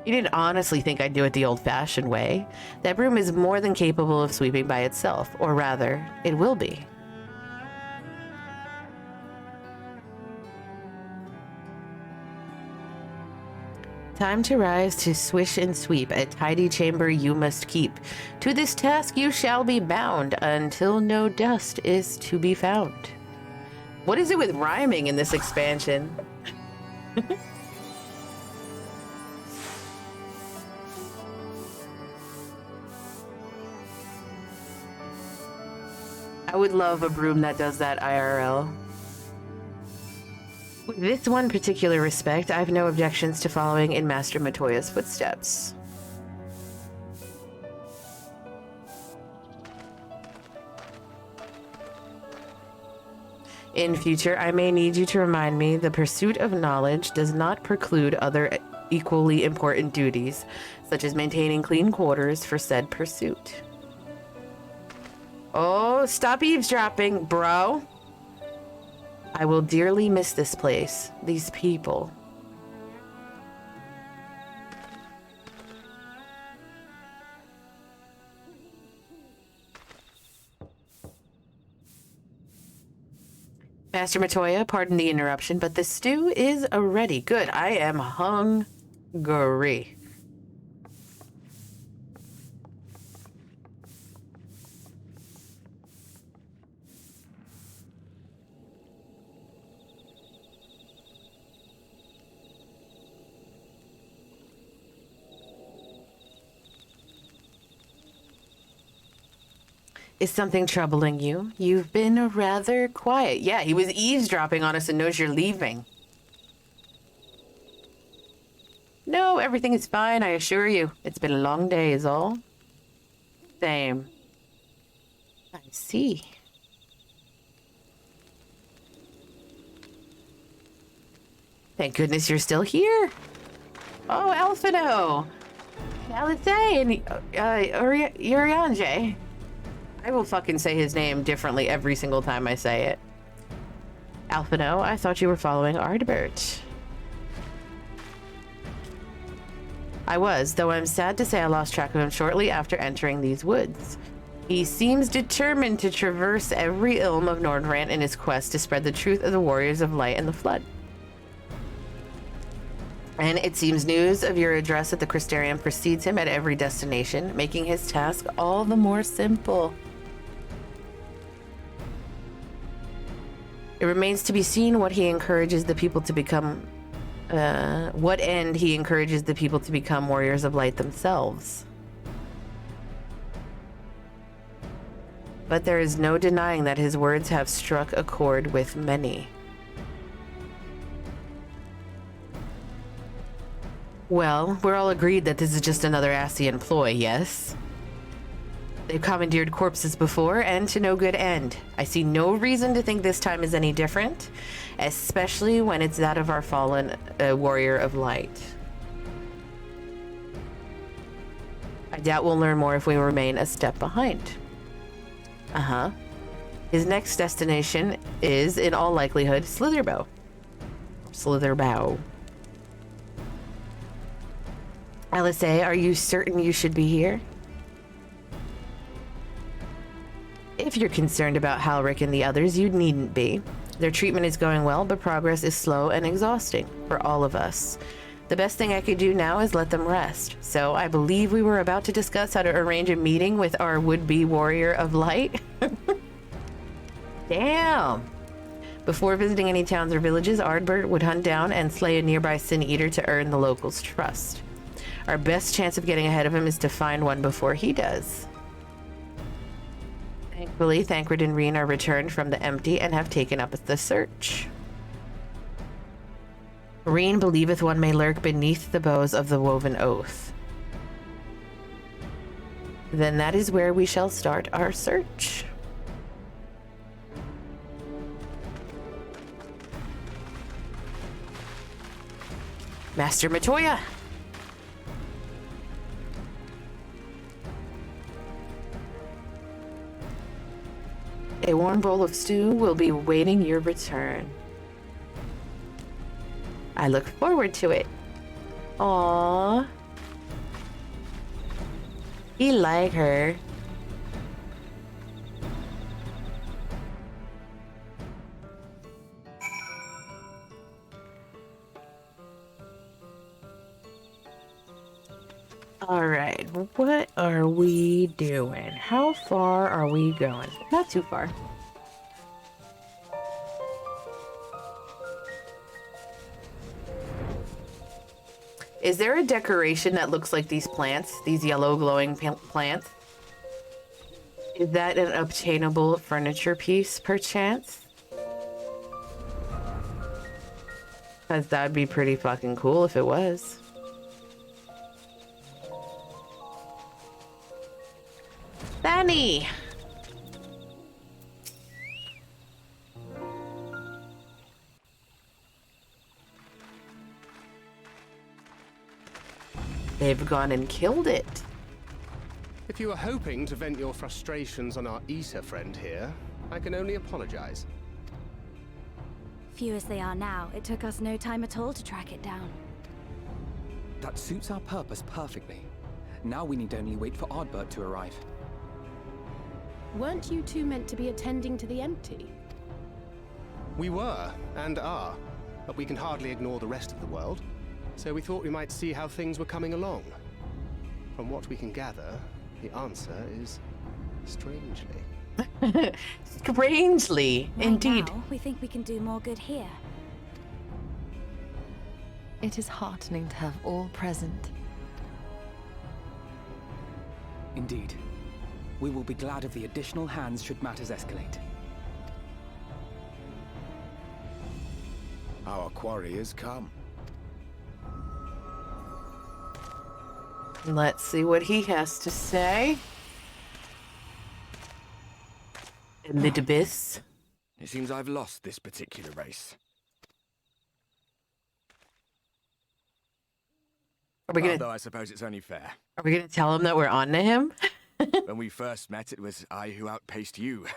You didn't honestly think I'd do it the old-fashioned way. That broom is more than capable of sweeping by itself, or rather, it will be. Time to rise to swish and sweep, a tidy chamber you must keep. To this task you shall be bound, until no dust is to be found. What is it with rhyming in this expansion? I would love a broom that does that IRL. With this one particular respect, I have no objections to following in Master Matoya's footsteps. In future, I may need you to remind me the pursuit of knowledge does not preclude other equally important duties, such as maintaining clean quarters for said pursuit. Oh, stop eavesdropping, bro. I will dearly miss this place, these people. Master Matoya, pardon the interruption, but the stew is ready. Good, I am hungry. Is something troubling you? You've been rather quiet. Yeah, he was eavesdropping on us and knows you're leaving. No, everything is fine, I assure you. It's been a long day is all. Same. I see. Thank goodness you're still here. Oh, Alphino. PhyrePhlyZ and Urianje. I will fucking say his name differently every single time I say it. Alphino, I thought you were following Ardbert. I was, though I'm sad to say I lost track of him shortly after entering these woods. He seems determined to traverse every ilm of Nordrant in his quest to spread the truth of the Warriors of Light and the Flood. And it seems news of your address at the Crystarium precedes him at every destination, making his task all the more simple. It remains to be seen what he encourages the people to become, what end he encourages the people to become Warriors of Light themselves. But there is no denying that his words have struck a chord with many. Well, we're all agreed that this is just another Ascian ploy, yes? They've commandeered corpses before, and to no good end. I see no reason to think this time is any different, especially when it's that of our fallen Warrior of Light. I doubt we'll learn more if we remain a step behind. Uh-huh. His next destination is, in all likelihood, Slitherbow. Slitherbow. LSA, are you certain you should be here? If you're concerned about Halric and the others, you needn't be. Their treatment is going well, but progress is slow and exhausting for all of us. The best thing I could do now is let them rest. So I believe we were about to discuss how to arrange a meeting with our would-be Warrior of Light. Damn. Before visiting any towns or villages, Ardbert would hunt down and slay a nearby Sin Eater to earn the locals' trust. Our best chance of getting ahead of him is to find one before he does. Thankfully, Thancred and Reen are returned from the empty and have taken up the search. Reen believeth one may lurk beneath the boughs of the woven oath. Then that is where we shall start our search. Master Matoya! A warm bowl of stew will be awaiting your return. I look forward to it. Aww. He like her. All right, what are we doing? How far are we going? Not too far. Is there a decoration that looks like these plants? These yellow glowing plants? Is that an obtainable furniture piece, perchance? Because that'd be pretty fucking cool if it was. Danny! They've gone and killed it. If you were hoping to vent your frustrations on our Issa friend here, I can only apologize. Few as they are now, it took us no time at all to track it down. That suits our purpose perfectly. Now we need only wait for Ardbert to arrive. Weren't you two meant to be attending to the empty? We were, and are, but we can hardly ignore the rest of the world. So we thought we might see how things were coming along. From what we can gather, the answer is strangely. Strangely, indeed. Now, we think we can do more good here. It is heartening to have all present. Indeed. We will be glad of the additional hands should matters escalate. Our quarry has come. Let's see what he has to say. Elidibus. It seems I've lost this particular race. Are we gonna? Although I suppose it's only fair. Are we gonna tell him that we're on to him? When we first met, it was I who outpaced you.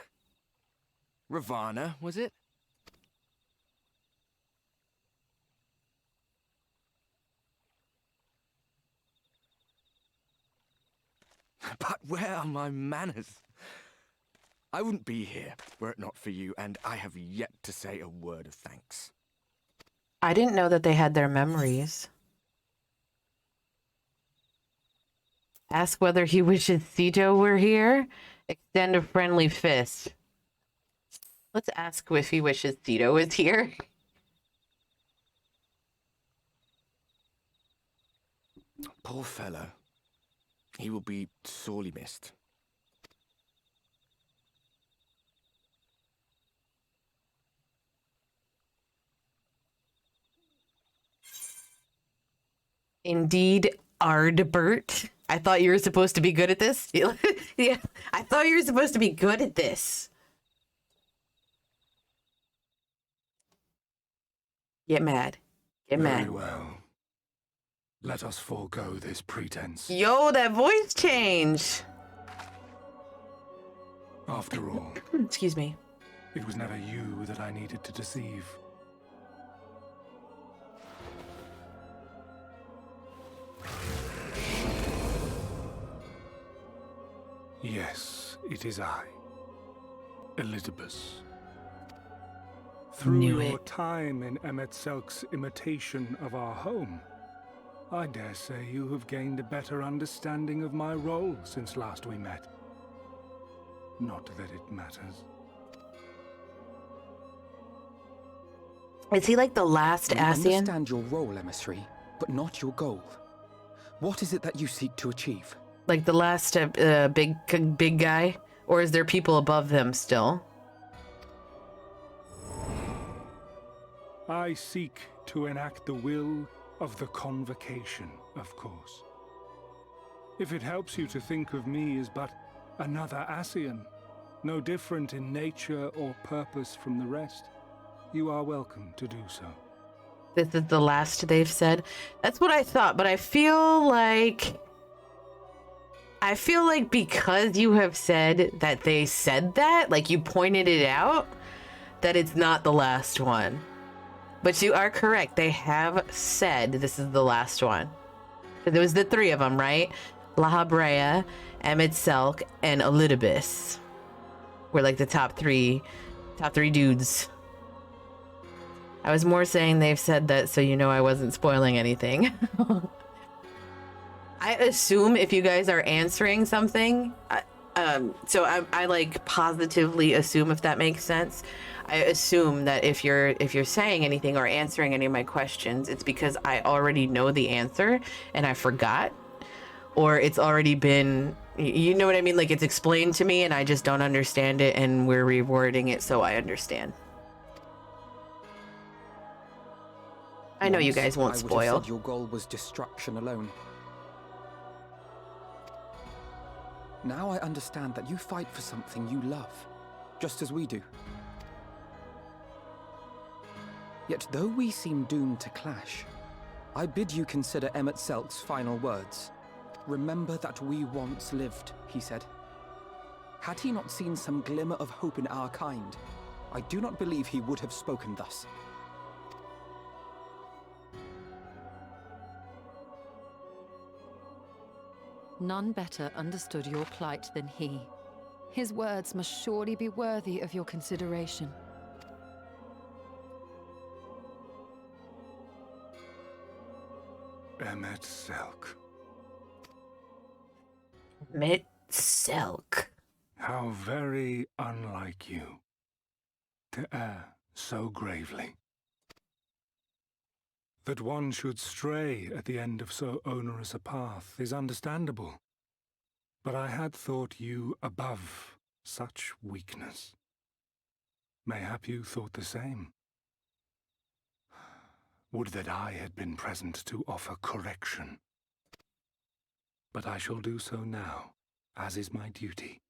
Ravana, was it? But where are my manners? I wouldn't be here were it not for you, and I have yet to say a word of thanks. I didn't know that they had their memories. Ask whether he wishes Sito were here. Extend a friendly fist. Let's ask if he wishes Sito was here. Poor fellow. He will be sorely missed. Indeed, Ardbert. I thought you were supposed to be good at this. Yeah, I thought you were supposed to be good at this. Get mad. Get mad. Very well. Let us forego this pretense. Yo, that voice change. After all, excuse me. It was never you that I needed to deceive. Yes, it is I, Elidibus. Through your time in Emet-Selk's imitation of our home, I dare say you have gained a better understanding of my role since last we met. Not that it matters. Is he like the last I Ascian? understand your role, emissary, but not your goal. What is it that you seek to achieve? Like the last big guy? Or is there people above them still? I seek to enact the will of the Convocation, of course. If it helps you to think of me as but another Ascian, no different in nature or purpose from the rest, you are welcome to do so. This is the last they've said. That's what I thought, but I feel like because you have said that they said that, like you pointed it out, that it's not the last one. But you are correct. They have said this is the last one. There was the three of them, right? La Habrea, Emmett Selk, and Elidibus were like the top three dudes. I was more saying they've said that so you know I wasn't spoiling anything. I assume if you guys are answering something, so I like positively assume, if that makes sense. I assume that if you're saying anything or answering any of my questions, it's because I already know the answer and I forgot, or it's already been, you know what I mean? Like it's explained to me and I just don't understand it and we're rewording it so I understand. I know you guys won't spoil. I would have said your goal was destruction alone. Now I understand that you fight for something you love, just as we do. Yet though we seem doomed to clash, I bid you consider Emmett Selk's final words. Remember that we once lived, he said. Had he not seen some glimmer of hope in our kind, I do not believe he would have spoken thus. None better understood your plight than he. His words must surely be worthy of your consideration. Emmett Selk. Emmett Selk. How very unlike you to err so gravely. That one should stray at the end of so onerous a path is understandable, but I had thought you above such weakness. Mayhap you thought the same. Would that I had been present to offer correction. But I shall do so now, as is my duty,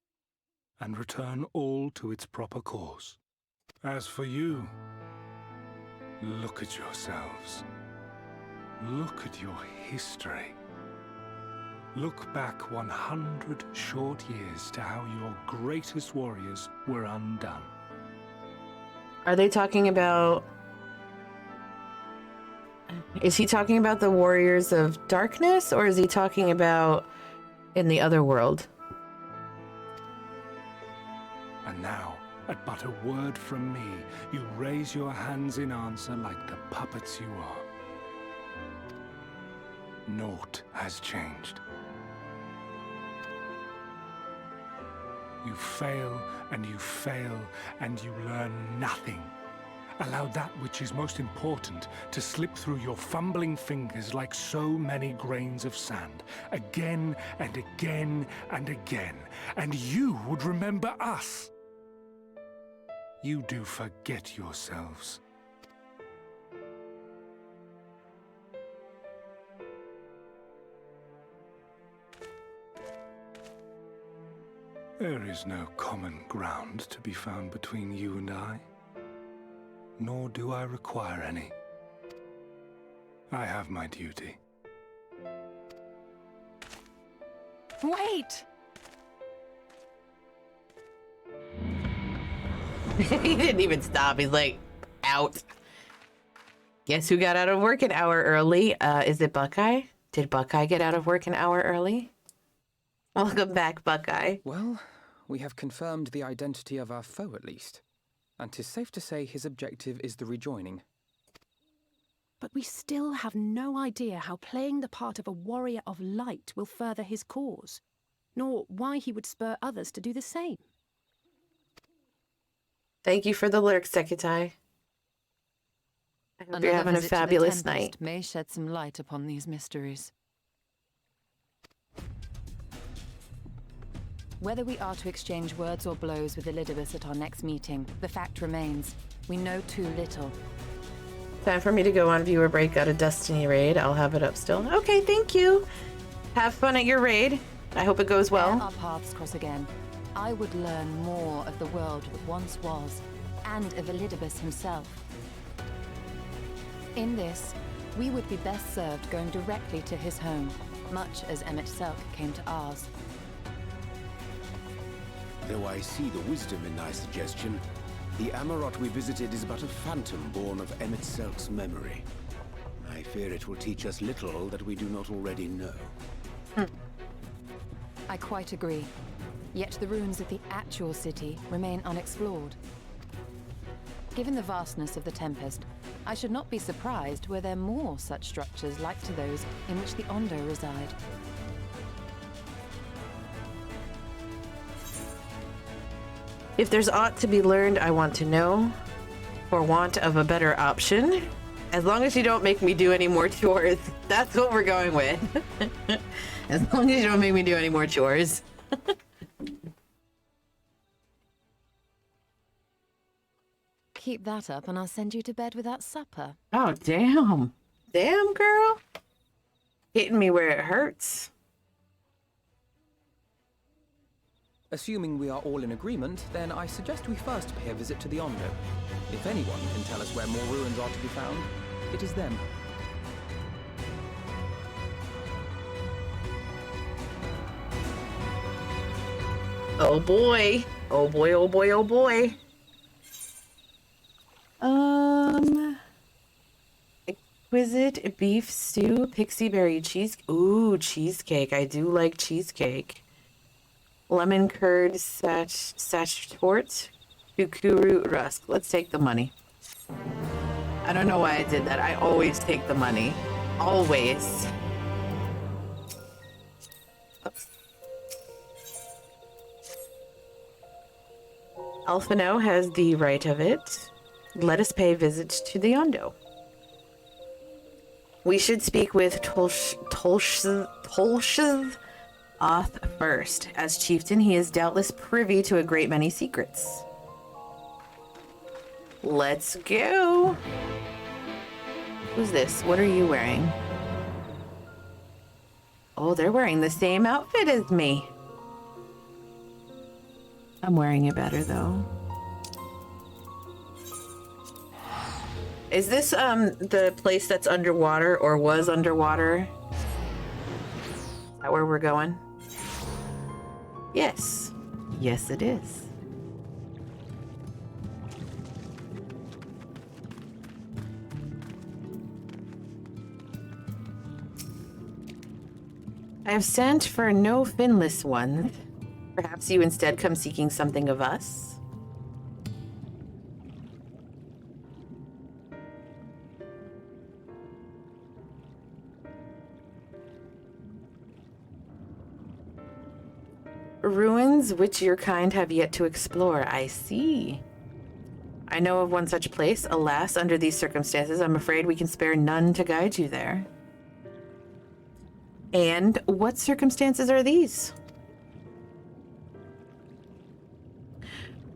and return all to its proper course. As for you, look at yourselves. Look at your history. Look back 100 short years to how your greatest warriors were undone. Are they talking about... Is he talking about the Warriors of Darkness, or is he talking about in the other world? And now, at but a word from me, you raise your hands in answer like the puppets you are. Naught has changed. You fail, and you fail, and you learn nothing. Allow that which is most important to slip through your fumbling fingers like so many grains of sand, again and again and again, and you would remember us. You do forget yourselves. There is no common ground to be found between you and I, nor do I require any. I have my duty. Wait! He didn't even stop. He's like, out. Guess who got out of work an hour early? Is it Buckeye? Did Buckeye get out of work an hour early? Welcome back, Buckeye. Well, we have confirmed the identity of our foe at least. And 'tis safe to say his objective is the rejoining. But we still have no idea how playing the part of a warrior of light will further his cause, nor why he would spur others to do the same. Thank you for the lurk, Sekitai. I hope you're having a fabulous night. May shed some light upon these mysteries. Whether we are to exchange words or blows with Elidibus at our next meeting, the fact remains, we know too little. Time for me to go on viewer break. Got a Destiny raid. I'll have it up still. Okay, thank you. Have fun at your raid. I hope it goes well. Ere our paths cross again, I would learn more of the world that once was, and of Elidibus himself. In this, we would be best served going directly to his home, much as Emmett Selk came to ours. Though I see the wisdom in thy suggestion, the Amarot we visited is but a phantom born of Emmett Selk's memory. I fear it will teach us little that we do not already know. I quite agree. Yet the ruins of the actual city remain unexplored. Given the vastness of the Tempest, I should not be surprised were there more such structures like to those in which the Ondo reside. If there's aught to be learned, I want to know, for want of a better option. As long as you don't make me do any more chores, that's what we're going with. As long as you don't make me do any more chores. Keep that up and I'll send you to bed without supper. Oh, damn. Damn, girl. Hitting me where it hurts. Assuming we are all in agreement, then I suggest we first pay a visit to the Ondo. If anyone can tell us where more ruins are to be found, it is them. Oh boy. Oh boy, oh boy, oh boy. Exquisite beef stew, pixie berry cheese. Ooh, cheesecake. I do like cheesecake. Lemon curd sachetort, cuckoo root rusk. Let's take the money. I don't know why I did that. I always take the money. Always. Oops. Alphino has the right of it. Let us pay visits to the Ondo. We should speak with Tolsh's Oth first. As chieftain, he is doubtless privy to a great many secrets. Let's go. Who's this? What are you wearing? Oh, they're wearing the same outfit as me. I'm wearing it better, though. Is this, the place that's underwater, or was underwater? Is that where we're going? Yes. Yes, it is. I have sent for no finless one. Perhaps you instead come seeking something of us? Ruins which your kind have yet to explore, I see. I know of one such place. Alas, under these circumstances, I'm afraid we can spare none to guide you there. And what circumstances are these?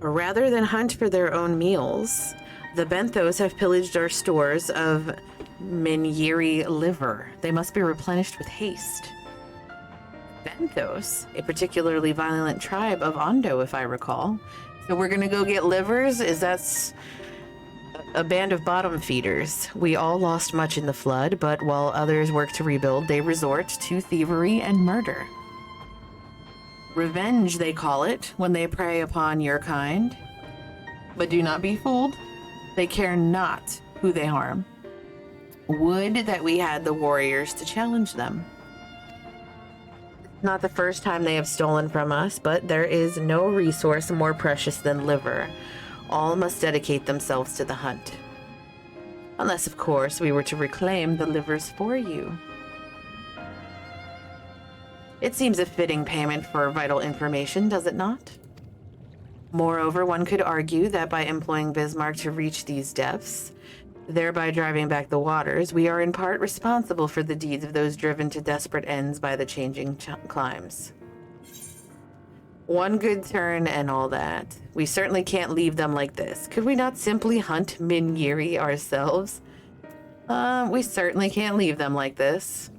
Rather than hunt for their own meals, the Benthos have pillaged our stores of Minyeri liver. They must be replenished with haste. Benthos, a particularly violent tribe of Ondo, if I recall. So we're gonna go get livers? That's a band of bottom feeders. We all lost much in the flood, but while others work to rebuild, they resort to thievery and murder. Revenge, they call it, when they prey upon your kind. But do not be fooled. They care not who they harm. Would that we had the warriors to challenge them. Not the first time they have stolen from us, but there is no resource more precious than liver. All must dedicate themselves to the hunt. Unless, of course, we were to reclaim the livers for you. It seems a fitting payment for vital information, does it not? Moreover, one could argue that by employing Bismarck to reach these depths, thereby driving back the waters, we are in part responsible for the deeds of those driven to desperate ends by the changing climes. One good turn and all that. We certainly can't leave them like this. Could we not simply hunt Minyiri ourselves? We certainly can't leave them like this.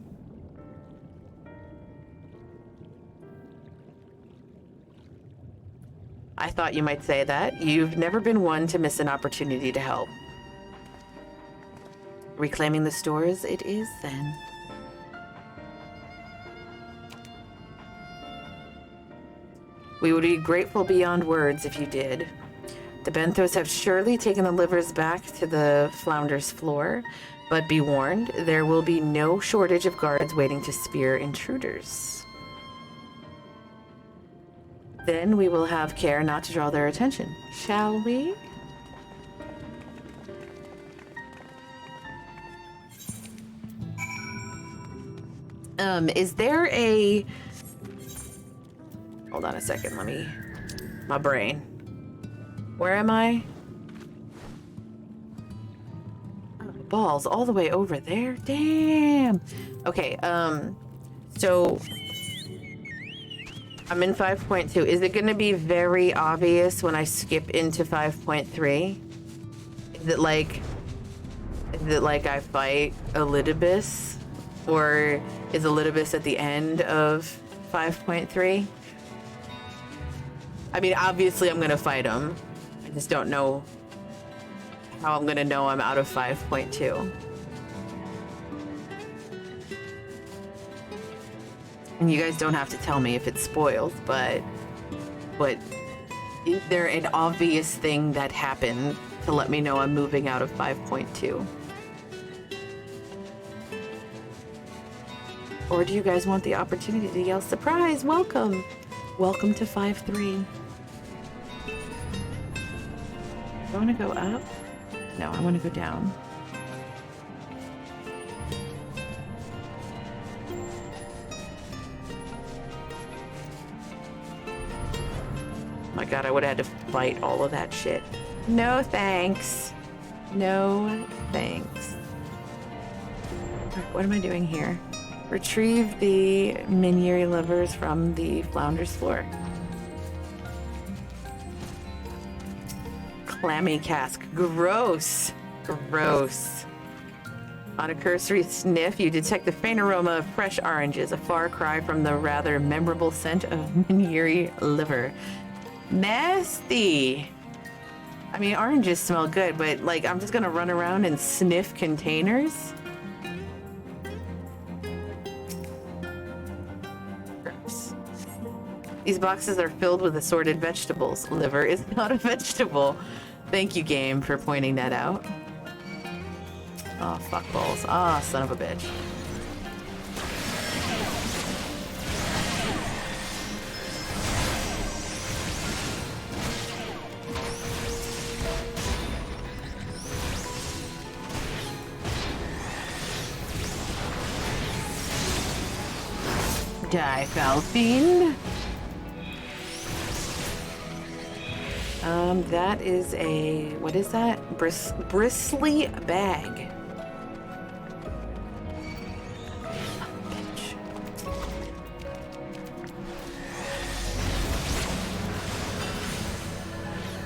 I thought you might say that. You've never been one to miss an opportunity to help. Reclaiming the stores it is, then. We would be grateful beyond words if you did. The Benthos have surely taken the livers back to the Flounder's floor, but be warned, there will be no shortage of guards waiting to spear intruders. Then we will have care not to draw their attention, shall we? Is there a... Hold on a second, let me... My brain. Where am I? Oh, balls all the way over there? Damn! Okay, so... I'm in 5.2. Is it going to be very obvious when I skip into 5.3? Is it like I fight Elidibus? Or is Elidibus at the end of 5.3? I mean, obviously I'm going to fight him. I just don't know how I'm going to know I'm out of 5.2. And you guys don't have to tell me if it's spoiled, but is there an obvious thing that happened to let me know I'm moving out of 5.2? Or do you guys want the opportunity to yell, surprise, welcome! Welcome to 5.3. Do I want to go up? No, I want to go down. My god, I would have had to fight all of that shit. No thanks. No thanks. Alright, what am I doing here? Retrieve the Minyiri livers from the Flounder's floor. Clammy cask. Gross. Gross. On a cursory sniff, you detect the faint aroma of fresh oranges, a far cry from the rather memorable scent of Minyiri liver. Nasty. I mean, oranges smell good, but like, I'm just gonna run around and sniff containers? Gross. These boxes are filled with assorted vegetables. Liver is not a vegetable. Thank you, game, for pointing that out. Oh, fuck balls. Ah, son of a bitch. Die, foul fiend. That is a... What is that? Bristly bag.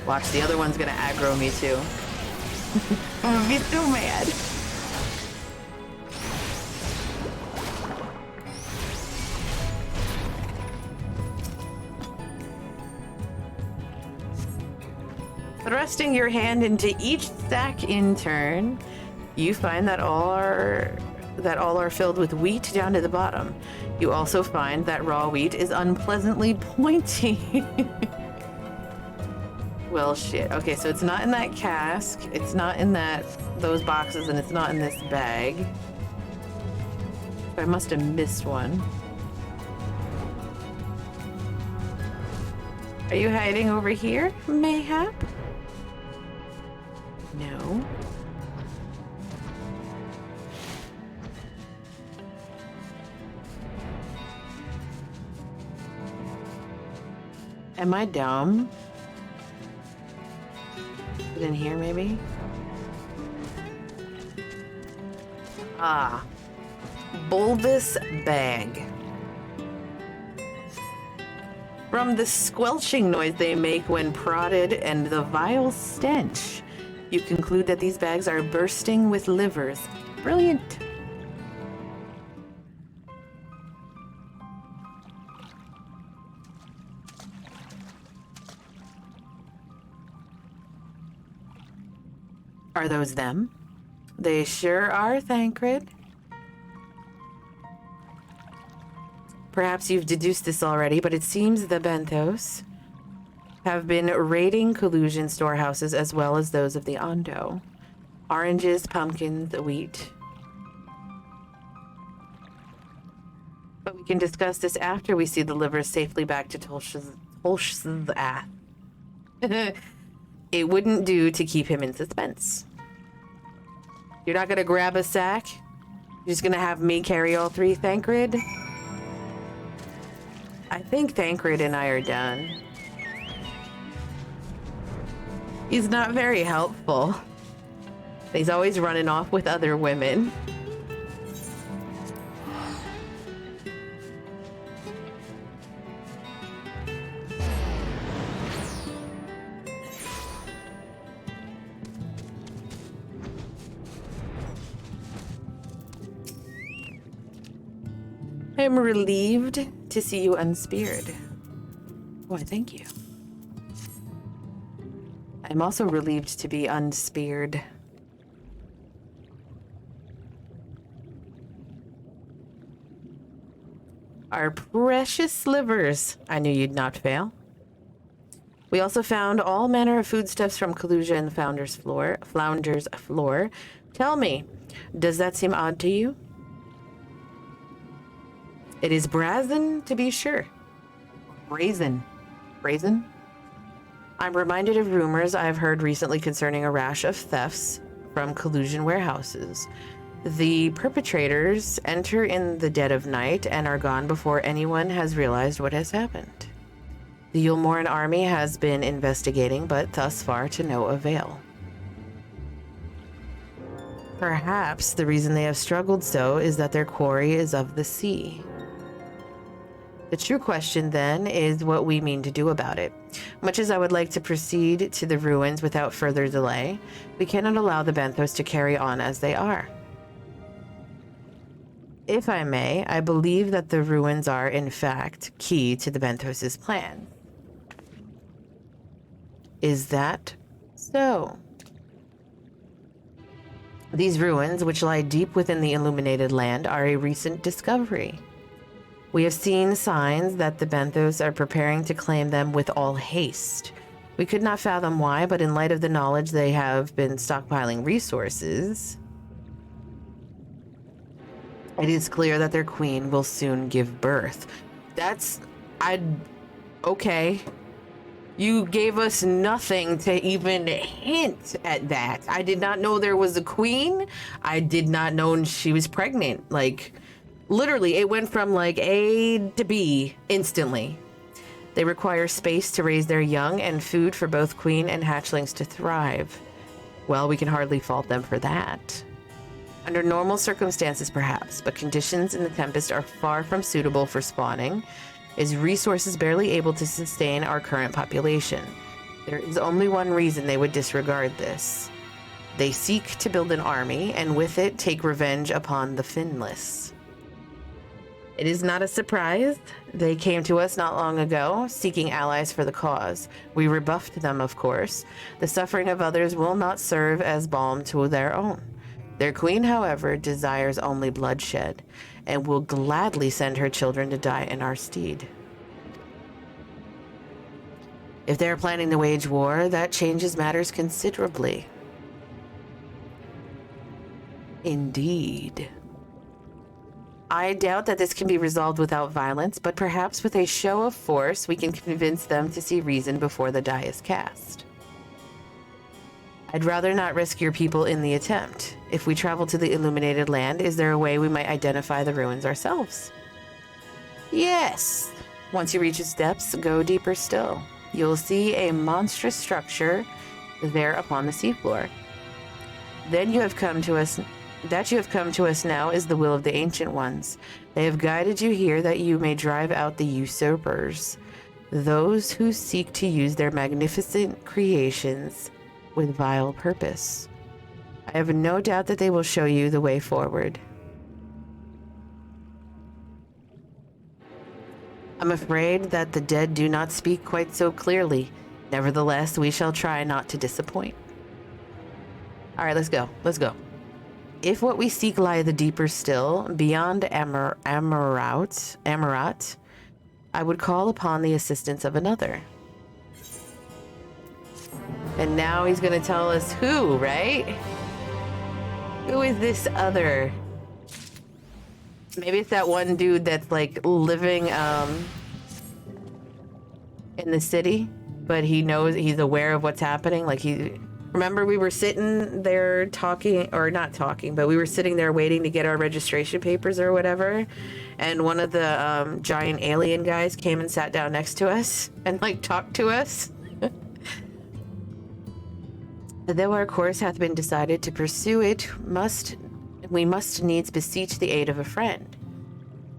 Watch, the other one's gonna aggro me too. I'm gonna be so mad. Thrusting your hand into each stack in turn, you find that all are filled with wheat down to the bottom. You also find that raw wheat is unpleasantly pointy. Well, shit. Okay, so it's not in that cask, it's not in those boxes, and it's not in this bag. I must have missed one. Are you hiding over here, mayhap? No. Am I dumb? Is it in here, maybe? Ah. Bulbous bag. From the squelching noise they make when prodded and the vile stench, you conclude that these bags are bursting with livers. Brilliant. Are those them? They sure are, Thancred. Perhaps you've deduced this already, but it seems the Benthos have been raiding collusion storehouses as well as those of the Ondo. Oranges, pumpkins, wheat. But we can discuss this after we see the livers safely back to Tolsh'ath. It wouldn't do to keep him in suspense. You're not gonna grab a sack? You're just gonna have me carry all three, Thancred? I think Thancred and I are done. He's not very helpful. He's always running off with other women. I'm relieved to see you unspeared. Why, thank you. I'm also relieved to be unspeared. Our precious slivers. I knew you'd not fail. We also found all manner of foodstuffs from Kalusia and the Flounder's Floor. Tell me, does that seem odd to you? It is brazen, to be sure. Brazen. Brazen? I'm reminded of rumors I've heard recently concerning a rash of thefts from collusion warehouses. The perpetrators enter in the dead of night and are gone before anyone has realized what has happened. The Yulmoran army has been investigating, but thus far to no avail. Perhaps the reason they have struggled so is that their quarry is of the sea. The true question, then, is what we mean to do about it. Much as I would like to proceed to the ruins without further delay, we cannot allow the Benthos to carry on as they are. If I may, I believe that the ruins are, in fact, key to the Benthos' plan. Is that so? These ruins, which lie deep within the illuminated land, are a recent discovery. We have seen signs that the Benthos are preparing to claim them with all haste. We could not fathom why, but in light of the knowledge they have been stockpiling resources, it is clear that their queen will soon give birth. Okay. You gave us nothing to even hint at that. I did not know there was a queen. I did not know she was pregnant. Like, literally, it went from like A to B instantly. They require space to raise their young and food for both queen and hatchlings to thrive. Well, we can hardly fault them for that. Under normal circumstances, perhaps, but conditions in the Tempest are far from suitable for spawning, as resources barely able to sustain our current population. There is only one reason they would disregard this. They seek to build an army, and with it take revenge upon the Finless. It is not a surprise. They came to us not long ago, seeking allies for the cause. We rebuffed them, of course. The suffering of others will not serve as balm to their own. Their queen, however, desires only bloodshed, and will gladly send her children to die in our stead. If they are planning to wage war, that changes matters considerably. Indeed. I doubt that this can be resolved without violence, but perhaps with a show of force we can convince them to see reason before the die is cast. I'd rather not risk your people in the attempt. If we travel to the illuminated land, is there a way we might identify the ruins ourselves? Yes! Once you reach its depths, go deeper still. You'll see a monstrous structure there upon the seafloor. Then you have come to us That you have come to us now is the will of the Ancient Ones. They have guided you here that you may drive out the usurpers, those who seek to use their magnificent creations with vile purpose. I have no doubt that they will show you the way forward. I'm afraid that the dead do not speak quite so clearly. Nevertheless, we shall try not to disappoint. All right, let's go. Let's go. If what we seek lie the deeper still, beyond Amarat, I would call upon the assistance of another. And now he's gonna tell us who, right? Who is this other? Maybe it's that one dude that's like living in the city, but he knows, he's aware of what's happening. Like remember we were sitting there talking, or not talking, but we were sitting there waiting to get our registration papers or whatever. And one of the giant alien guys came and sat down next to us and like talked to us. Though our course hath been decided to pursue it, we must needs beseech the aid of a friend.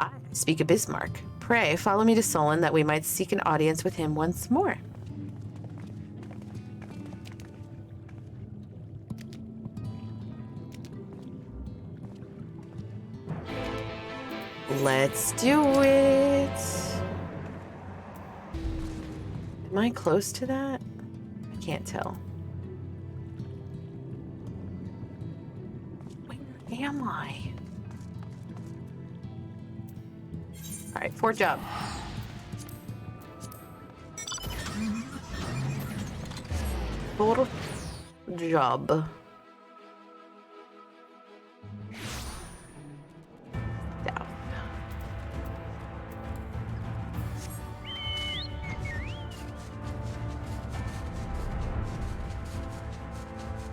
I speak of Bismarck. Pray follow me to Solon that we might seek an audience with him once more. Let's do it. Am I close to that? I can't tell. Where am I? All right, 4th job. Fourth job.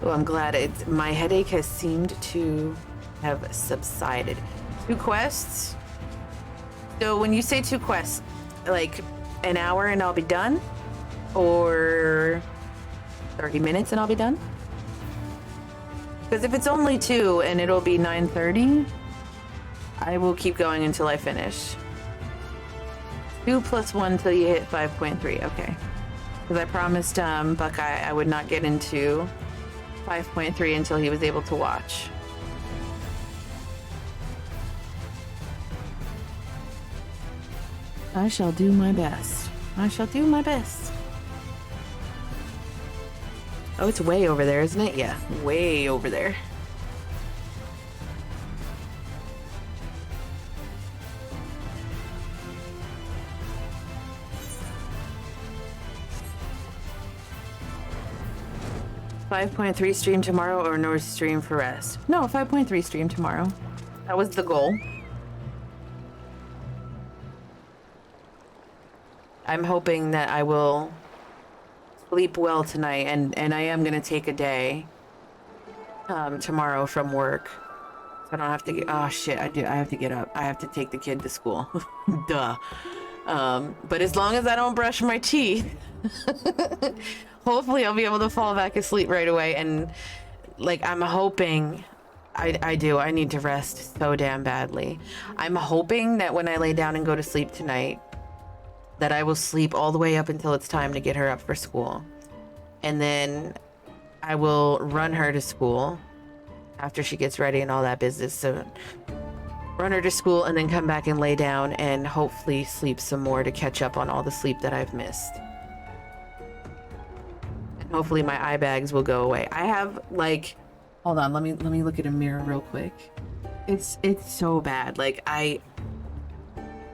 Oh, I'm glad my headache has seemed to have subsided. 2 quests? So when you say 2 quests, like an hour and I'll be done? Or 30 minutes and I'll be done? Because if it's only 2 and it'll be 9:30, I will keep going until I finish. 2 + 1 till you hit 5.3, okay. Because I promised Buckeye I would not get into 5.3 until he was able to watch. I shall do my best. I shall do my best. Oh, it's way over there, isn't it? Yeah, way over there. .3 stream tomorrow or no stream for rest? No, 5.3 stream tomorrow. That was the goal. I'm hoping that I will sleep well tonight, and I am gonna take a day tomorrow from work. So I don't have to get, oh shit, I have to get up. I have to take the kid to school. Duh. But as long as I don't brush my teeth, hopefully I'll be able to fall back asleep right away. And like, I'm hoping, I need to rest so damn badly. I'm hoping that when I lay down and go to sleep tonight, that I will sleep all the way up until it's time to get her up for school. And then I will run her to school after she gets ready and all that business. So run her to school and then come back and lay down and hopefully sleep some more to catch up on all the sleep that I've missed. And hopefully my eye bags will go away. I have like, hold on, let me look at a mirror real quick. It's so bad. Like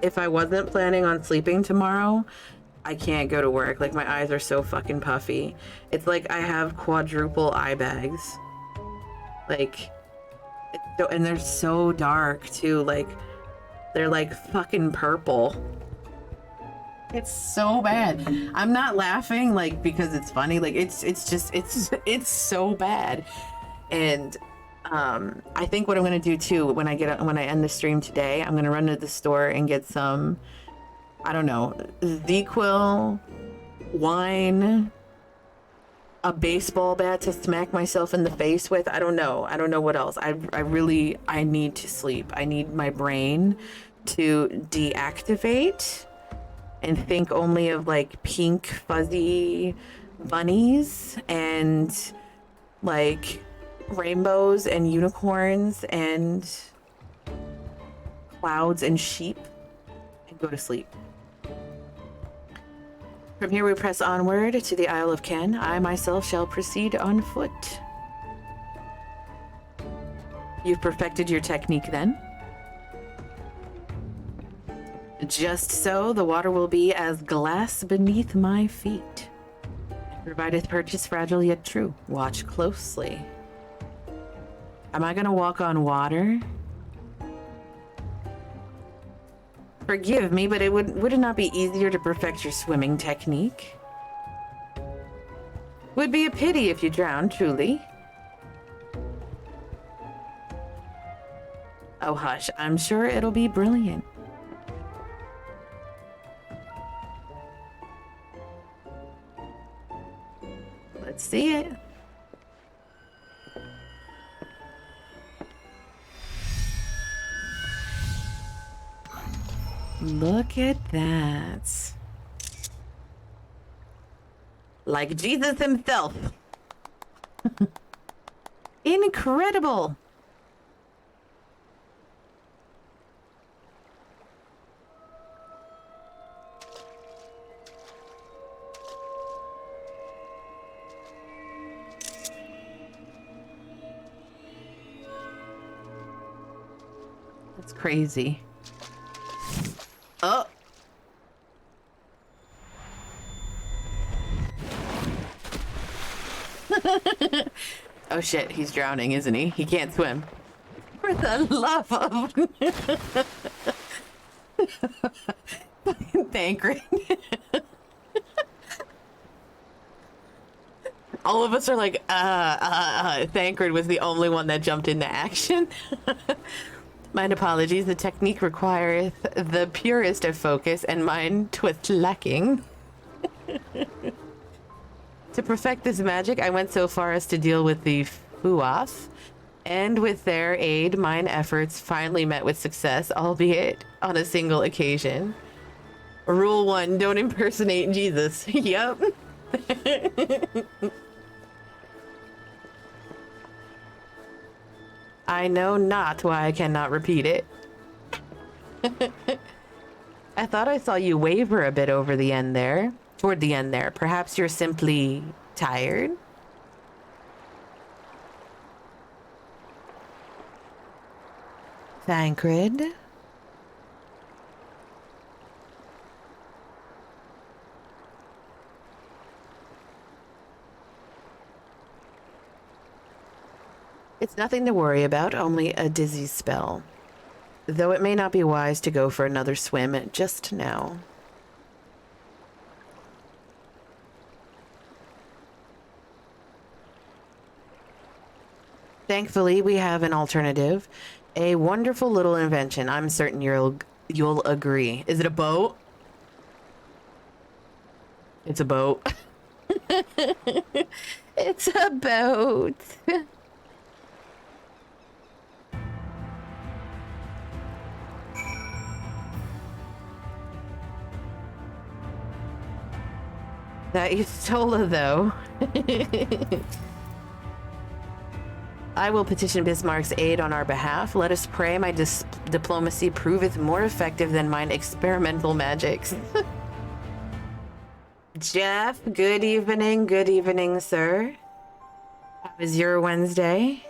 if I wasn't planning on sleeping tomorrow, I can't go to work. Like my eyes are so fucking puffy. It's like I have quadruple eye bags. Like, and they're so dark too. Like they're like fucking purple. It's so bad. I'm not laughing like because it's funny. Like it's so bad. And I think what I'm gonna do too when I end the stream today, I'm gonna run to the store and get some, I don't know, ZzzQuil, wine, a baseball bat to smack myself in the face with. I don't know. I don't know what else. I need to sleep. I need my brain to deactivate and think only of like pink fuzzy bunnies and like rainbows and unicorns and clouds and sheep, and go to sleep. From here we press onward to the Isle of Ken. I myself shall proceed on foot. You've perfected your technique then? Just so, the water will be as glass beneath my feet. Provideth purchase fragile yet true. Watch closely. Am I gonna walk on water? Forgive me, but would it not be easier to perfect your swimming technique? Would be a pity if you drowned, truly. Oh hush, I'm sure it'll be brilliant. Let's see it. Look at that. Like Jesus himself. Incredible. That's crazy. Oh. Oh shit, he's drowning, isn't he? He can't swim. For the love of... Thancred. All of us are like, Thancred was the only one that jumped into action. Mine apologies, the technique requireth the purest of focus, and mine twist lacking. To perfect this magic, I went so far as to deal with the Fuath, and with their aid, mine efforts finally met with success, albeit on a single occasion. Rule 1, don't impersonate Jesus. Yup. I know not why I cannot repeat it. I thought I saw you waver a bit over the end there. Toward the end there. Perhaps you're simply tired? Thancred? It's nothing to worry about, only a dizzy spell. Though it may not be wise to go for another swim just now. Thankfully, we have an alternative. A wonderful little invention. I'm certain you'll agree. Is it a boat? It's a boat. It's a boat. That you stole it, though. I will petition Bismarck's aid on our behalf. Let us pray my diplomacy proveth more effective than mine experimental magics. Jeff, good evening, sir. How was your Wednesday?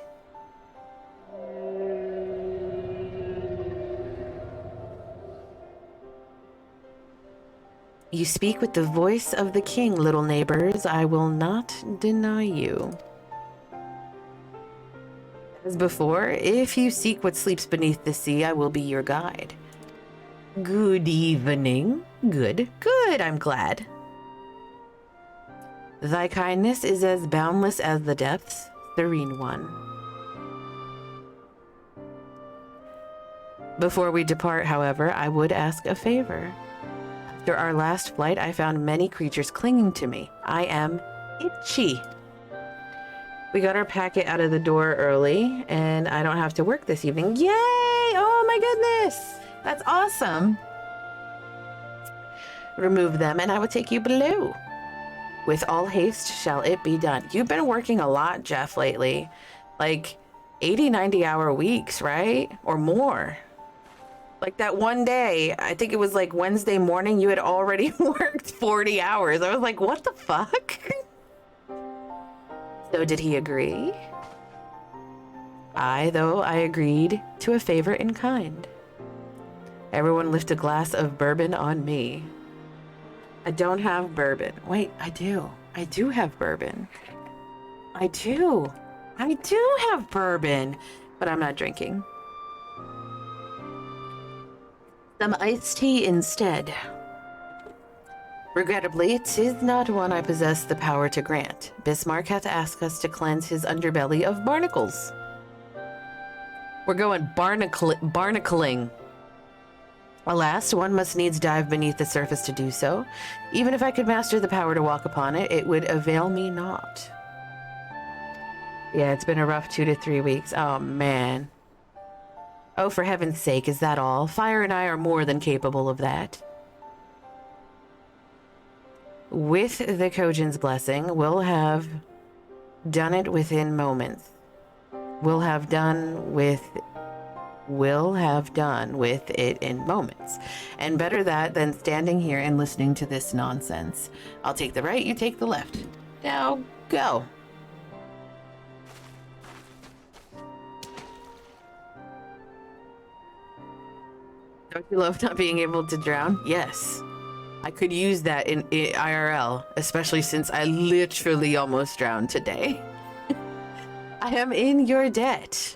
You speak with the voice of the king, little neighbors. I will not deny you. As before, if you seek what sleeps beneath the sea, I will be your guide. Good evening. Good, I'm glad. Thy kindness is as boundless as the depths, serene one. Before we depart, however, I would ask a favor. After our last flight, I found many creatures clinging to me. I am itchy. We got our packet out of the door early, and I don't have to work this evening. Yay! Oh my goodness! That's awesome. Remove them, and I will take you below. With all haste shall it be done. You've been working a lot, Jeff, lately. Like 80, 90-hour weeks, right? Or more. Like that one day, I think it was like Wednesday morning, you had already worked 40 hours. I was like, what the fuck? So did he agree? I agreed to a favor in kind. Everyone lift a glass of bourbon on me. I don't have bourbon. Wait, I do. I do have bourbon. I do have bourbon, but I'm not drinking. Some iced tea instead. Regrettably, 'tis not one I possess the power to grant. Bismarck hath asked us to cleanse his underbelly of barnacles. We're going barnacling. Alas, one must needs dive beneath the surface to do so. Even if I could master the power to walk upon it, it would avail me not. Yeah, it's been a rough 2 to 3 weeks. Oh, man. Oh, for heaven's sake, is that all? Fire and I are more than capable of that. With the Kojin's blessing, we'll have done it within moments. We'll have done with it in moments. And better that than standing here and listening to this nonsense. I'll take the right, you take the left. Now, go. Don't you love not being able to drown? Yes. I could use that in IRL, especially since I literally almost drowned today. I am in your debt.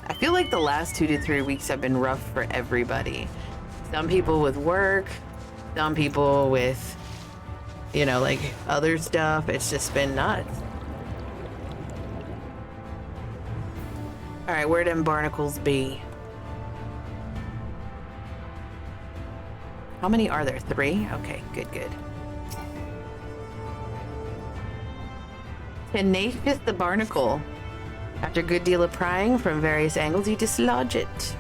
I feel like the last 2 to 3 weeks have been rough for everybody. Some people with work, some people with, you know, like other stuff. It's just been nuts. All right, where'd them barnacles be? How many are there? 3? Okay, good. Tenacious the barnacle. After a good deal of prying from various angles, you dislodge it.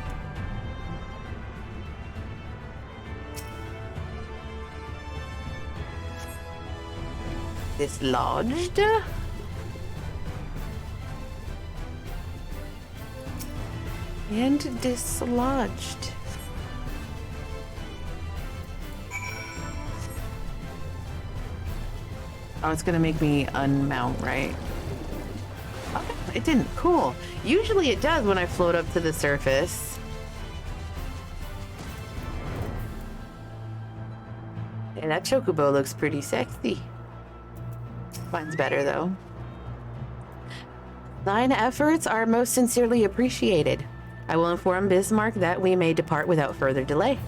Dislodged? And dislodged. Oh, it's gonna make me unmount, right? Okay, it didn't. Cool. Usually it does when I float up to the surface. And that chocobo looks pretty sexy. Mine's better, though. Thine efforts are most sincerely appreciated. I will inform Bismarck that we may depart without further delay.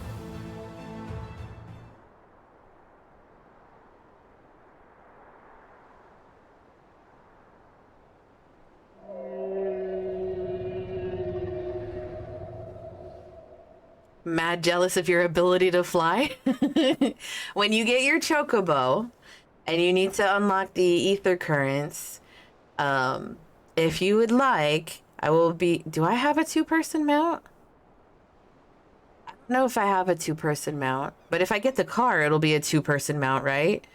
Mad jealous of your ability to fly. When you get your chocobo and you need to unlock the ether currents, if you would like, I will be... Do I have a 2-person mount? I don't know if I have a 2-person mount, but if I get the car, it'll be a 2-person mount, right?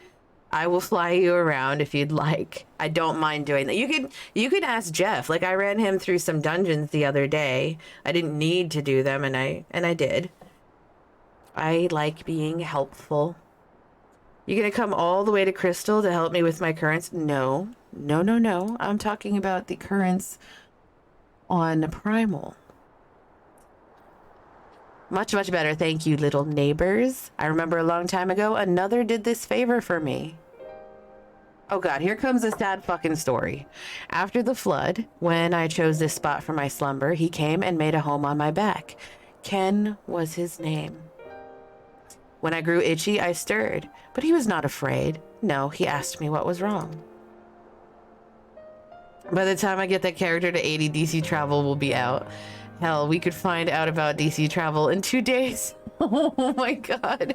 I will fly you around if you'd like. I don't mind doing that. You could ask Jeff. Like, I ran him through some dungeons the other day. I didn't need to do them, and I did. I like being helpful. You gonna come all the way to Crystal to help me with my currents? No. I'm talking about the currents on Primal. Much better, thank you, little neighbors. I remember a long time ago, another did this favor for me. Oh god, here comes a sad fucking story. After the flood, when I chose this spot for my slumber, he came and made a home on my back. Ken was his name. When I grew itchy, I stirred, but he was not afraid. No, he asked me what was wrong. By the time I get that character to 80, DC travel will be out. Hell, we could find out about DC travel in 2 days. Oh my god.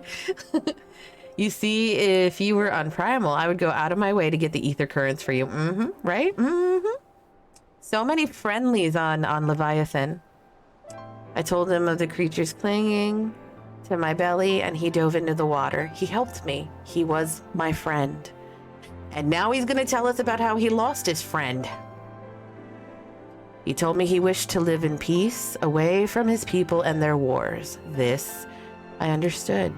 You see, if you were on Primal, I would go out of my way to get the ether currents for you. Right? So many friendlies on Leviathan. I told him of the creatures clinging to my belly, and he dove into the water. He helped me. He was my friend. And now he's gonna tell us about how he lost his friend. He told me he wished to live in peace, away from his people and their wars. This, I understood.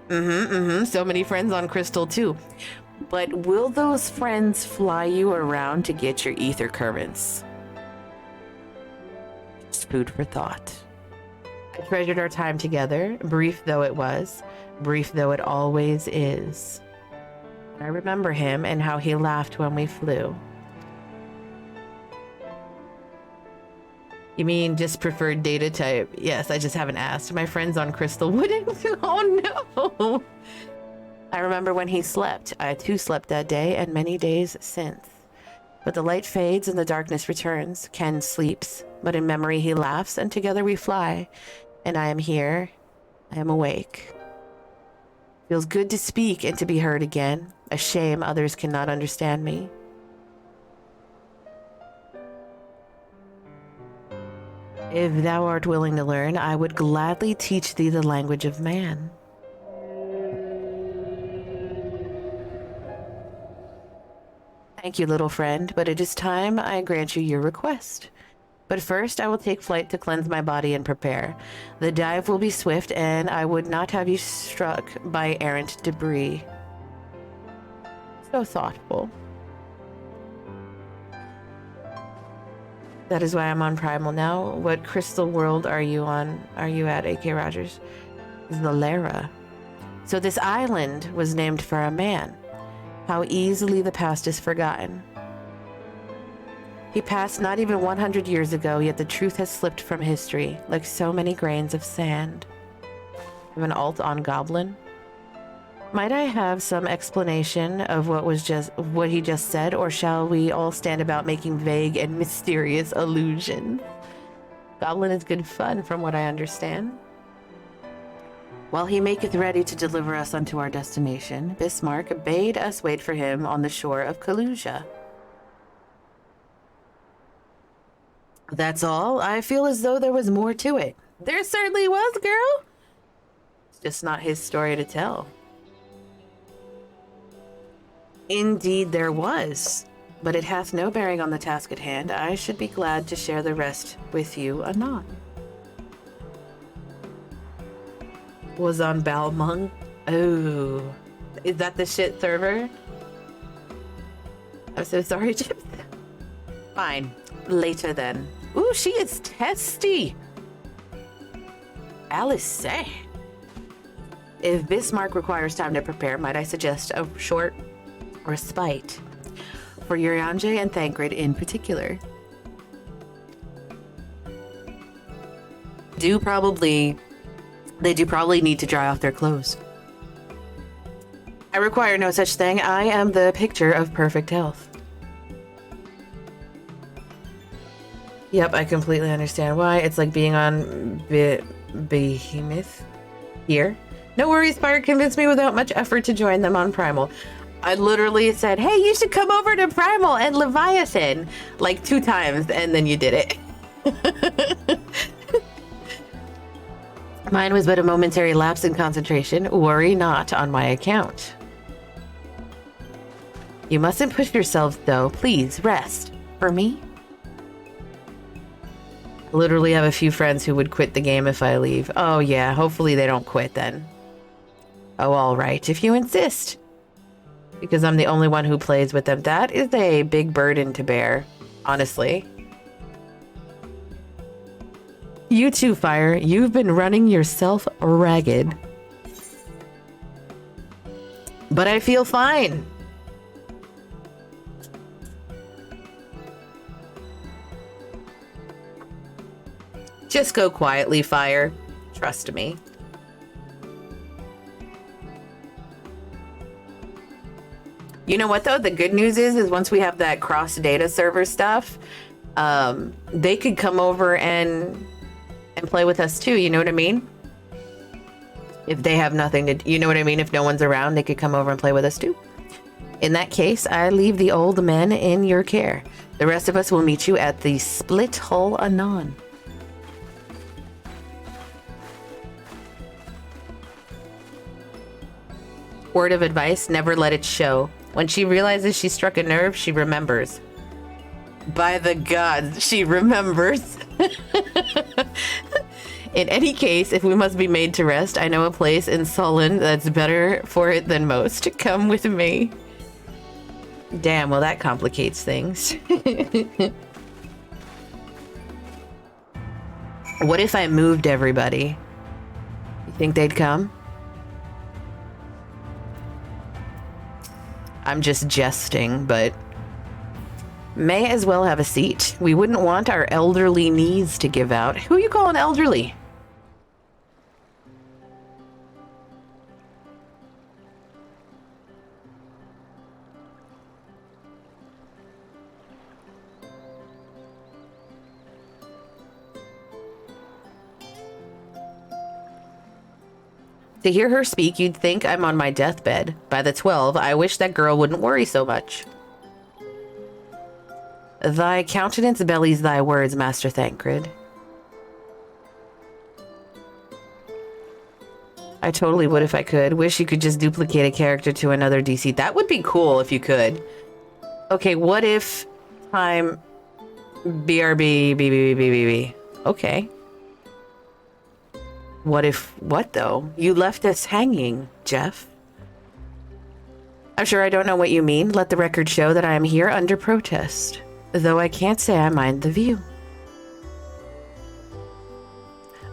So many friends on Crystal too. But will those friends fly you around to get your ether currents? Just food for thought. I treasured our time together, brief though it was, brief though it always is. I remember him and how he laughed when we flew. You mean just preferred data type? Yes, I just haven't asked. My friends on Crystal wouldn't. Oh no! I remember when he slept. I too slept that day and many days since. But the light fades and the darkness returns. Ken sleeps, but in memory he laughs, and together we fly. And I am here. I am awake. Feels good to speak and to be heard again. A shame others cannot understand me. If thou art willing to learn, I would gladly teach thee the language of man. Thank you, little friend, but it is time I grant you your request. But first, I will take flight to cleanse my body and prepare. The dive will be swift, and I would not have you struck by errant debris. So thoughtful. That is why I'm on Primal now. What crystal world are you on? Are you at, A.K. Rogers? The Lara. So this island was named for a man. How easily the past is forgotten. He passed not even 100 years ago, yet the truth has slipped from history, like so many grains of sand. Have an alt on Goblin? Might I have some explanation of what he just said, or shall we all stand about making vague and mysterious allusions? Goblin is good fun, from what I understand. While he maketh ready to deliver us unto our destination, Bismarck bade us wait for him on the shore of Kalusia. That's all. I feel as though there was more to it. There certainly was, girl. It's just not his story to tell. Indeed there was, but it hath no bearing on the task at hand. I should be glad to share the rest with you anon. Was on Balmung. Oh, is that the shit server? I'm so sorry, Chips. Fine, later then. Ooh, she is testy. Alice say. If Bismarck requires time to prepare, might I suggest a short respite for Urianger and Thancred in particular. They do probably need to dry off their clothes. I require no such thing. I am the picture of perfect health. Yep, I completely understand why. It's like being on Behemoth here. No worries, Fire convinced me without much effort to join them on Primal. I literally said, hey, you should come over to Primal and Leviathan like 2 times, and then you did it. Mine was but a momentary lapse in concentration. Worry not on my account. You mustn't push yourselves, though. Please, rest. For me? I literally have a few friends who would quit the game if I leave. Oh, yeah. Hopefully they don't quit then. Oh, all right. If you insist. Because I'm the only one who plays with them. That is a big burden to bear, honestly. You too, Fire. You've been running yourself ragged. But I feel fine. Just go quietly, Fire. Trust me. You know what, though? The good news is once we have that cross-data server stuff, they could come over and play with us too, you know what I mean? If they have nothing to, you know what I mean? If no one's around, they could come over and play with us too. In that case, I leave the old men in your care. The rest of us will meet you at the Split Hull anon. Word of advice, never let it show. When she realizes she struck a nerve, she remembers. By the gods, she remembers. In any case, if we must be made to rest, I know a place in Sullen that's better for it than most. Come with me. Damn, well that complicates things. What if I moved everybody? You think they'd come? I'm just jesting, but may as well have a seat. We wouldn't want our elderly knees to give out. Who you calling elderly? To hear her speak, you'd think I'm on my deathbed. By the 12, I wish that girl wouldn't worry so much. Thy countenance bellies thy words, Master Thancred. I totally would if I could. Wish you could just duplicate a character to another DC. That would be cool if you could. Okay, what if I'm BRB, BBBBB? Okay. What if, what though? You left us hanging, Jeff. I'm sure I don't know what you mean. Let the record show that I am here under protest. Though I can't say I mind the view.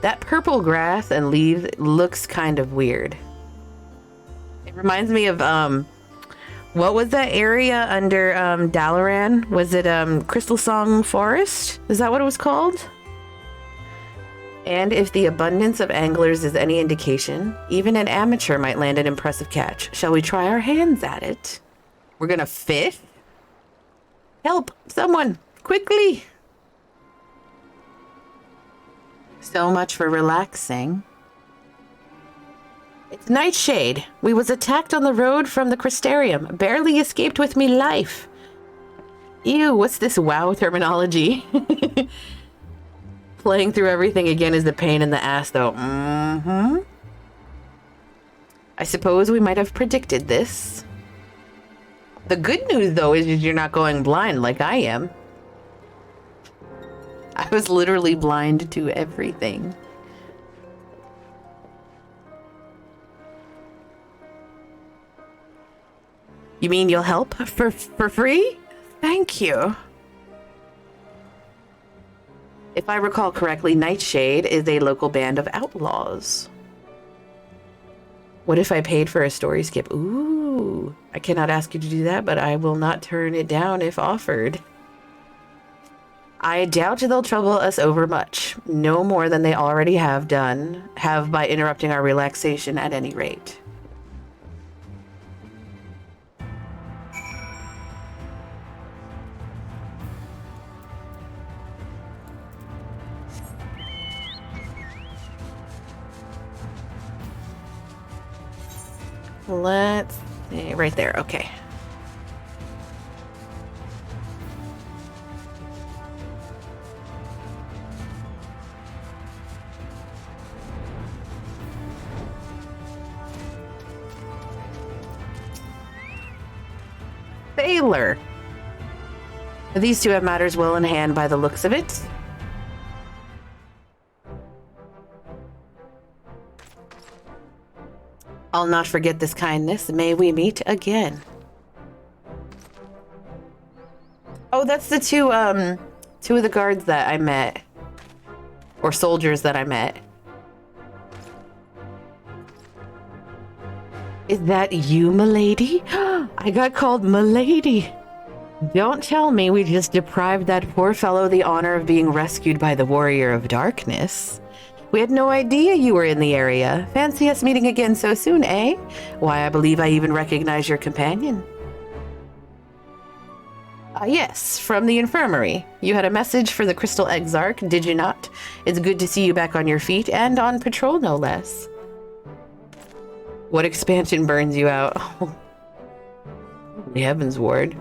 That purple grass and leaves looks kind of weird. It reminds me of, what was that area under, Dalaran? Was it, Crystal Song Forest? Is that what it was called? And if the abundance of anglers is any indication, even an amateur might land an impressive catch. Shall we try our hands at it? We're gonna fish? Help! Someone! Quickly! So much for relaxing. It's Nightshade. We was attacked on the road from the Crystarium. Barely escaped with me life. Ew, what's this WoW terminology? Playing through everything again is the pain in the ass, though. I suppose we might have predicted this. The good news, though, is you're not going blind like I am. I was literally blind to everything. You mean you'll help for free? Thank you. If I recall correctly, Nightshade is a local band of outlaws. What if I paid for a story skip? Ooh, I cannot ask you to do that, but I will not turn it down if offered. I doubt they'll trouble us over much. No more than they already have by interrupting our relaxation at any rate. Let's see, right there, okay. Sailor. These two have matters well in hand by the looks of it. I'll not forget this kindness. May we meet again. Oh, that's the two of the guards that I met. Or soldiers that I met. Is that you, milady? I got called milady. Don't tell me we just deprived that poor fellow the honor of being rescued by the Warrior of Darkness. We had no idea you were in the area. Fancy us meeting again so soon, eh? Why, I believe I even recognize your companion. Yes, from the infirmary. You had a message for the Crystal Exarch, did you not? It's good to see you back on your feet, and on patrol, no less. What expansion burns you out? The Heavens Ward.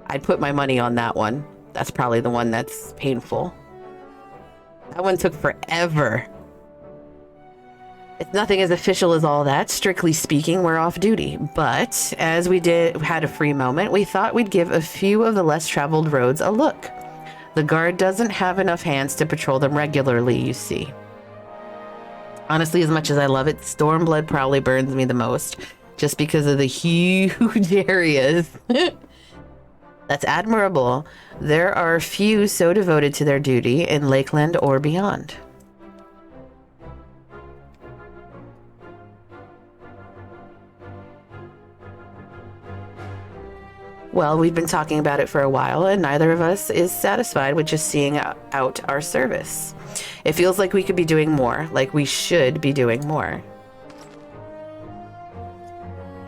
I'd put my money on that one. That's probably the one that's painful. That one took forever. It's nothing as official as all that. Strictly speaking, we're off duty. But as we had a free moment, we thought we'd give a few of the less traveled roads a look. The guard doesn't have enough hands to patrol them regularly, you see. Honestly, as much as I love it, Stormblood probably burns me the most, just because of the huge areas. That's admirable. There are few so devoted to their duty in Lakeland or beyond. Well, we've been talking about it for a while, and neither of us is satisfied with just seeing out our service. It feels like we could be doing more, like we should be doing more.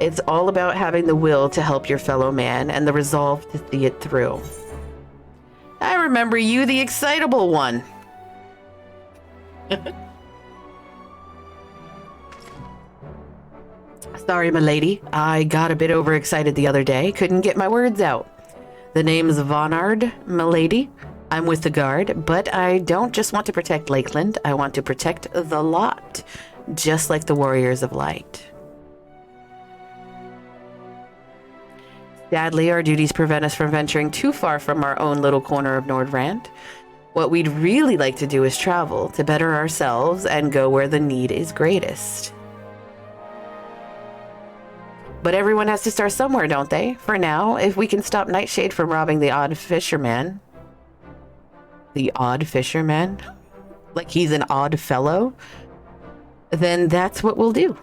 It's all about having the will to help your fellow man and the resolve to see it through. I remember you, the excitable one. Sorry, milady. I got a bit overexcited the other day. Couldn't get my words out. The name's Vonard, milady. I'm with the guard, but I don't just want to protect Lakeland. I want to protect the lot, just like the Warriors of Light. Sadly, our duties prevent us from venturing too far from our own little corner of Nordrand. What we'd really like to do is travel, to better ourselves and go where the need is greatest. But everyone has to start somewhere, don't they? For now, if we can stop Nightshade from robbing the odd fisherman. The odd fisherman? Like he's an odd fellow? Then that's what we'll do.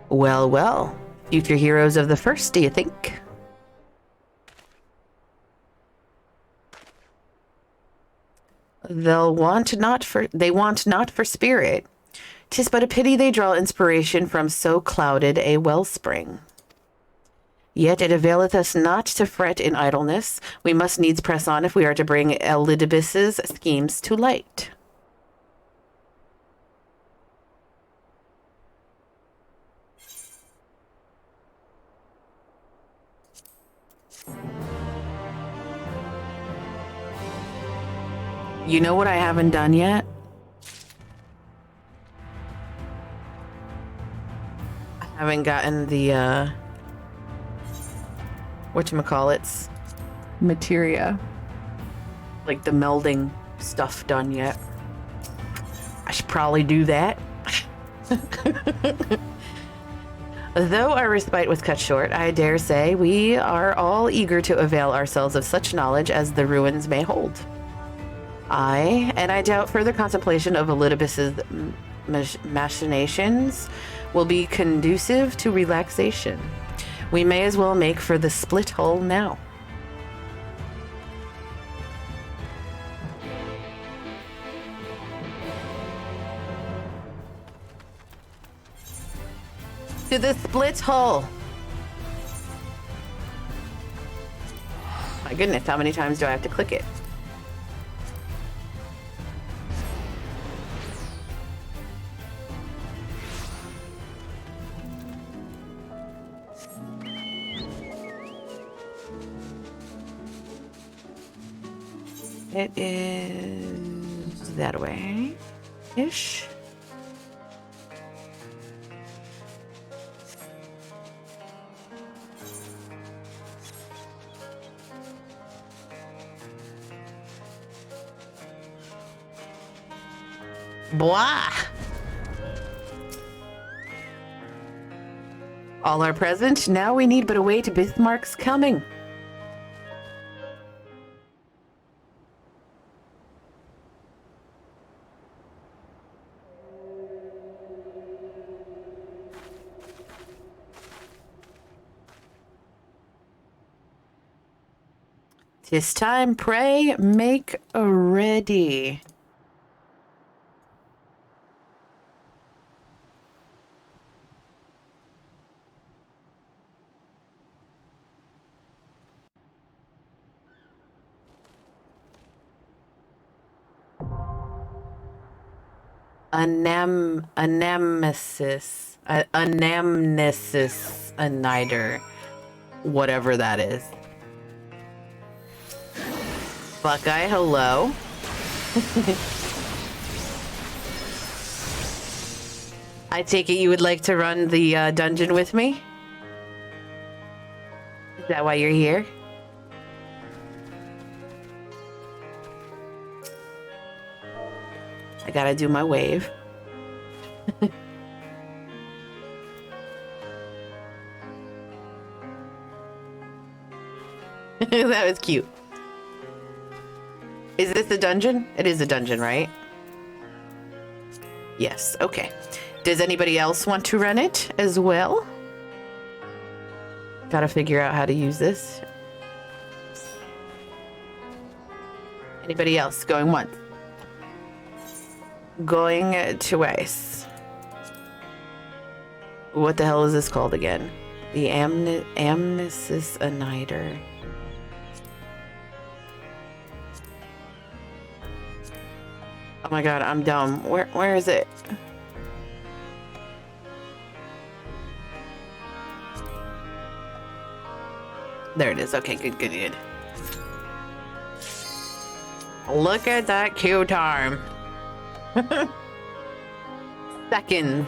Well, well. Future heroes of the first, do you think? They want not for spirit. 'Tis but a pity they draw inspiration from so clouded a wellspring. Yet it availeth us not to fret in idleness. We must needs press on if we are to bring Elidibus's schemes to light. You know what I haven't done yet? I haven't gotten the, whatchamacallits, materia. Like the melding stuff done yet. I should probably do that. Though our respite was cut short, I dare say we are all eager to avail ourselves of such knowledge as the ruins may hold. Aye, and I doubt further contemplation of Elidibus's machinations will be conducive to relaxation. We may as well make for the split hull now. To the split hull. My goodness, how many times do I have to click it? It is that way-ish. Blah! All are present. Now we need but await Bismarck's coming. 'Tis time, pray, make ready. Anamnesis, a niter, whatever that is. Buckeye, hello. I take it you would like to run the dungeon with me? Is that why you're here? I gotta do my wave. That was cute. Is this a dungeon? It is a dungeon, right? Yes, okay. Does anybody else want to run it as well? Gotta figure out how to use this. Anybody else going once? Going twice. What the hell is this called again? The Amnesis Aniter. Oh my god, I'm dumb. Where is it? There it is. Okay, good. Look at that queue time. Seconds.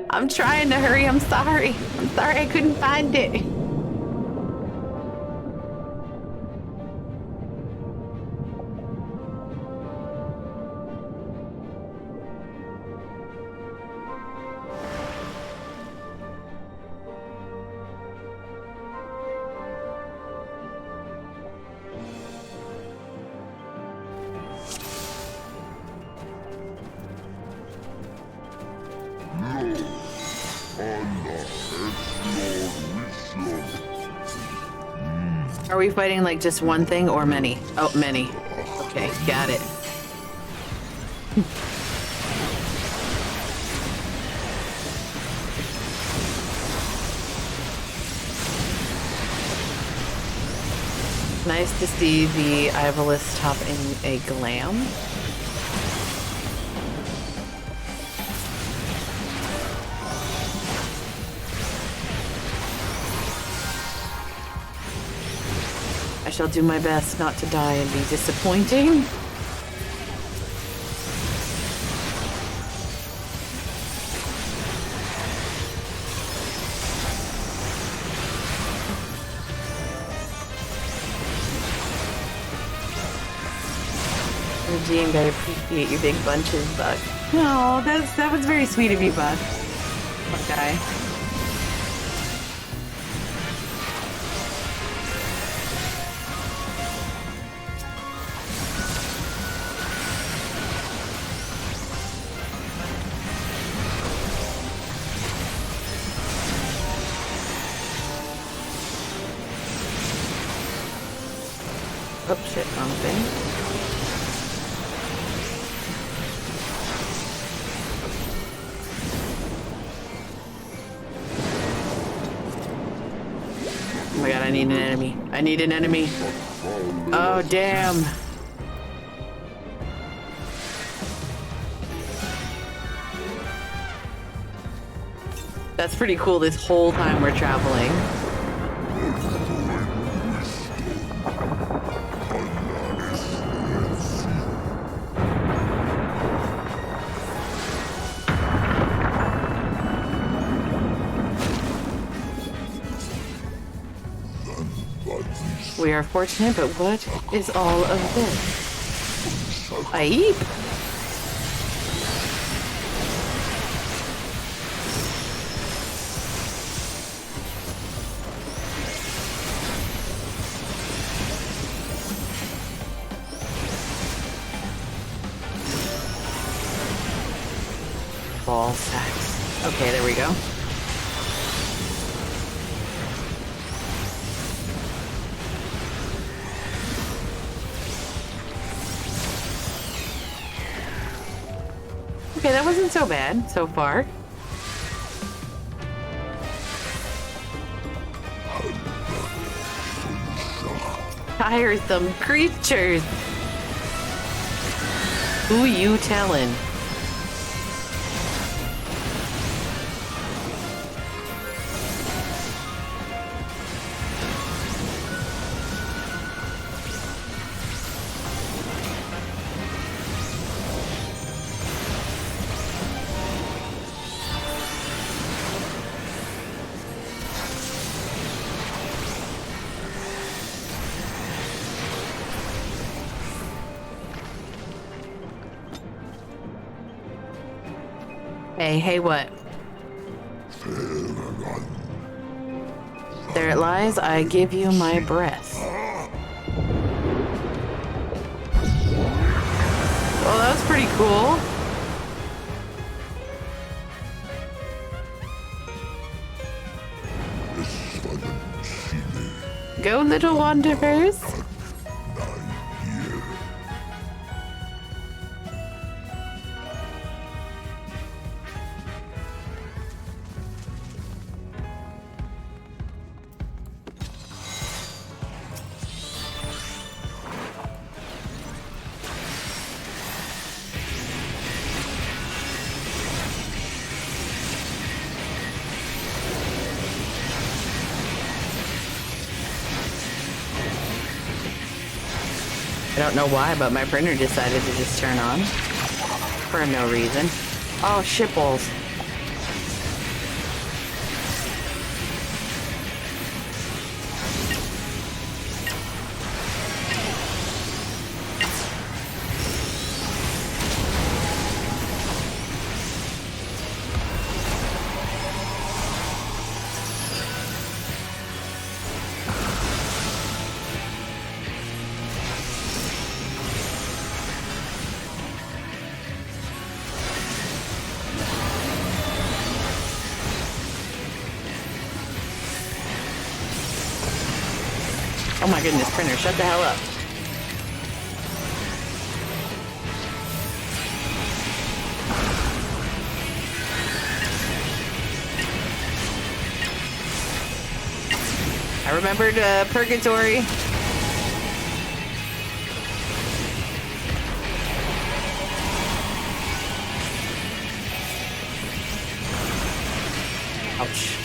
I'm trying to hurry. I'm sorry I couldn't find it. Are we fighting like just one thing or many? Oh, many. Okay, got it. Nice to see the Ivalus top in a glam. I shall do my best not to die and be disappointing. Redeemed, I appreciate your big bunches, Buck. Oh, that was very sweet of you, Buck. Buckeye. Oh shit, wrong thing. Oh my god, I need an enemy. I need an enemy. Oh, damn. That's pretty cool this whole time we're traveling. We are fortunate, but what is all of this? Aye. Ball sacks. Okay, there we go. Okay, that wasn't so bad so far. Tiresome creatures. Who you telling? Hey, what? There it lies, I give you my breath. Well, that was pretty cool. Go, little wanderers. I don't know why, but my printer decided to just turn on for no reason. Oh, shitballs. Oh my goodness, printer, shut the hell up. I remembered Purgatory. Ouch.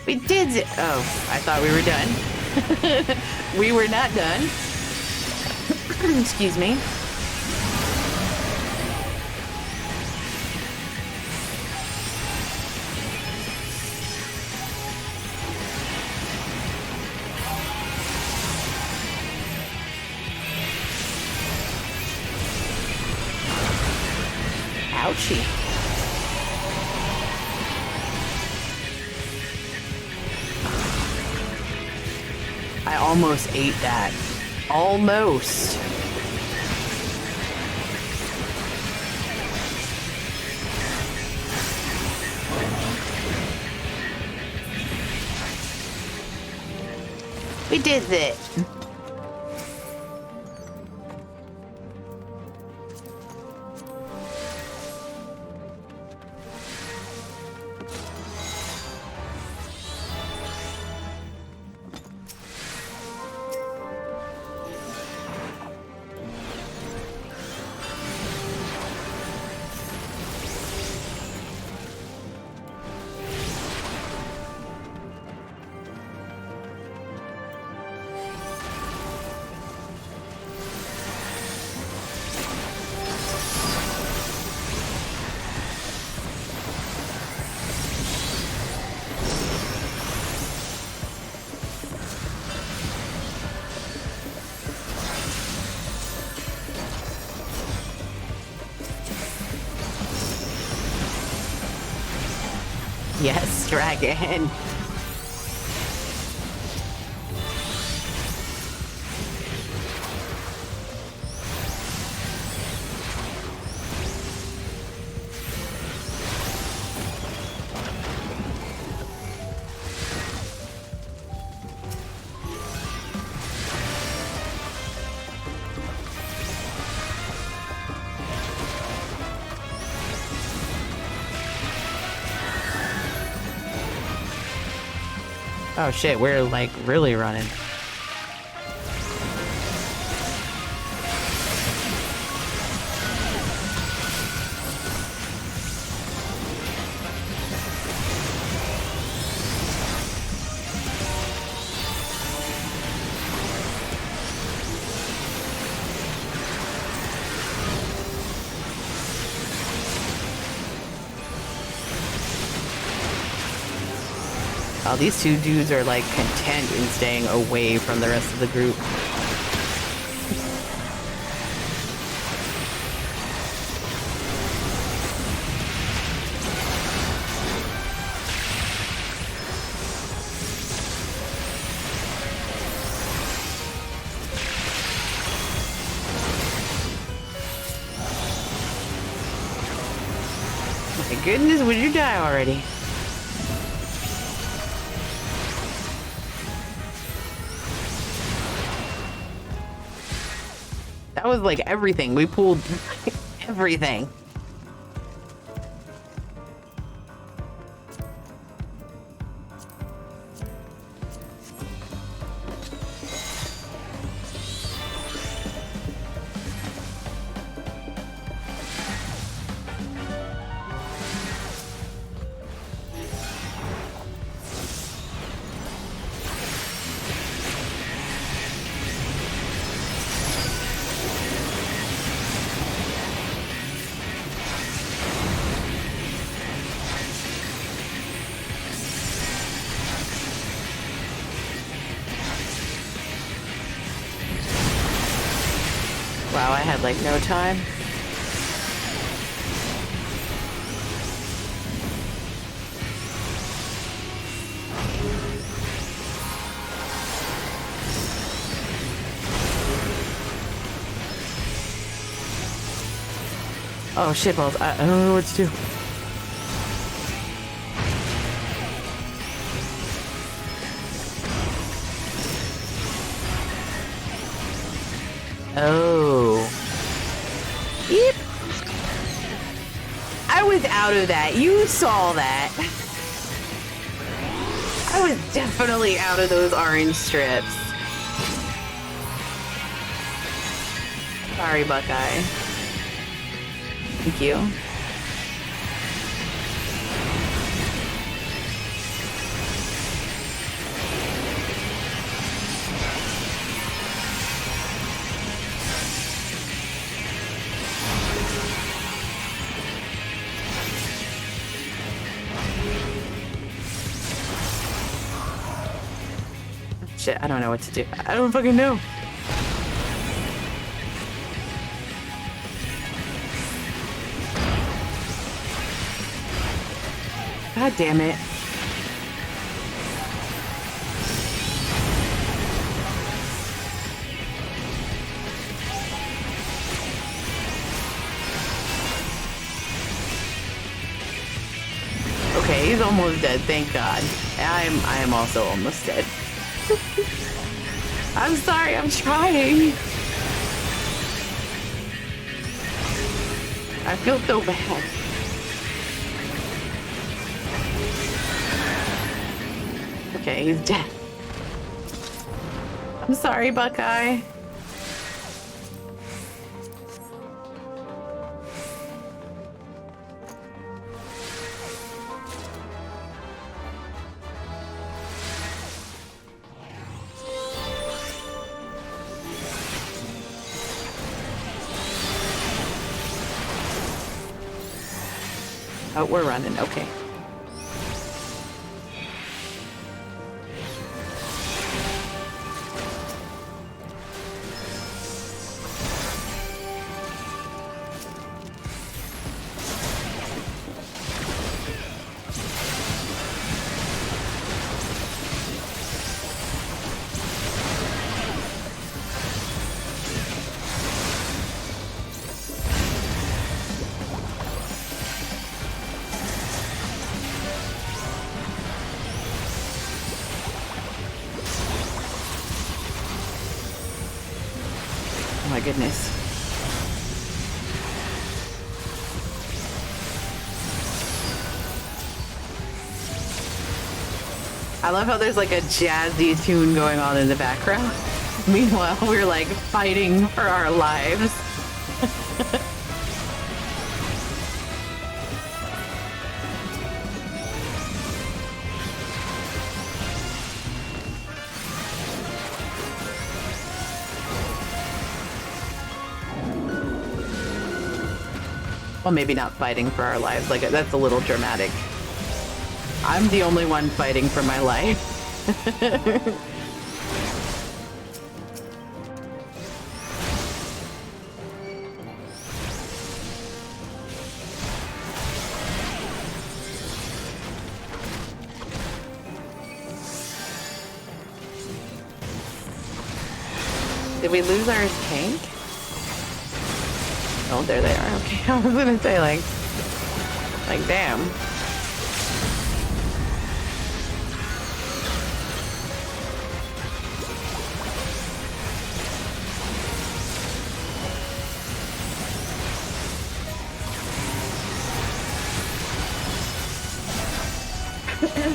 We did it. Oh, I thought we were done. We were not done. Excuse me. Ouchie. I almost ate that. Almost. We did it. Yes, dragon. Oh shit, we're like really running. Oh, these two dudes are like content in staying away from the rest of the group. My goodness, would you die already? That was like everything. We pulled everything. Wow, I had like no time. Oh shit balls, I don't know what to do. Oh. Yep. I was out of that. You saw that. I was definitely out of those orange strips. Sorry, Buckeye. Thank you. Shit, I don't know what to do. I don't fucking know. God damn it. Okay, he's almost dead, thank God. I am also almost dead. I'm sorry, I'm trying. I feel so bad. Okay, he's dead. I'm sorry, Buckeye. Oh, we're running, okay. Oh my goodness. I love how there's like a jazzy tune going on in the background. Meanwhile, we're like fighting for our lives. Well, maybe not fighting for our lives. Like, that's a little dramatic. I'm the only one fighting for my life. Did we lose our tank? Oh, there they are. Okay, I was gonna say like damn.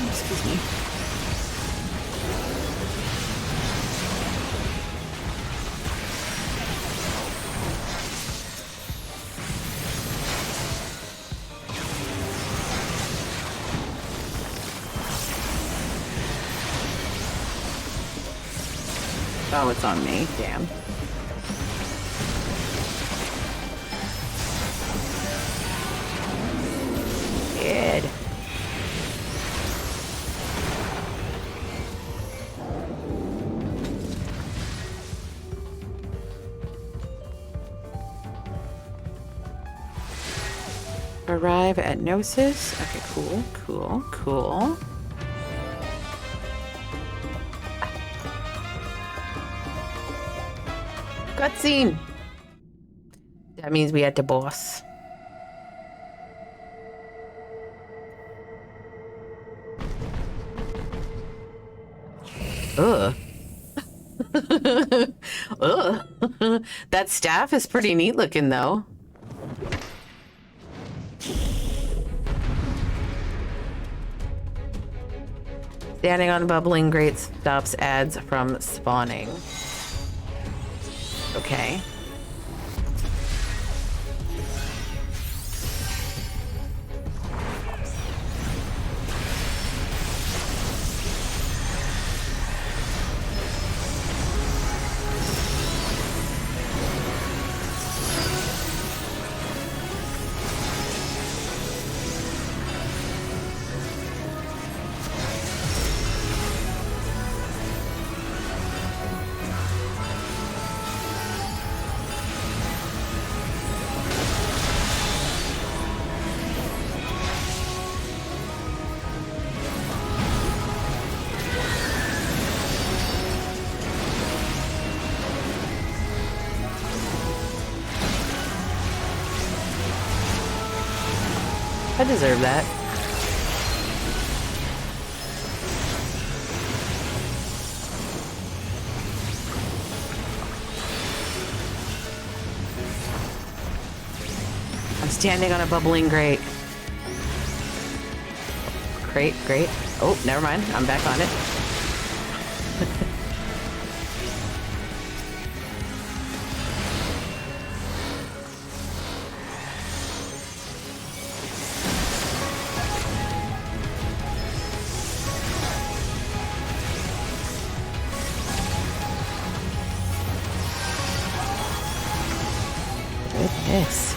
Excuse me. Oh, it's on me. Damn. Good. Arrive at Gnosis. Okay, cool, cool, cool. Cutscene. That means we had to boss. Ugh. Ugh. That staff is pretty neat looking though. Standing on a bubbling grate stops ads from spawning. Okay. I deserve that. I'm standing on a bubbling grate. Great. Oh, never mind. I'm back on it. Goodness.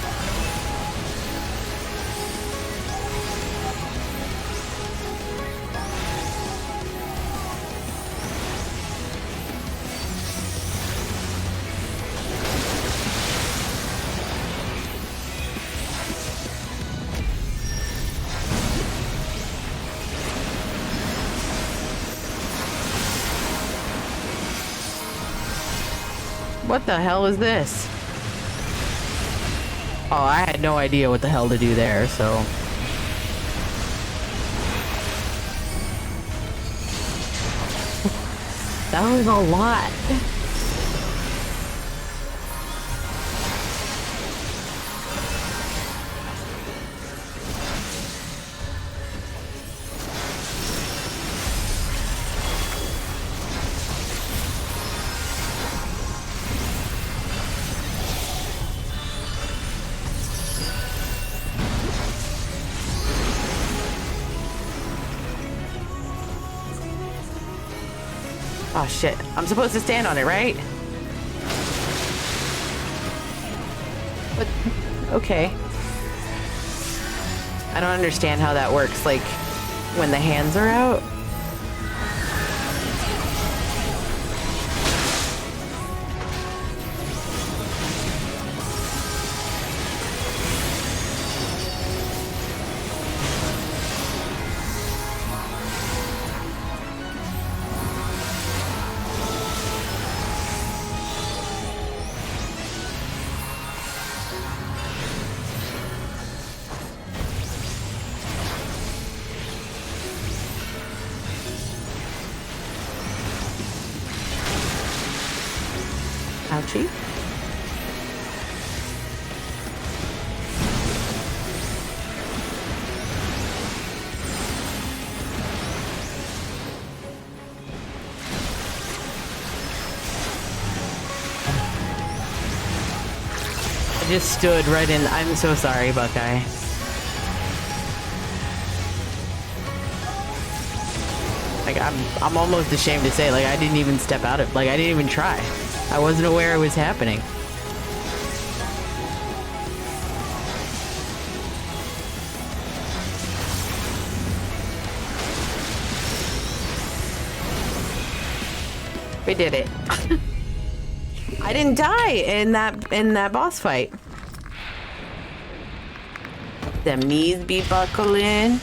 What the hell is this? Oh, I had no idea what the hell to do there, so... That was a lot. Oh shit. I'm supposed to stand on it, right? But, okay. I don't understand how that works, like, when the hands are out. Ouchie. I just stood right in. I'm so sorry, Buckeye. Like, I'm almost ashamed to say, like, I didn't even step out of, like, I didn't even try. I wasn't aware it was happening. We did it. I didn't die in that boss fight. Them knees be buckling.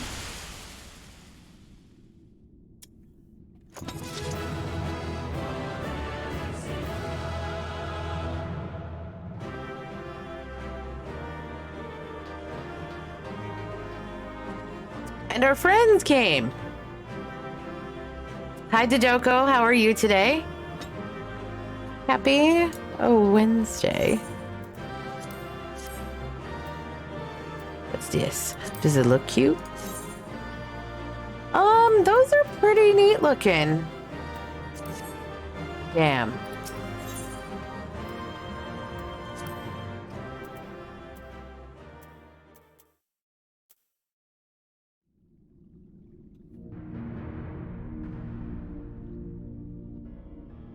And our friends came. Hi, Dodoko. How are you today? Happy Wednesday. What's this? Does it look cute? Those are pretty neat looking. Damn.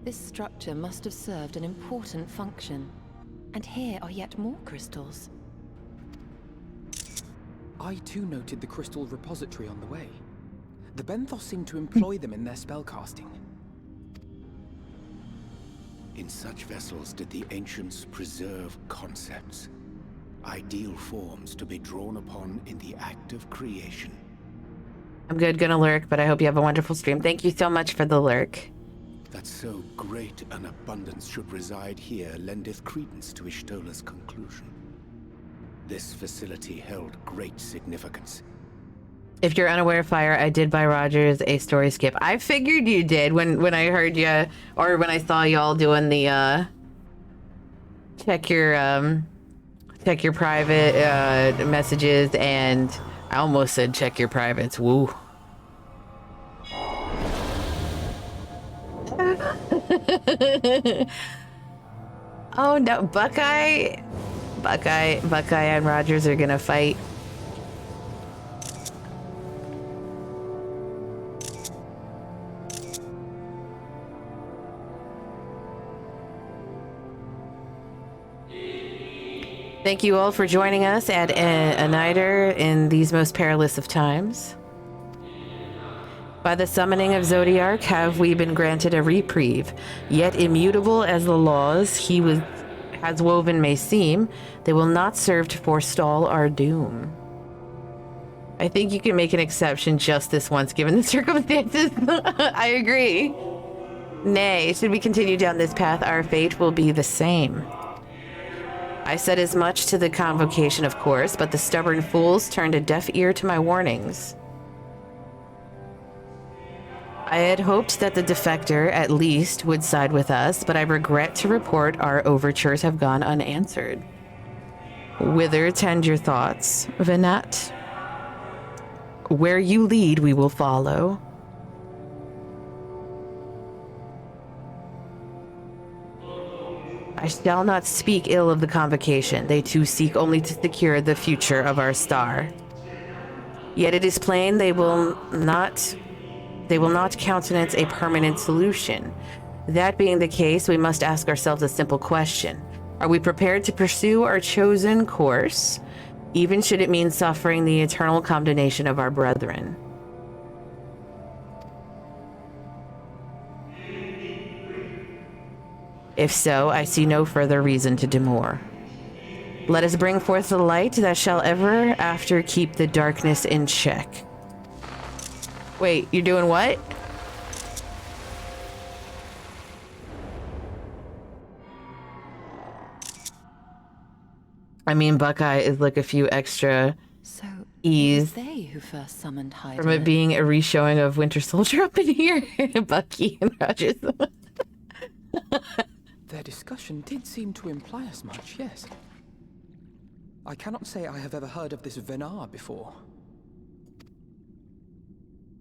This structure must have served an important function. And here are yet more crystals. I too noted the crystal repository on the way. The Benthos seem to employ them in their spellcasting. In such vessels did the ancients preserve concepts, ideal forms to be drawn upon in the act of creation. I'm good, gonna lurk, but I hope you have a wonderful stream. Thank you so much for the lurk. That so great an abundance should reside here lendeth credence to Ishtola's conclusion. This facility held great significance. If you're unaware, Fire, I did buy Rogers a story skip. I figured you did when I heard you, or when I saw y'all doing the check your private messages, and I almost said check your privates. Woo. Oh no, Buckeye and Rogers are gonna fight. Thank you all for joining us at a nighter in these most perilous of times. By the summoning of Zodiark have we been granted a reprieve, yet immutable as the laws has woven may seem, they will not serve to forestall our doom. I think you can make an exception just this once, given the circumstances. I agree. Nay, should we continue down this path, our fate will be the same. I said as much to the convocation, of course, but the stubborn fools turned a deaf ear to my warnings. I had hoped that the defector, at least, would side with us, but I regret to report our overtures have gone unanswered. Whither tend your thoughts, Venat? Where you lead, we will follow. I shall not speak ill of the convocation. They too seek only to secure the future of our star. Yet it is plain they they will not countenance a permanent solution. That being the case, we must ask ourselves a simple question. Are we prepared to pursue our chosen course, even should it mean suffering the eternal condemnation of our brethren? If so, I see no further reason to demur. Let us bring forth the light that shall ever after keep the darkness in check. Wait, you're doing what? I mean, Buckeye is like a few extra E's They who first summoned Hyde from it being a reshowing of Winter Soldier up in here. Bucky and Rogers. Their discussion did seem to imply as much, yes. I cannot say I have ever heard of this Venar before.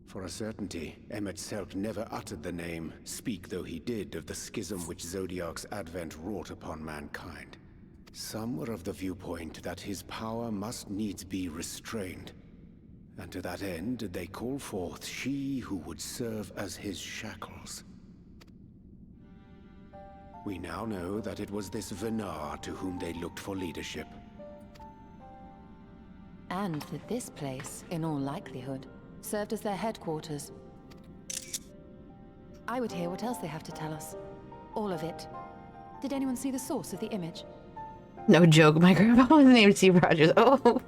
For a certainty, Emmet Selk never uttered the name, speak though he did, of the schism which Zodiark's advent wrought upon mankind. Some were of the viewpoint that his power must needs be restrained, and to that end did they call forth she who would serve as his shackles. We now know that it was this Venar to whom they looked for leadership. And that this place, in all likelihood, served as their headquarters. I would hear what else they have to tell us. All of it. Did anyone see the source of the image? No joke, my grandpa was named Steve Rogers. Oh.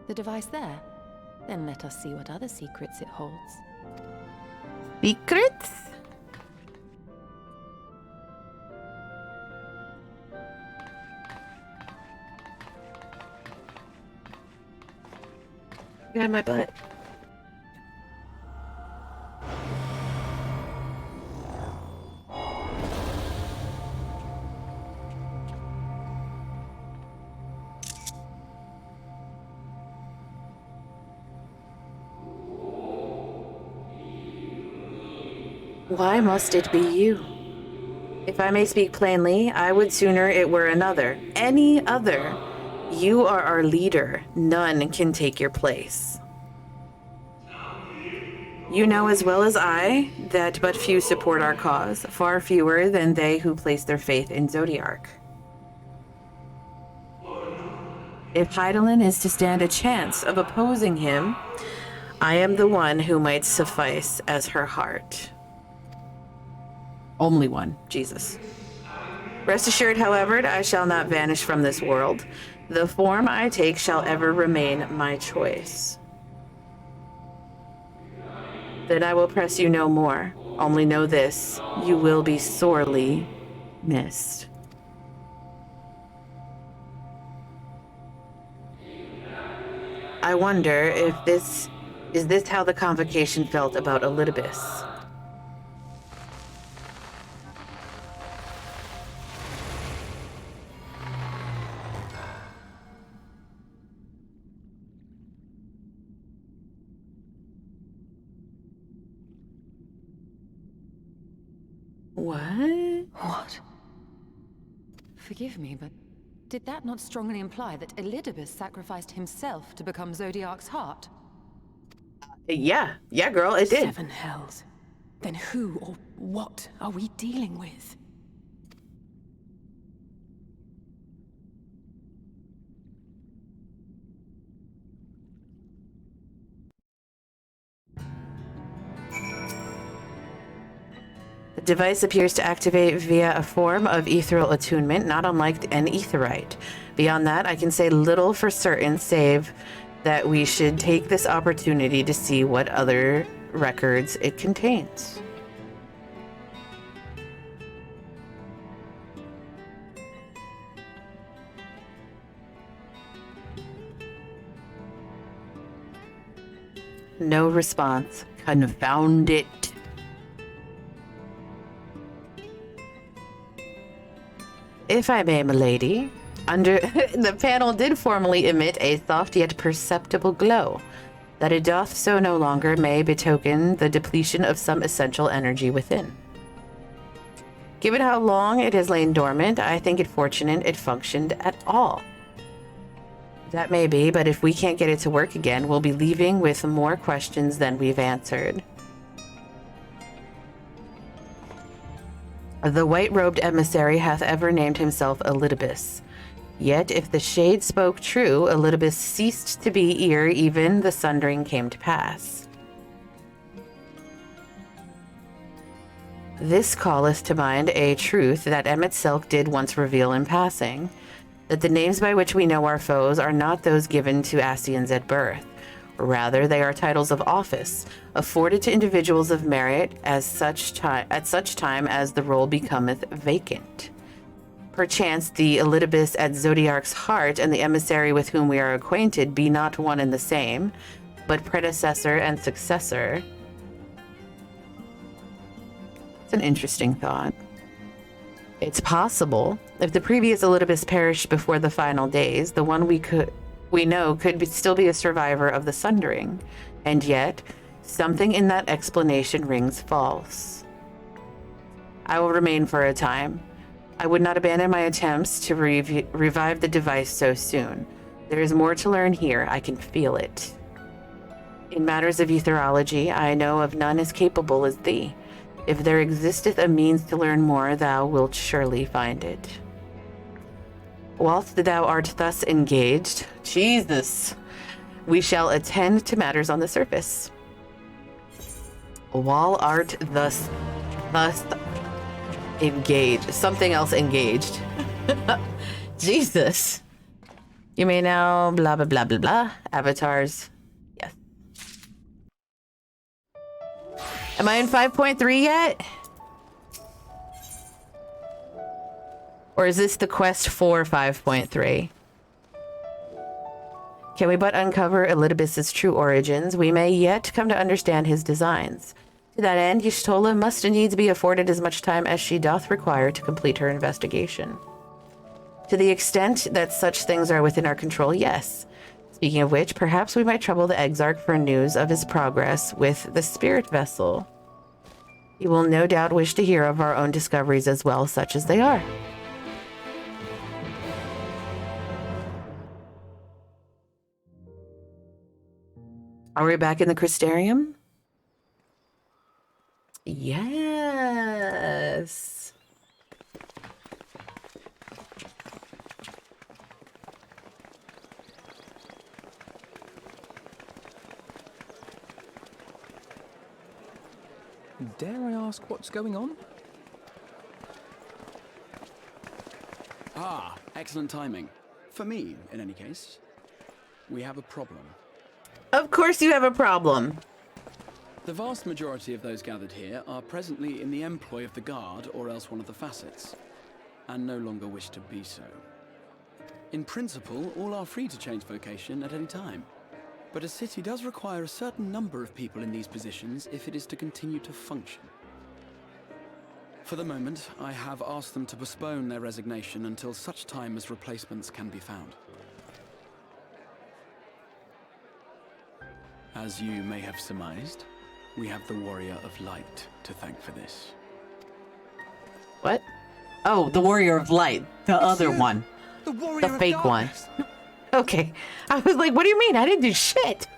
The device there? Then let us see what other secrets it holds. Secrets? Got my butt. Why must it be you? If I may speak plainly, I would sooner it were another. Any other. You are our leader. None can take your place. You know as well as I that but few support our cause, far fewer than they who place their faith in Zodiark. If Hydaelyn is to stand a chance of opposing him, I am the one who might suffice as her heart. Only one, Jesus. Rest assured, however, I shall not vanish from this world. The form I take shall ever remain my choice. Then I will press you no more. Only know this, you will be sorely missed. I wonder if is this how the convocation felt about Elidibus? What? Forgive me, but did that not strongly imply that Elidibus sacrificed himself to become Zodiark's heart? Yeah, girl, it did. 7 hells. Then who or what are we dealing with? The device appears to activate via a form of ethereal attunement, not unlike an aetherite. Beyond that, I can say little for certain, save that we should take this opportunity to see what other records it contains. No response. Confound it. If I may, milady, the panel did formerly emit a soft yet perceptible glow. That it doth so no longer may betoken the depletion of some essential energy within. Given how long it has lain dormant, I think it fortunate it functioned at all. That may be, but if we can't get it to work again, we'll be leaving with more questions than we've answered. The white-robed emissary hath ever named himself Elidibus. Yet, if the shade spoke true, Elidibus ceased to be ere even the sundering came to pass. This calleth to mind a truth that Emet-Selch did once reveal in passing, that the names by which we know our foes are not those given to Ascians at birth. Rather, they are titles of office, afforded to individuals of merit at such time as the role becometh vacant. Perchance the Elidibus at Zodiarch's heart and the emissary with whom we are acquainted be not one and the same, but predecessor and successor. It's an interesting thought. It's possible, if the previous Elidibus perished before the final days, the one we know could still be a survivor of the Sundering, and yet something in that explanation rings false. I will remain for a time. I would not abandon my attempts to revive the device so soon. There is more to learn here, I can feel it. In matters of etherology, I know of none as capable as thee. If there existeth a means to learn more, thou wilt surely find it. Whilst thou art thus engaged, Jesus, we shall attend to matters on the surface. While art thus engaged, something else engaged. Jesus. You may now blah blah blah blah blah. Avatars. Yes. Am I in 5.3 yet? Or is this the quest for 5.3? Can we but uncover Elidibus's true origins, we may yet come to understand his designs. To that end, Y'shtola must needs be afforded as much time as she doth require to complete her investigation. To the extent that such things are within our control, yes. Speaking of which, perhaps we might trouble the Exarch for news of his progress with the spirit vessel. He will no doubt wish to hear of our own discoveries as well, such as they are. Are we back in the Crystarium? Yes. Dare I ask what's going on? Ah, excellent timing. For me, in any case. We have a problem. Of course you have a problem. The vast majority of those gathered here are presently in the employ of the Guard or else one of the facets, and no longer wish to be so. In principle, all are free to change vocation at any time, but a city does require a certain number of people in these positions if it is to continue to function. For the moment, I have asked them to postpone their resignation until such time as replacements can be found. As you may have surmised, we have the Warrior of Light to thank for this. What? Oh, the Warrior of Light. The other one. The fake one. Okay. I was like, what do you mean? I didn't do shit.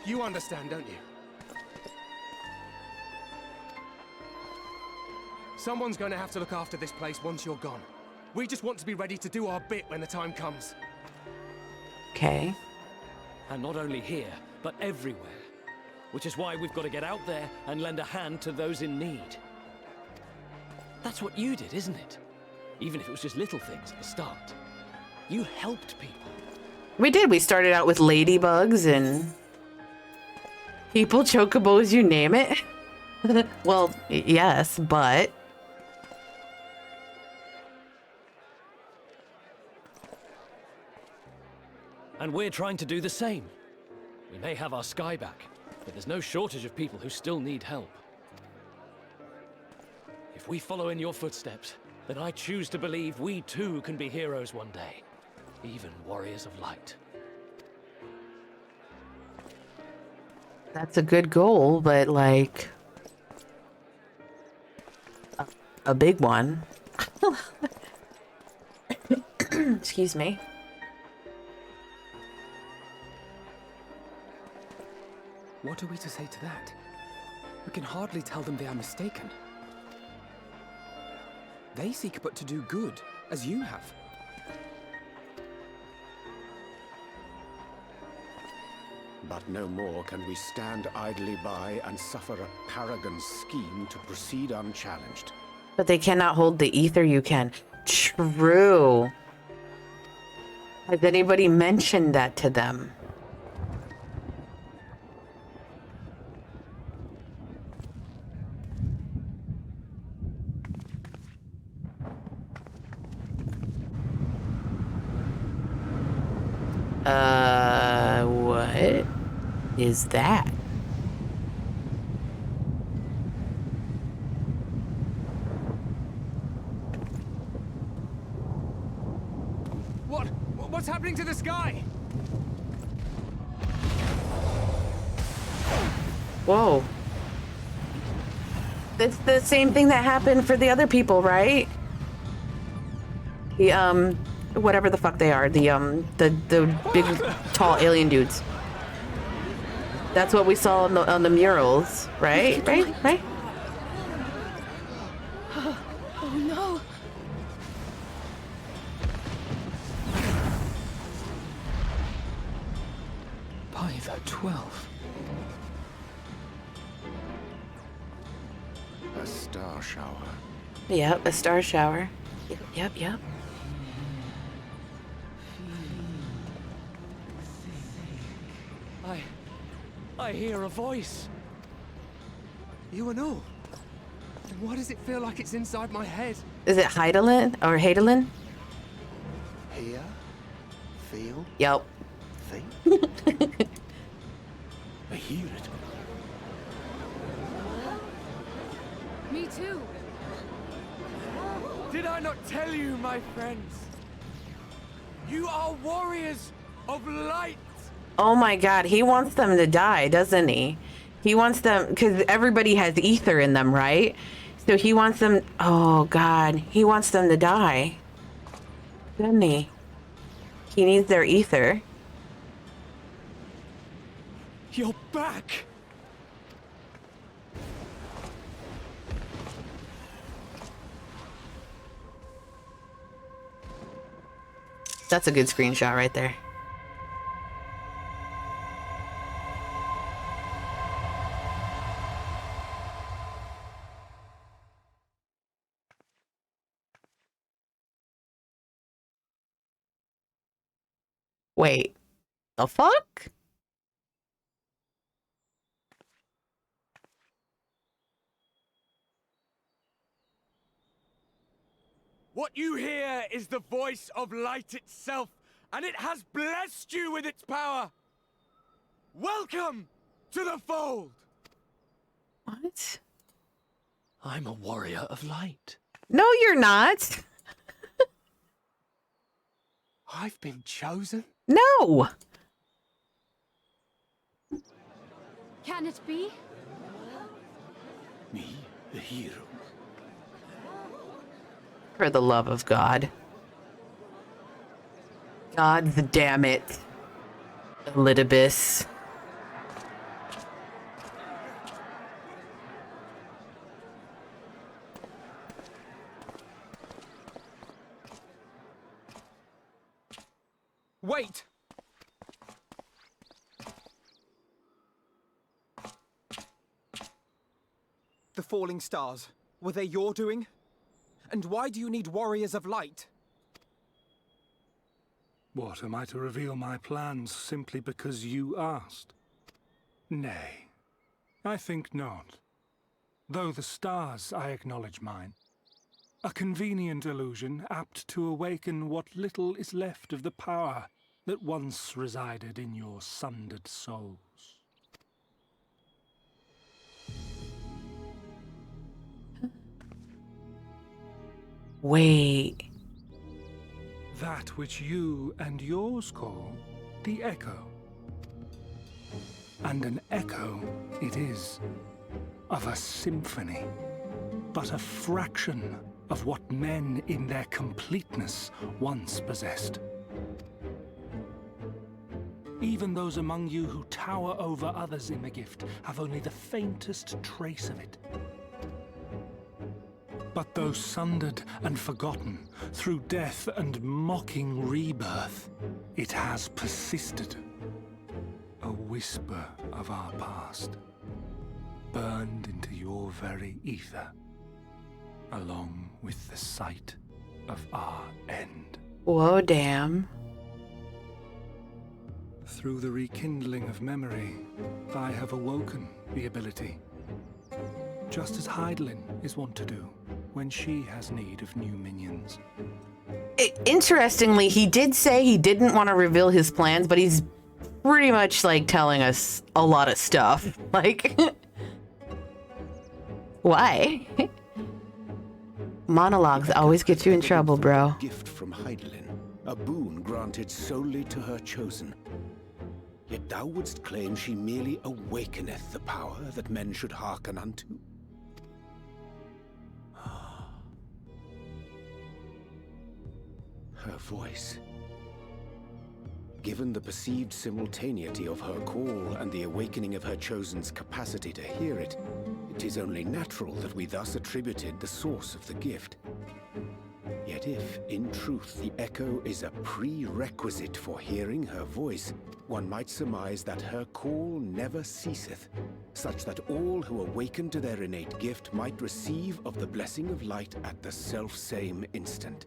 You understand, don't you? Someone's going to have to look after this place once you're gone. We just want to be ready to do our bit when the time comes. Okay. And not only here, but everywhere. Which is why we've got to get out there and lend a hand to those in need. That's what you did, isn't it? Even if it was just little things at the start. You helped people. We did. We started out with ladybugs and people, chocobos, you name it. Well, yes, but... And we're trying to do the same. We may have our sky back, but there's no shortage of people who still need help. If we follow in your footsteps, then I choose to believe we too can be heroes one day. even warriors of light. That's a good goal, but like a big one. Excuse me. What are we to say to that? We can hardly tell them they are mistaken. They seek but to do good, as you have. But no more can we stand idly by and suffer a paragon's scheme to proceed unchallenged. But they cannot hold the ether, you can. True. Has anybody mentioned that to them? What is that? What's happening to the sky? Whoa. That's the same thing that happened for the other people, right? The, whatever the fuck they are. The big, tall alien dudes. That's what we saw on the murals, right? Right? Oh no! By the 12. A star shower. Yep, a star shower. Yep. I hear a voice. You and all. Why does it feel like it's inside my head? Is it Heidelin or Heidelin? Hear? Feel? Yep. Think? I hear it. Me too. Did I not tell you, my friends? You are warriors of light. Oh my god, he wants them to die, doesn't he? He wants them, because everybody has ether in them, right? So he wants them, oh god, he wants them to die. Doesn't he? He needs their ether. You're back. That's a good screenshot right there. Wait, the fuck? What you hear is the voice of light itself, and it has blessed you with its power. Welcome to the fold. What? I'm a warrior of light. No, you're not. I've been chosen? No. Can it be? Me, the hero. For the love of God. God damn it. Elidibus. Wait! The falling stars, were they your doing? And why do you need warriors of light? What, am I to reveal my plans simply because you asked? Nay, I think not. Though the stars, I acknowledge mine. A convenient illusion, apt to awaken what little is left of the power that once resided in your sundered souls. Wait. that which you and yours call the echo. And an echo it is, of a symphony, but a fraction of what men in their completeness once possessed. Even those among you who tower over others in the gift have only the faintest trace of it. But though sundered and forgotten through death and mocking rebirth, it has persisted. A whisper of our past, burned into your very ether, along with the sight of our end. Whoa, damn. Through the rekindling of memory, I have awoken the ability, just as Heidelin is wont to do when she has need of new minions. Interestingly, he did say he didn't want to reveal his plans, but he's pretty much like telling us a lot of stuff. Like, why? Monologues always get you in trouble, bro. Gift from Heidelin, a boon granted solely to her chosen. Yet thou wouldst claim she merely awakeneth the power that men should hearken unto. Her voice. Given the perceived simultaneity of her call and the awakening of her chosen's capacity to hear it, it is only natural that we thus attributed the source of the gift. Yet if, in truth, the echo is a prerequisite for hearing her voice, one might surmise that her call never ceaseth, such that all who awaken to their innate gift might receive of the blessing of light at the self-same instant.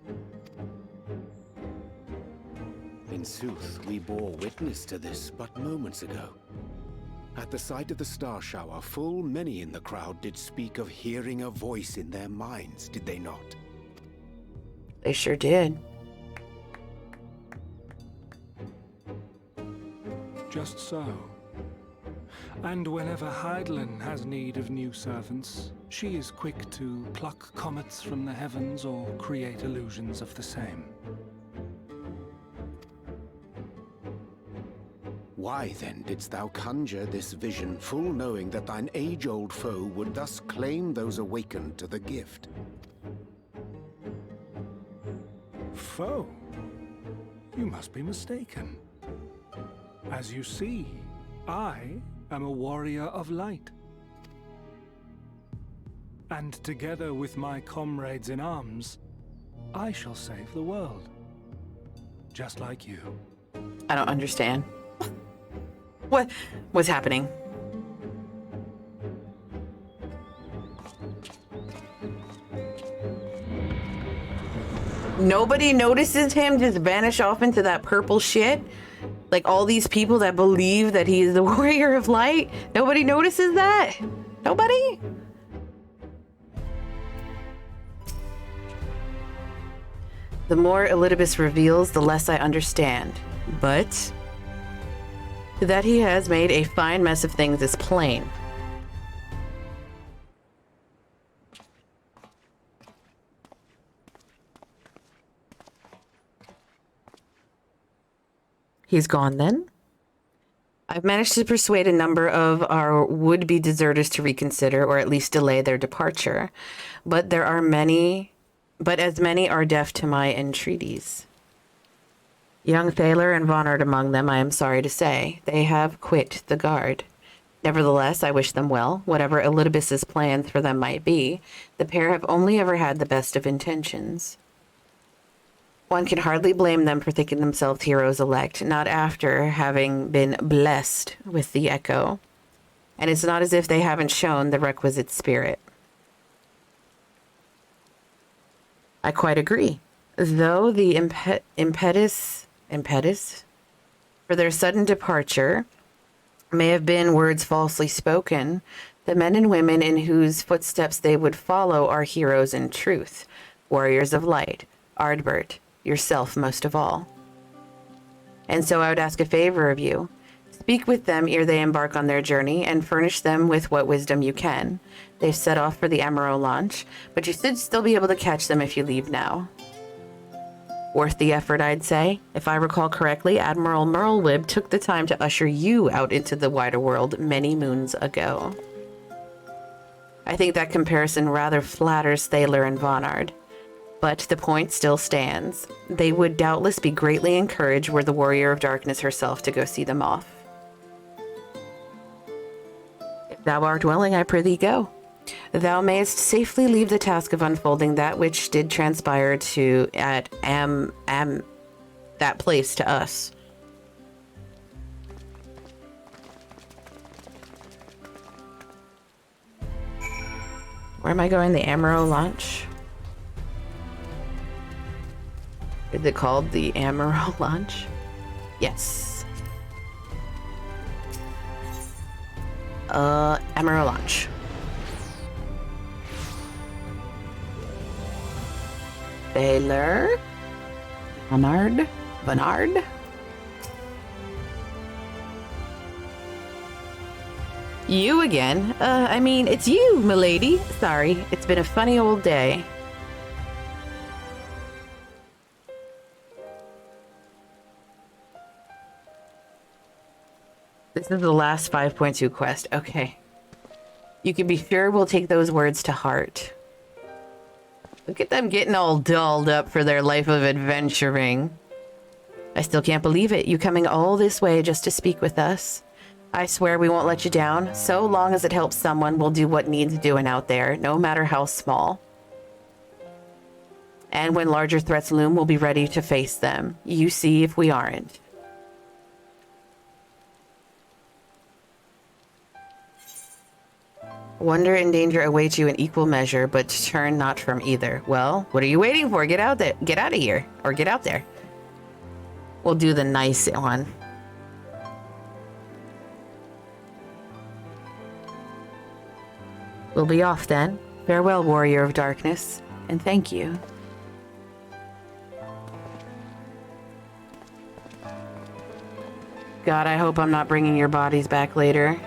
In sooth, we bore witness to this but moments ago. At the sight of the star shower, full many in the crowd did speak of hearing a voice in their minds, did they not? They sure did. Just so. And whenever Heidelin has need of new servants, she is quick to pluck comets from the heavens or create illusions of the same. Why then didst thou conjure this vision, full knowing that thine age-old foe would thus claim those awakened to the gift? Foe? You must be mistaken. As you see, I am a warrior of light. And together with my comrades in arms, I shall save the world. Just like you. I don't understand. What's happening? Nobody notices him just vanish off into that purple shit? Like all these people that believe that he is the warrior of light? Nobody notices that? Nobody? The more Elidibus reveals, the less I understand. But that he has made a fine mess of things is plain. He's gone then? I've managed to persuade a number of our would-be deserters to reconsider or at least delay their departure. But as many are deaf to my entreaties. Young Thaler and Vonard among them, I am sorry to say. They have quit the guard. Nevertheless, I wish them well, whatever Elidibus's plans for them might be. The pair have only ever had the best of intentions. One can hardly blame them for thinking themselves heroes elect, not after having been blessed with the echo. And it's not as if they haven't shown the requisite spirit. I quite agree. Though the impetus for their sudden departure may have been words falsely spoken, the men and women in whose footsteps they would follow are heroes in truth, warriors of light, Ardbert, yourself most of all. And so I would ask a favor of you. Speak with them ere they embark on their journey, and furnish them with what wisdom you can. They've set off for the Emerald launch, but you should still be able to catch them if you leave now. Worth the effort, I'd say. If I recall correctly, Admiral Merlwyb took the time to usher you out into the wider world many moons ago. I think that comparison rather flatters Thaler and Vonard. But the point still stands. They would doubtless be greatly encouraged were the Warrior of Darkness herself to go see them off. If thou art willing, I prithee go. Thou mayest safely leave the task of unfolding that which did transpire to at that place to us. Where am I going? The Amaro launch? Is it called the Amaro launch? Yes. Amaro launch. Thaler? Bernard? You again? I mean, it's you, milady. Sorry, it's been a funny old day. This is the last 5.2 quest. Okay. You can be sure we'll take those words to heart. Look at them getting all dolled up for their life of adventuring. I still can't believe it. You coming all this way just to speak with us. I swear we won't let you down. So long as it helps someone, we'll do what needs doing out there, no matter how small. And when larger threats loom, we'll be ready to face them. You see if we aren't. Wonder and danger await you in equal measure, but turn not from either. Well, what are you waiting for? Get out there. Get out of here. Or get out there. We'll do the nice one. We'll be off then. Farewell, Warrior of Darkness, and thank you. God, I hope I'm not bringing your bodies back later.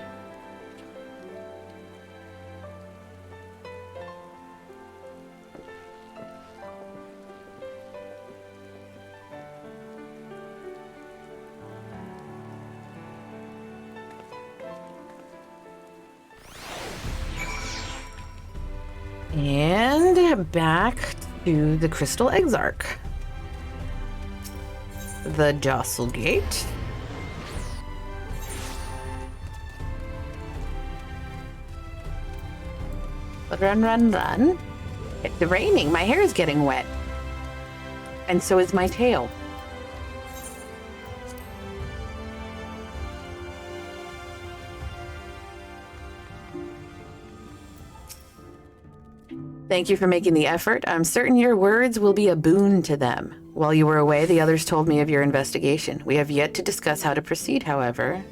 And back to the Crystal Exarch. The Jostle Gate. Run, run, run. It's raining. My hair is getting wet. And so is my tail. Thank you for making the effort. I'm certain your words will be a boon to them. While you were away, the others told me of your investigation. We have yet to discuss how to proceed, however.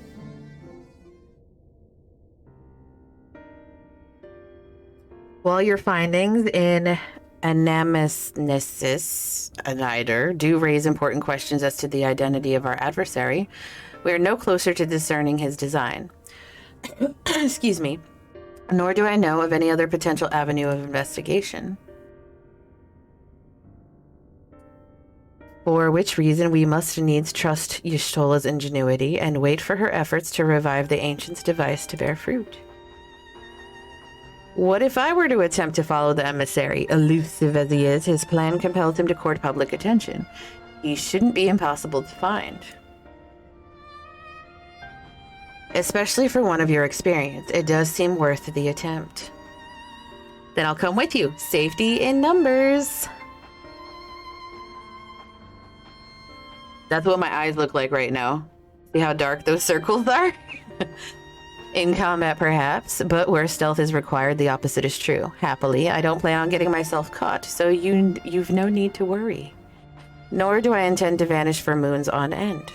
While your findings in Anamnesis do raise important questions as to the identity of our adversary, we are no closer to discerning his design. Excuse me. Nor do I know of any other potential avenue of investigation. For which reason we must needs trust Y'shtola's ingenuity and wait for her efforts to revive the Ancient's device to bear fruit. What if I were to attempt to follow the emissary? Elusive as he is, his plan compels him to court public attention. He shouldn't be impossible to find. Especially for one of your experience, it does seem worth the attempt. Then I'll come with you. Safety in numbers. That's what my eyes look like right now. See how dark those circles are? In combat, perhaps, but where stealth is required, the opposite is true. Happily, I don't plan on getting myself caught, so you've no need to worry. Nor do I intend to vanish for moons on end.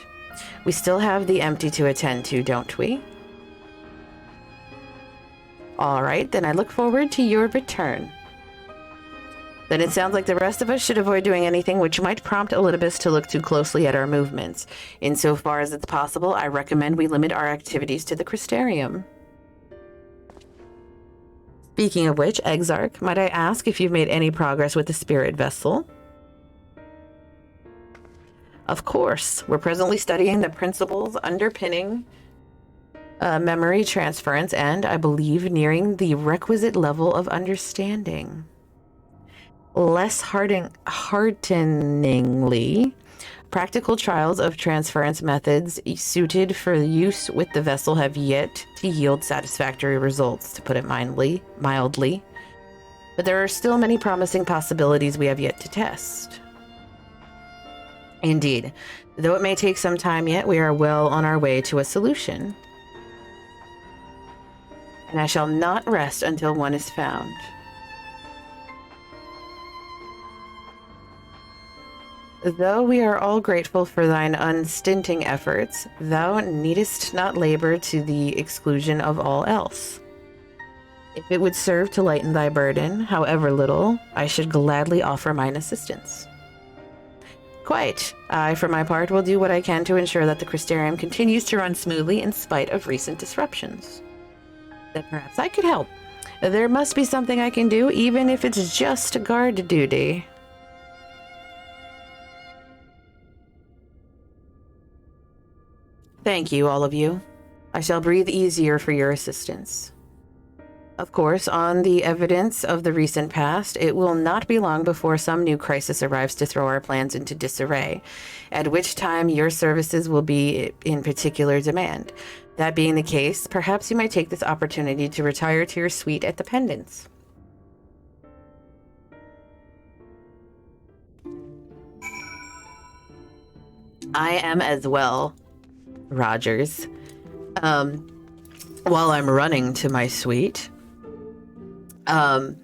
We still have the empty to attend to, don't we? All right, then I look forward to your return. Then it sounds like the rest of us should avoid doing anything which might prompt Elidibus to look too closely at our movements. Insofar as it's possible, I recommend we limit our activities to the Crystarium. Speaking of which, Exarch, might I ask if you've made any progress with the spirit vessel? Of course, we're presently studying the principles underpinning memory transference and, I believe, nearing the requisite level of understanding. Less hearteningly, practical trials of transference methods suited for use with the vessel have yet to yield satisfactory results, to put it mildly. But there are still many promising possibilities we have yet to test. Indeed, though it may take some time yet, we are well on our way to a solution. And I shall not rest until one is found. Though we are all grateful for thine unstinting efforts, thou needest not labor to the exclusion of all else. If it would serve to lighten thy burden, however little, I should gladly offer mine assistance. Quite. I, for my part, will do what I can to ensure that the Crystarium continues to run smoothly in spite of recent disruptions. Then perhaps I could help. There must be something I can do, even if it's just guard duty. Thank you, all of you. I shall breathe easier for your assistance. Of course, on the evidence of the recent past, it will not be long before some new crisis arrives to throw our plans into disarray, at which time your services will be in particular demand. That being the case, perhaps you might take this opportunity to retire to your suite at the Pendants. I am as well, Rogers. While I'm running to my suite, we're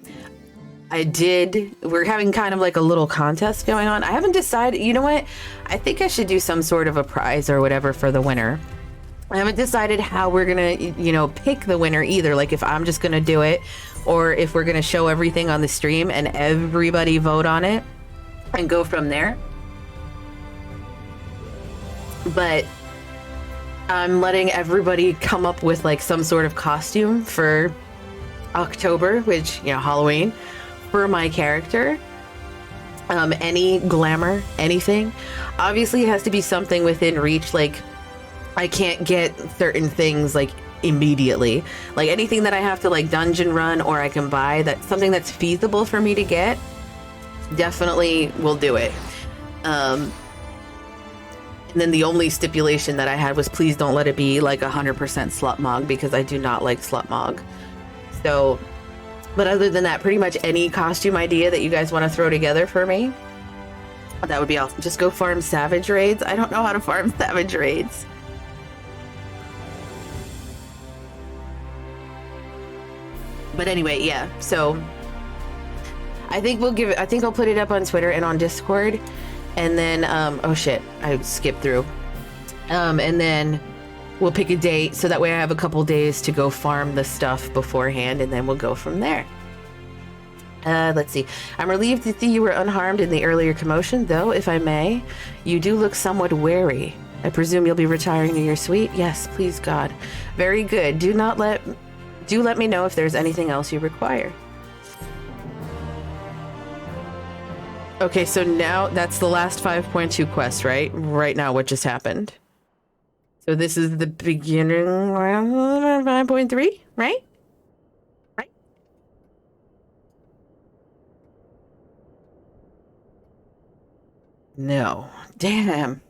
having kind of like a little contest going on. I haven't decided, you know what? I think I should do some sort of a prize or whatever for the winner. I haven't decided how we're gonna, pick the winner either. Like if I'm just gonna do it or if we're gonna show everything on the stream and everybody vote on it and go from there. But I'm letting everybody come up with like some sort of costume for October, which, Halloween, for my character. Any glamour, anything. Obviously it has to be something within reach. Like I can't get certain things like immediately. Like anything that I have to like dungeon run or I can buy, that's something that's feasible for me to get, definitely will do it. And then the only stipulation that I had was please don't let it be like 100% Slutmog, because I do not like Slutmog. So, but other than that, pretty much any costume idea that you guys want to throw together for me, that would be awesome. Just go farm Savage Raids. I don't know how to farm Savage Raids. But anyway, yeah. So I think I'll put it up on Twitter and on Discord. And then, oh shit, I skipped through. And then we'll pick a date so that way I have a couple days to go farm the stuff beforehand, and then we'll go from there. Let's see. I'm relieved to see you were unharmed in the earlier commotion, though, if I may, you do look somewhat wary. I presume you'll be retiring to your suite? Yes, please God. Very good. Do let me know if there's anything else you require. Okay, so now that's the last 5.2 quest, right? Right now, what just happened? So this is the beginning 5.3, right? Right? No. Damn.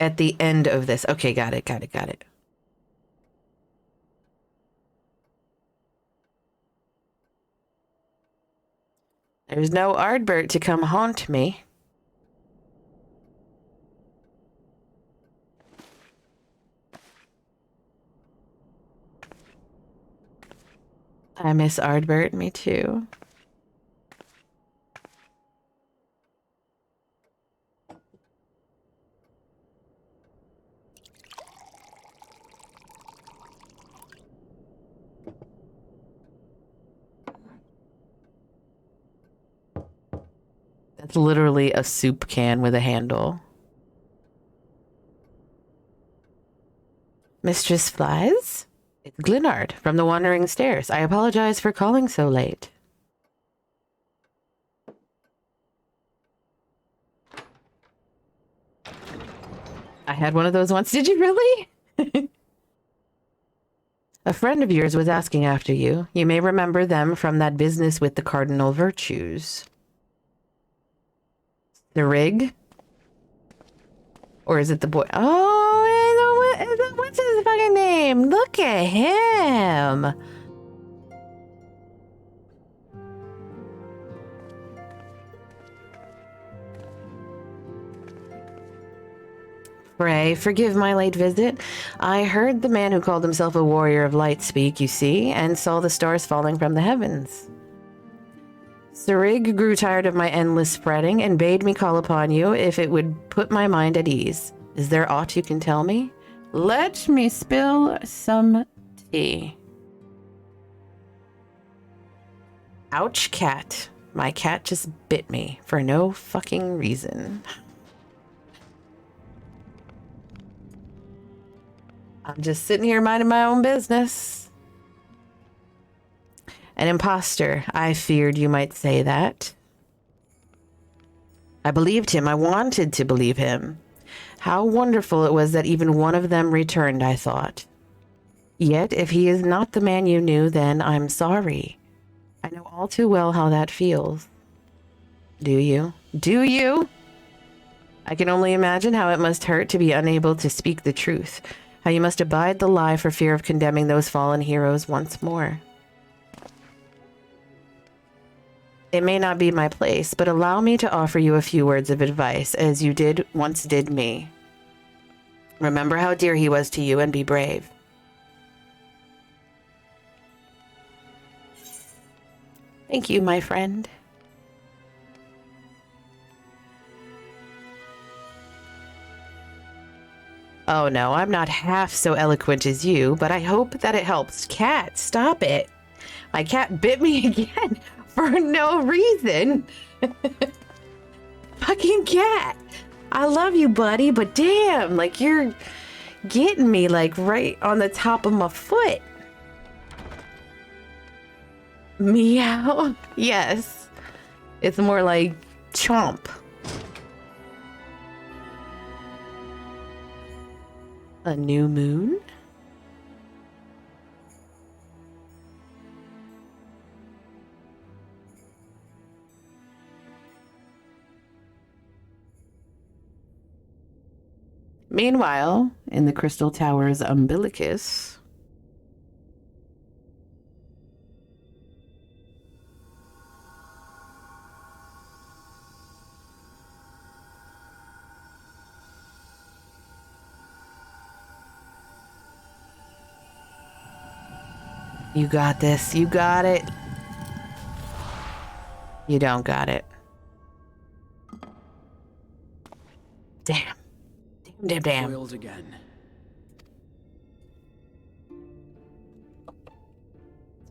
At the end of this. Okay, got it. There's no Ardbert to come haunt me. I miss Ardbert, me too. That's literally a soup can with a handle. Mistress Flies? It's Glenard from the Wandering Stairs. I apologize for calling so late. I had one of those once. Did you really? A friend of yours was asking after you. You may remember them from that business with the cardinal virtues. The rig? Or is it the boy? Oh, what's his fucking name? Look at him. Pray, forgive my late visit. I heard the man who called himself a warrior of light speak, you see, and saw the stars falling from the heavens. Sarig grew tired of my endless spreading and bade me call upon you if it would put my mind at ease. Is there aught you can tell me? Let me spill some tea. Ouch, cat. My cat just bit me for no fucking reason. I'm just sitting here minding my own business. An imposter. I feared you might say that. I believed him. I wanted to believe him. How wonderful it was that even one of them returned, I thought. Yet, if he is not the man you knew, then I'm sorry. I know all too well how that feels. Do you? Do you? I can only imagine how it must hurt to be unable to speak the truth. How you must abide the lie for fear of condemning those fallen heroes once more. It may not be my place, but allow me to offer you a few words of advice, as you once did me. Remember how dear he was to you and be brave. Thank you, my friend. Oh no, I'm not half so eloquent as you, but I hope that it helps. Cat, stop it. My cat bit me again for no reason. Fucking cat. I love you, buddy, but damn, like you're getting me like right on the top of my foot. Meow. Yes. It's more like chomp. A new moon? Meanwhile, in the Crystal Tower's umbilicus, you got this. You got it. You don't got it. Damn. Damn. Foiled again.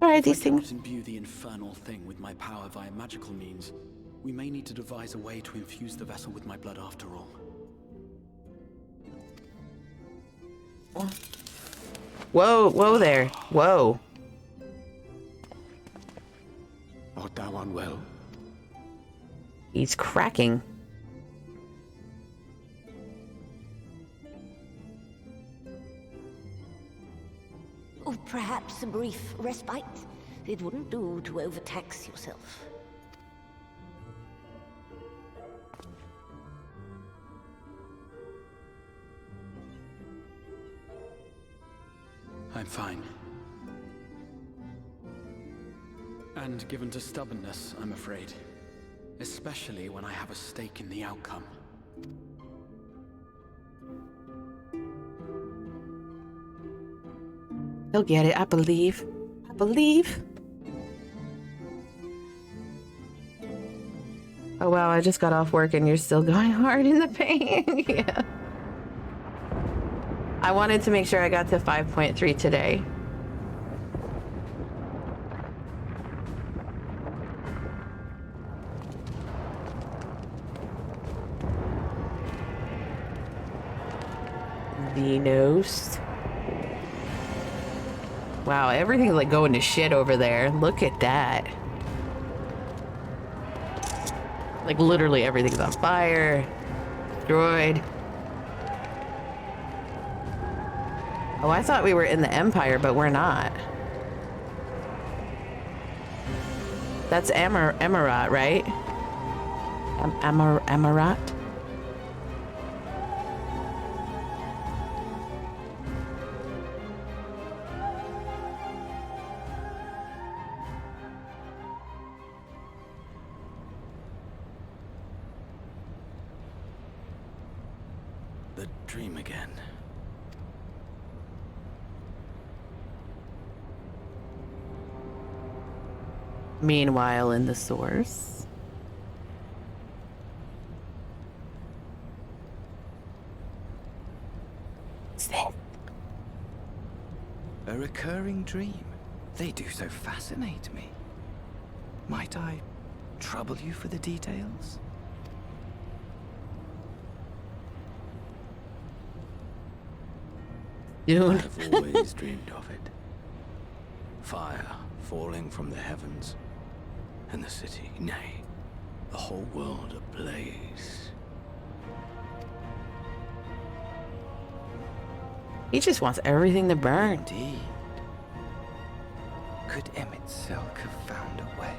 Alright, these things. If I cannot imbue the infernal thing with my power via magical means, we may need to devise a way to infuse the vessel with my blood after all. Whoa there. Whoa. Art thou unwell? He's cracking. Or perhaps a brief respite? It wouldn't do to overtax yourself. I'm fine. And given to stubbornness, I'm afraid. Especially when I have a stake in the outcome. He'll get it, I believe. I believe. Oh wow, I just got off work and you're still going hard in the paint. Yeah. I wanted to make sure I got to 5.3 today. Venos. Wow, everything's like going to shit over there. Look at that. Like literally everything's on fire. Destroyed. Oh, I thought we were in the Empire, but we're not. That's Amarat, right? Amarat? The dream again. Meanwhile, in the source. A recurring dream. They do so fascinate me. Might I trouble you for the details? Dude. I've always dreamed of it. Fire falling from the heavens, and the city, nay, the whole world ablaze. He just wants everything to burn. Indeed. Could Emmett Selk have found a way?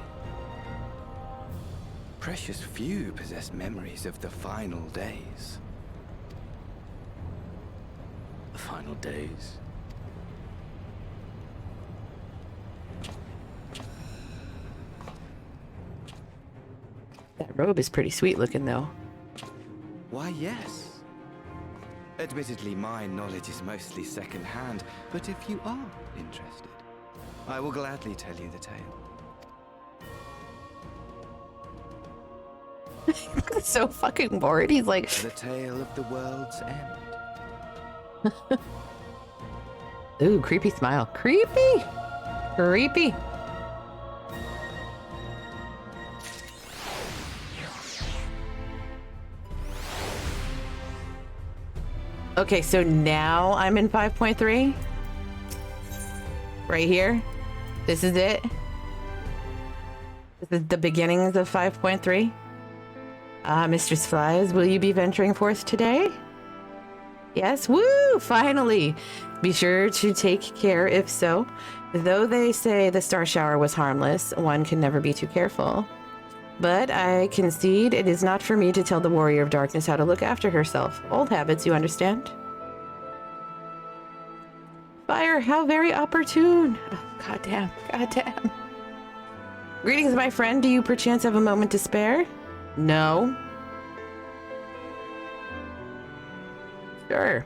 Precious few possess memories of the final days. The final days. That robe is pretty sweet looking, though. Why, yes. Admittedly, my knowledge is mostly second-hand, but if you are interested, I will gladly tell you the tale. He's so fucking bored. He's like... The tale of the world's end. Ooh, creepy smile. Creepy! Creepy! Okay, so now I'm in 5.3. Right here. This is it. This is the beginnings of 5.3. Mistress Flies, will you be venturing forth today? Yes? Woo! Finally! Be sure to take care if so. Though they say the star shower was harmless, one can never be too careful. But I concede it is not for me to tell the Warrior of Darkness how to look after herself. Old habits, you understand? Fire, how very opportune. Oh, goddamn, goddamn. Greetings, my friend. Do you perchance have a moment to spare? No. Sure.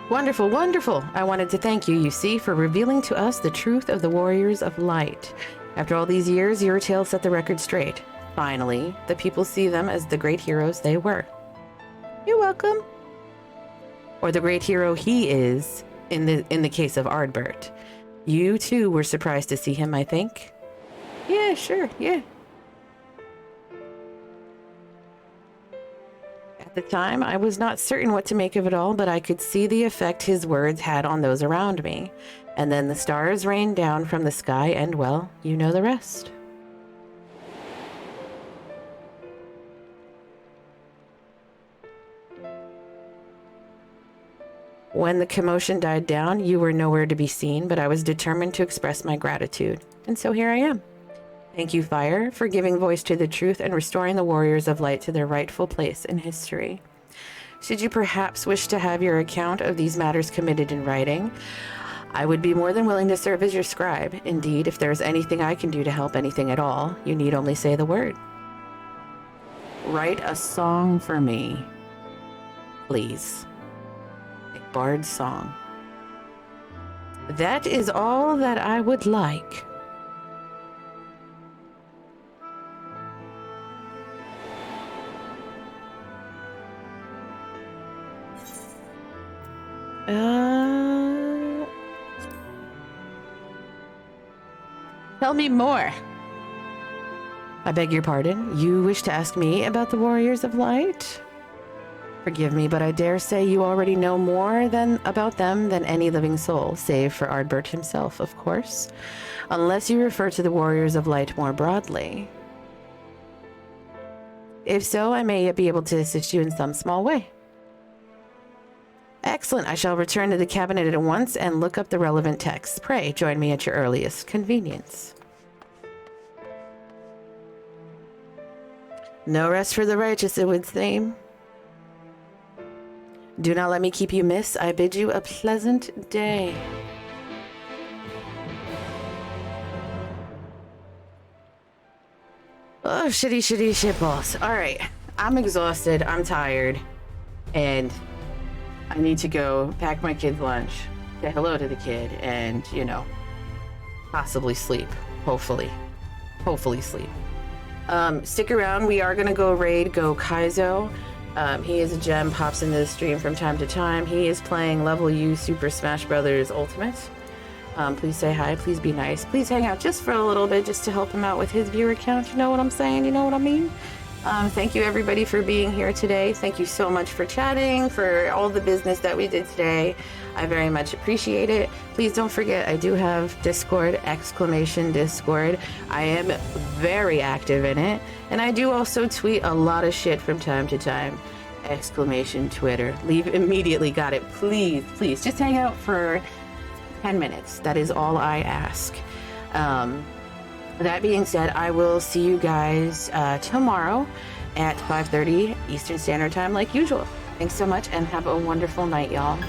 Wonderful, wonderful. I wanted to thank you, you see, for revealing to us the truth of the Warriors of Light. After all these years, your tale set the record straight. Finally, the people see them as the great heroes they were. You're welcome. Or the great hero he is, in the case of Ardbert. You, too, were surprised to see him, I think. Yeah, sure, yeah. At the time, I was not certain what to make of it all, but I could see the effect his words had on those around me. And then the stars rained down from the sky, and, well, you know the rest. When the commotion died down, you were nowhere to be seen, but I was determined to express my gratitude. And so here I am. Thank you, Fire, for giving voice to the truth and restoring the Warriors of Light to their rightful place in history. Should you perhaps wish to have your account of these matters committed in writing, I would be more than willing to serve as your scribe. Indeed, if there is anything I can do to help, anything at all, you need only say the word. Write a song for me, please. A bard's song. That is all that I would like. Tell me more. I beg your pardon. You wish to ask me about the Warriors of Light? Forgive me, but I dare say you already know more about them than any living soul, save for Ardbert himself, of course. Unless you refer to the Warriors of Light more broadly. If so, I may be able to assist you in some small way. Excellent. I shall return to the cabinet at once and look up the relevant texts. Pray, join me at your earliest convenience. No rest for the righteous, it would seem. Do not let me keep you, miss. I bid you a pleasant day. Oh, shitty shitballs. Alright. I'm exhausted. I'm tired. And I need to go pack my kid's lunch, say hello to the kid, and, you know, possibly sleep. Hopefully sleep. Stick around. We are going to go raid Kaizo. He is a gem, pops into the stream from time to time. He is playing Level U Super Smash Bros. Ultimate. Please say hi. Please be nice. Please hang out just for a little bit just to help him out with his viewer count. You know what I'm saying? You know what I mean? Thank you everybody for being here today. Thank you so much for chatting, for all the business that we did today. I very much appreciate it. Please don't forget, I do have Discord, !Discord. I am very active in it. And I do also tweet a lot of shit from time to time. !Twitter. Leave immediately, got it. Please, just hang out for 10 minutes. That is all I ask. That being said, I will see you guys tomorrow at 5:30 Eastern Standard Time like usual. Thanks so much and have a wonderful night, y'all.